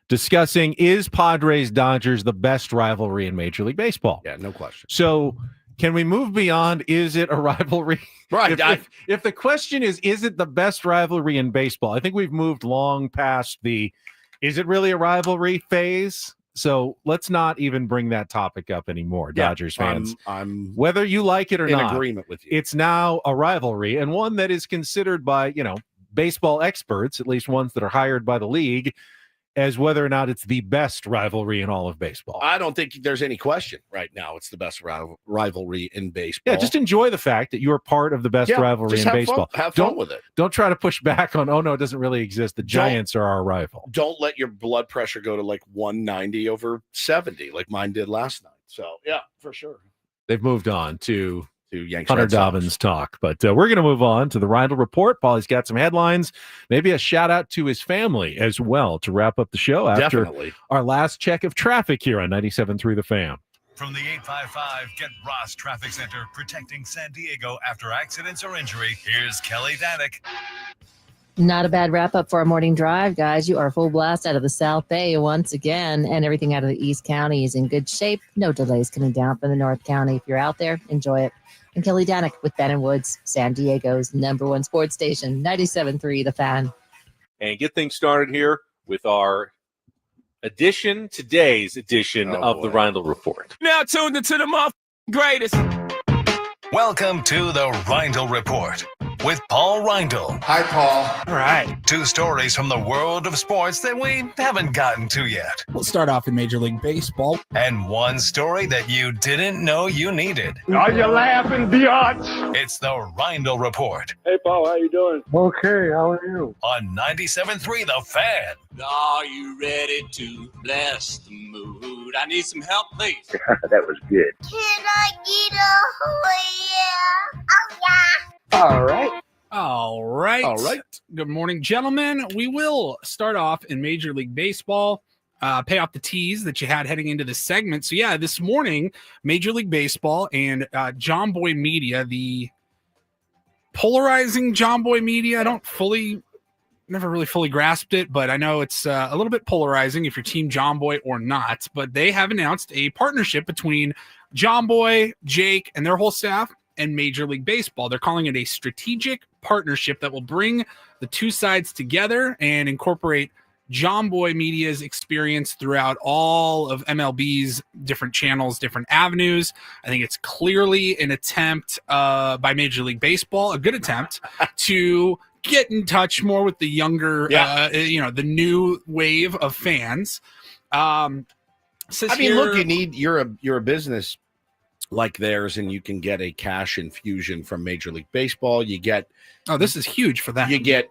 discussing, is Padres-Dodgers the best rivalry in Major League Baseball? Yeah, no question. So can we move beyond, is it a rivalry? Right. If the question is it the best rivalry in baseball, I think we've moved long past the, is it really a rivalry phase? So let's not even bring that topic up anymore, Dodgers fans. I'm whether you like it or in not, agreement with you. It's now a rivalry, and one that is considered by, baseball experts, at least ones that are hired by the league, as whether or not it's the best rivalry in all of baseball. I don't think there's any question right now. It's the best rivalry in baseball. Yeah, just enjoy the fact that you are part of the best rivalry in baseball. Have fun with it. Don't try to push back on, oh, no, it doesn't really exist. The Giants are our rival. Don't let your blood pressure go to like 190 over 70 like mine did last night. So, yeah, for sure. They've moved on to Yanks Hunter Red Sox Dobbins talk. But we're going to move on to the Rhino Report. Paulie's got some headlines, maybe a shout out to his family as well to wrap up the show after Definitely. Our last check of traffic here on 97.3 The Fan. From the 855 Get Ross Traffic Center, protecting San Diego after accidents or injury, here's Kelly Danick. Not a bad wrap up for our morning drive, guys. You are full blast out of the South Bay once again, and everything out of the East County is in good shape. No delays coming down from the North County. If you're out there, enjoy it. And Kelly Danick with Ben and Woods, San Diego's #1 sports station, 97.3 The Fan. And get things started here with our today's edition of the Rhino Report. Now tuned into the greatest. Welcome to the Rhino Report with Paul Rindle. Hi, Paul. All right. 2 stories from the world of sports that we haven't gotten to yet. We'll start off in Major League Baseball. And 1 story that you didn't know you needed. Are you laughing, biatch? It's the Rhino Report Hey, Paul, how you doing? Okay, how are you? on 97.3 The Fan. Are you ready to bless the mood? I need some help, please. That was good. Can I get a oh yeah? All right. All right. Good morning, gentlemen. We will start off in Major League Baseball. Pay off the tease that you had heading into this segment. So, yeah, this morning, Major League Baseball and John Boy Media, the polarizing John Boy Media, never really fully grasped it, but I know it's a little bit polarizing if you're Team John Boy or not. But they have announced a partnership between John Boy, Jake, and their whole staff and Major League Baseball. They're calling it a strategic partnership that will bring the two sides together and incorporate John Boy Media's experience throughout all of MLB's different channels, different avenues. I think it's clearly an attempt by Major League Baseball, a good attempt to get in touch more with the younger, the new wave of fans. Look, you're a business like theirs, and you can get a cash infusion from Major League Baseball. You get this is huge for them. You get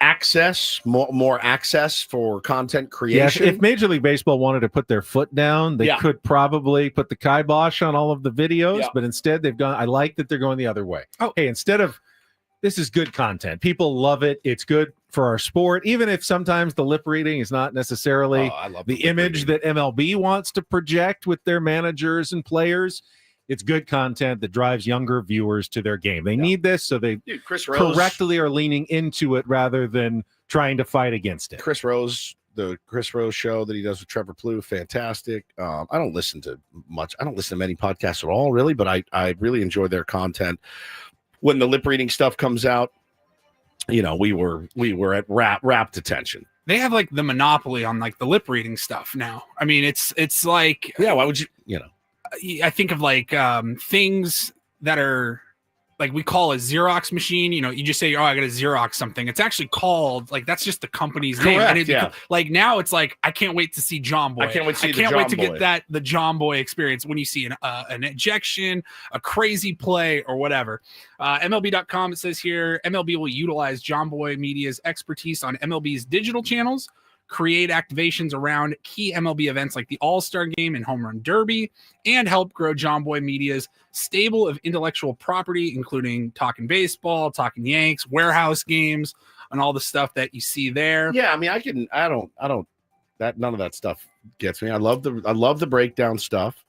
access, more access for content creation. If Major League Baseball wanted to put their foot down, they could probably put the kibosh on all of the videos, but instead they've gone. I like that they're going the other way. Oh, hey, instead of this is good content. People love it. It's good. for our sport, even if sometimes the lip reading is not necessarily the image that MLB wants to project with their managers and players. It's good content that drives younger viewers to their game. They need this, so they Chris Rose, correctly are leaning into it rather than trying to fight against it. Chris Rose, the Chris Rose show that he does with Trevor Plouffe, fantastic. I don't listen to much. I don't listen to many podcasts at all, really, but I really enjoy their content. When the lip reading stuff comes out, you know, we were at rapt attention. They have like the monopoly on like the lip reading stuff now. I mean, it's like, yeah. Why would you know? I think of like things that are like we call a Xerox machine. You know, you just say, "Oh, I got to Xerox something." It's actually called like that's just the company's name. Correct, And it, yeah. Like now, it's like I can't wait to see John Boy. I can't wait to see the wait John to Boy. get the John Boy experience when you see an ejection, a crazy play, or whatever. MLB.com, it says here, MLB will utilize John Boy Media's expertise on MLB's digital channels, create activations around key MLB events like the All-Star Game and Home Run Derby, and help grow John Boy Media's stable of intellectual property, including Talking Baseball, Talking Yanks, Warehouse Games, and all the stuff that you see there. Yeah, I mean, I don't that none of that stuff gets me. I love the breakdown stuff.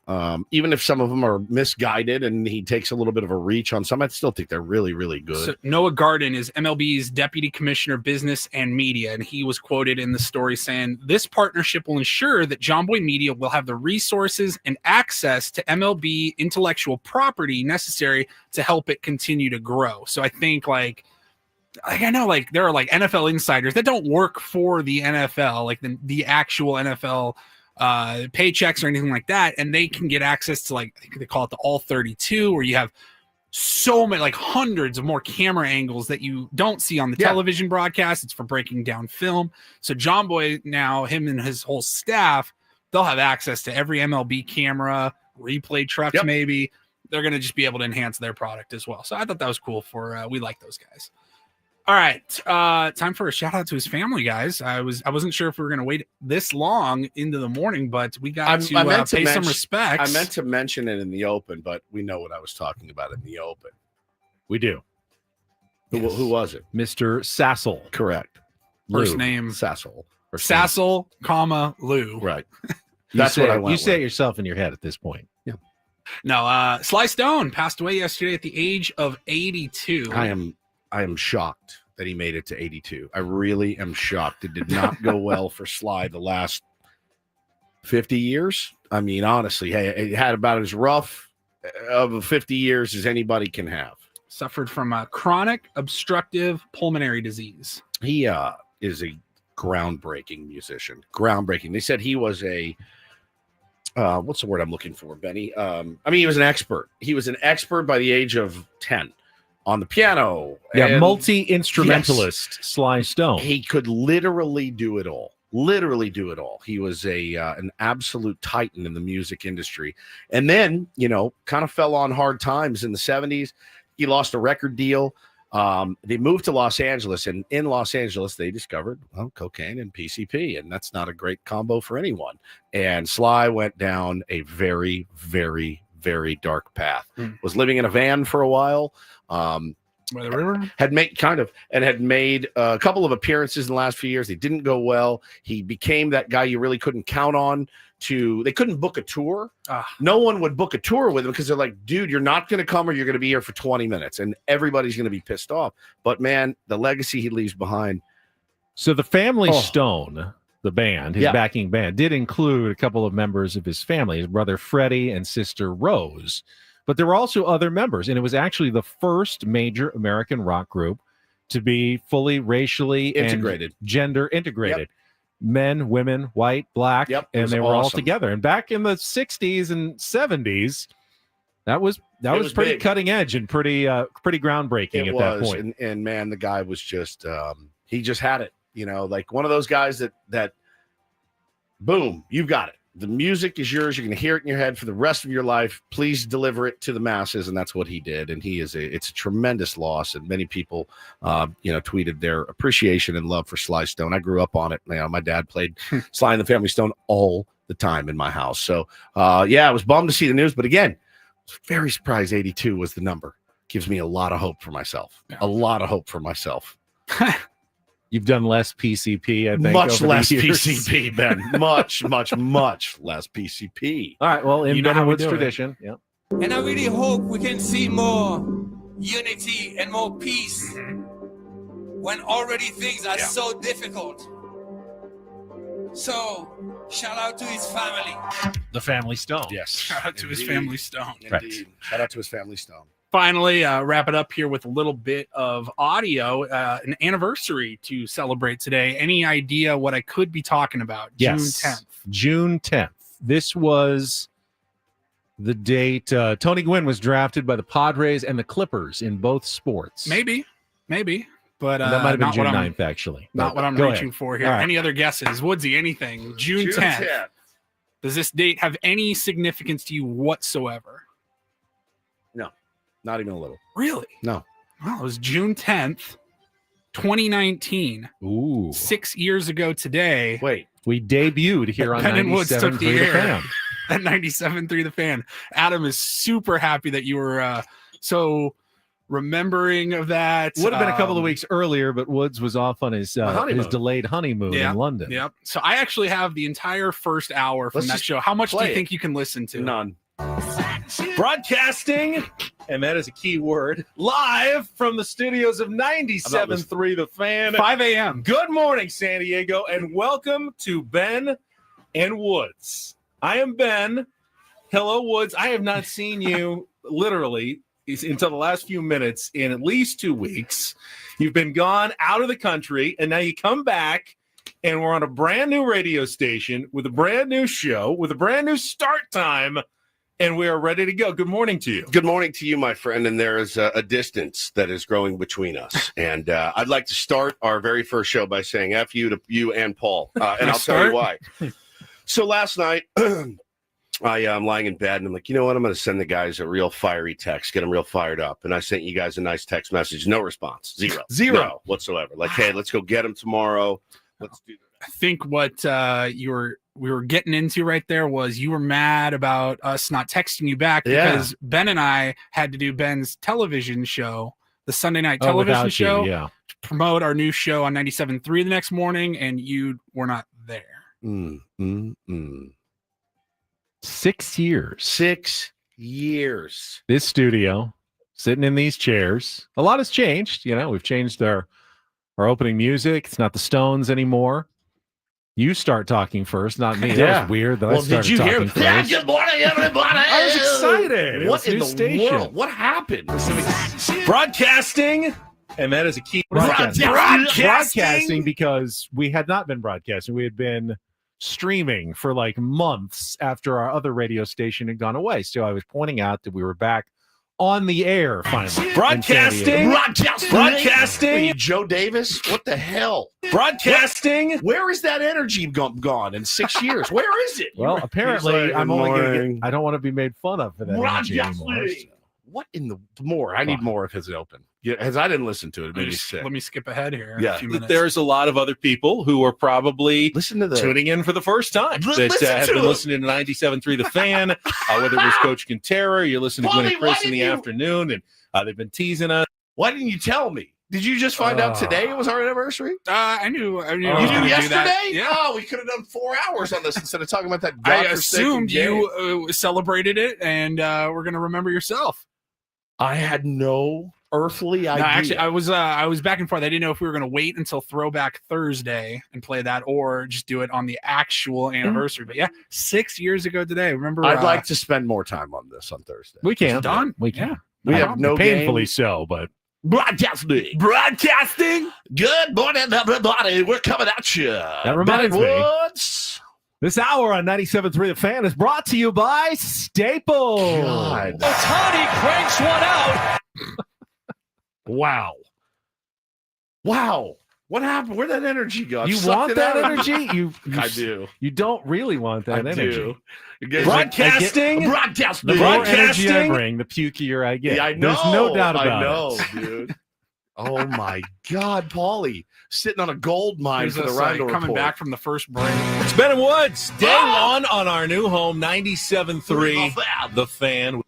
Even if some of them are misguided and he takes a little bit of a reach on some, I still think they're really, really good. So Noah Garden is MLB's Deputy Commissioner Business and Media, and he was quoted in the story saying, "This partnership will ensure that John Boy Media will have the resources and access to MLB intellectual property necessary to help it continue to grow." So I think like I know like there are like NFL insiders that don't work for the NFL, like the actual NFL paychecks or anything like that, and they can get access to like I think they call it the All 32, where you have so many like hundreds of more camera angles that you don't see on the television broadcast. It's for breaking down film. So John Boy now, him and his whole staff, they'll have access to every MLB camera, replay trucks. Maybe they're going to just be able to enhance their product as well. So I thought that was cool. We like those guys. All right, time for a shout out to his family, guys. I wasn't sure if we were going to wait this long into the morning, but we got to pay some respects. I meant to mention it in the open, but we know what I was talking about in the open. We do. Who was it? Mr. Sassel. Correct. First Lou. name Sassel. Or Sassel, comma Lou. Right. That's what I went You say with. it yourself in your head at this point. Yeah. No, Sly Stone passed away yesterday at the age of 82. I am shocked that he made it to 82. I really am shocked. It did not go well for Sly the last 50 years. I mean, honestly, hey, it had about as rough of 50 years as anybody can have. Suffered from a chronic obstructive pulmonary disease. He is a groundbreaking musician. Groundbreaking. They said he was a what's the word I'm looking for, Benny? I mean, he was an expert. He was an expert by the age of 10. On the piano. Yeah, multi-instrumentalist Sly Stone. He could literally do it all. He was an absolute titan in the music industry. And then, kind of fell on hard times in the 70s. He lost a record deal. They moved to Los Angeles, and in Los Angeles, they discovered cocaine and PCP, and that's not a great combo for anyone. And Sly went down a very, very, very dark path. Was living in a van for a while. By the river? Had made a couple of appearances in the last few years. They didn't go well. He became that guy you really couldn't count on. They couldn't book a tour. No one would book a tour with him because they're like, dude, you're not going to come or you're going to be here for 20 minutes and everybody's going to be pissed off. But man, the legacy he leaves behind. So the Family Stone, the band, his backing band, did include a couple of members of his family, his brother Freddie and sister Rose. But there were also other members, and it was actually the first major American rock group to be fully racially integrated, and gender integrated. Men, women, white, black, and they were all together. And back in the 60s and 70s, that was pretty big. cutting edge and pretty groundbreaking at that point. And man, the guy was just he just had it, like one of those guys that boom, you've got it. The music is yours. You're going to hear it in your head for the rest of your life. Please deliver it to the masses. And that's what he did. And it's a tremendous loss. And many people, tweeted their appreciation and love for Sly Stone. I grew up on it. My dad played Sly and the Family Stone all the time in my house. So, I was bummed to see the news. But again, I was very surprised 82 was the number. Gives me a lot of hope for myself. A lot of hope for myself. You've done less PCP, I think. Much over less the years. PCP, Ben. Much less PCP. All right. Well, in You know how we Bennewood's do it. tradition. Yeah. And I really hope we can see more unity and more peace when already things are so difficult. So, shout out to his family. The family stone. Yes. Shout out to his family stone. Indeed. Shout out to his family stone. Finally, wrap it up here with a little bit of audio, an anniversary to celebrate today. Any idea what I could be talking about? Yes. June 10th. June 10th. This was the date Tony Gwynn was drafted by the Padres and the Clippers in both sports. Maybe. But that might have been not June what I'm- 9th, actually. Not what I'm Go reaching ahead. for here. All right. Any other guesses? Woodsy, anything? June 10th. Does this date have any significance to you whatsoever? No, not even a little. Really? No. Well, it was June 10th, 2019. Ooh. 6 years ago today. Wait. We debuted here on Ben and Woods took 97.3 the The air Fan. at 97.3 The Fan. Adam is super happy that you were so remembering of that. Would have been a couple of weeks earlier, but Woods was off on his delayed honeymoon in London. Yep. So I actually have the entire first hour from Let's that just show. How much do you play think you can listen to? None. Broadcasting, and that is a key word, live from the studios of 97.3 The Fan. 5 a.m. Good morning, San Diego, and welcome to Ben and Woods. I am Ben. Hello, Woods. I have not seen you literally until the last few minutes in at least 2 weeks. You've been gone out of the country, and now you come back, and we're on a brand new radio station with a brand new show, with a brand new start time, and we are ready to go. Good morning to you. Good morning to you, my friend. And there is a distance that is growing between us. And I'd like to start our very first show by saying F you to you and Paul. And I'll tell you why. So last night, I'm lying in bed and I'm like, you know what? I'm going to send the guys a real fiery text, get them real fired up. And I sent you guys a nice text message. No response. Zero None whatsoever. Like, hey, let's go get them tomorrow. Let's do that. I think what we were getting into right there was you were mad about us not texting you back because Ben and I had to do Ben's television show, the Sunday night television show, to promote our new show on 97.3 the next morning, and you were not there. 6 years. 6 years. This studio, sitting in these chairs. A lot has changed. You know, we've changed our opening music. It's not the Stones anymore. You start talking first, not me. That was weird. That I started did you hear? talking first. Yeah, good morning, everybody. I was excited. What in the station. world? What happened? Broadcasting, and that is a key. Broadcasting because we had not been broadcasting. We had been streaming for like months after our other radio station had gone away. So I was pointing out that we were back on the air finally. Broadcasting. Broadcasting. Joe Davis? What the hell? Broadcasting. Where is that energy gone in 6 years? Where is it? Well, apparently, like, I'm only going to morning. get. I don't want to be made fun of for that energy anymore. What in the more? I need more of his open. Yeah, as I didn't listen to it. It made me sick. Let me skip ahead here. Yeah. A few minutes. There's a lot of other people who are probably listen to tuning in for the first time that have been listening to 97.3 The Fan, whether it was Coach Quintero, you're listening to Gwen and Chris in the afternoon, and they've been teasing us. Why didn't you tell me? Did you just find out today it was our anniversary? I knew. You knew yesterday? Yeah. Oh, we could have done 4 hours on this instead of talking about that. I assumed you celebrated it, and we're going to remember yourself. I had no earthly idea. No, actually, I was back and forth. I didn't know if we were going to wait until Throwback Thursday and play that, or just do it on the actual anniversary. But yeah, 6 years ago today. Remember? I'd like to spend more time on this on Thursday. We can. It's done. We can. Yeah. We have no painfully game. so, but Broadcasting. Good morning, everybody. We're coming at you. That reminds me. Woods. This hour on 97.3 The Fan is brought to you by Staples. God. Otani cranks one out. Wow. What happened? Where'd that energy go? You want that energy? I do. You don't really want that energy. Broadcasting. The more energy I bring, the pukier I get. Yeah, I know. There's no doubt about it. I know, dude. Oh my God, Paulie, sitting on a gold mine Here's for the us, Rhino coming report. back from the first break. It's Ben and Woods, day one on our new home, 97.3 The Fan.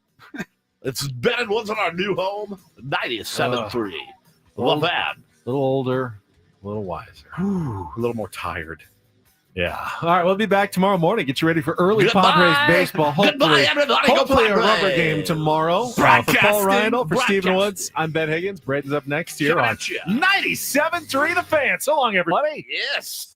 It's Ben and Woods on our new home, 97.3 The Fan. A little older, A little wiser. A little more tired. Yeah. All right, we'll be back tomorrow morning. Get you ready for early Padres baseball. Goodbye, everybody. Go Hopefully a Padres. rubber game tomorrow. For Paul Rhino, for Stephen Woods, I'm Ben Higgins. Braden's up next year on 97.3 The Fan. So long, everybody. Yes.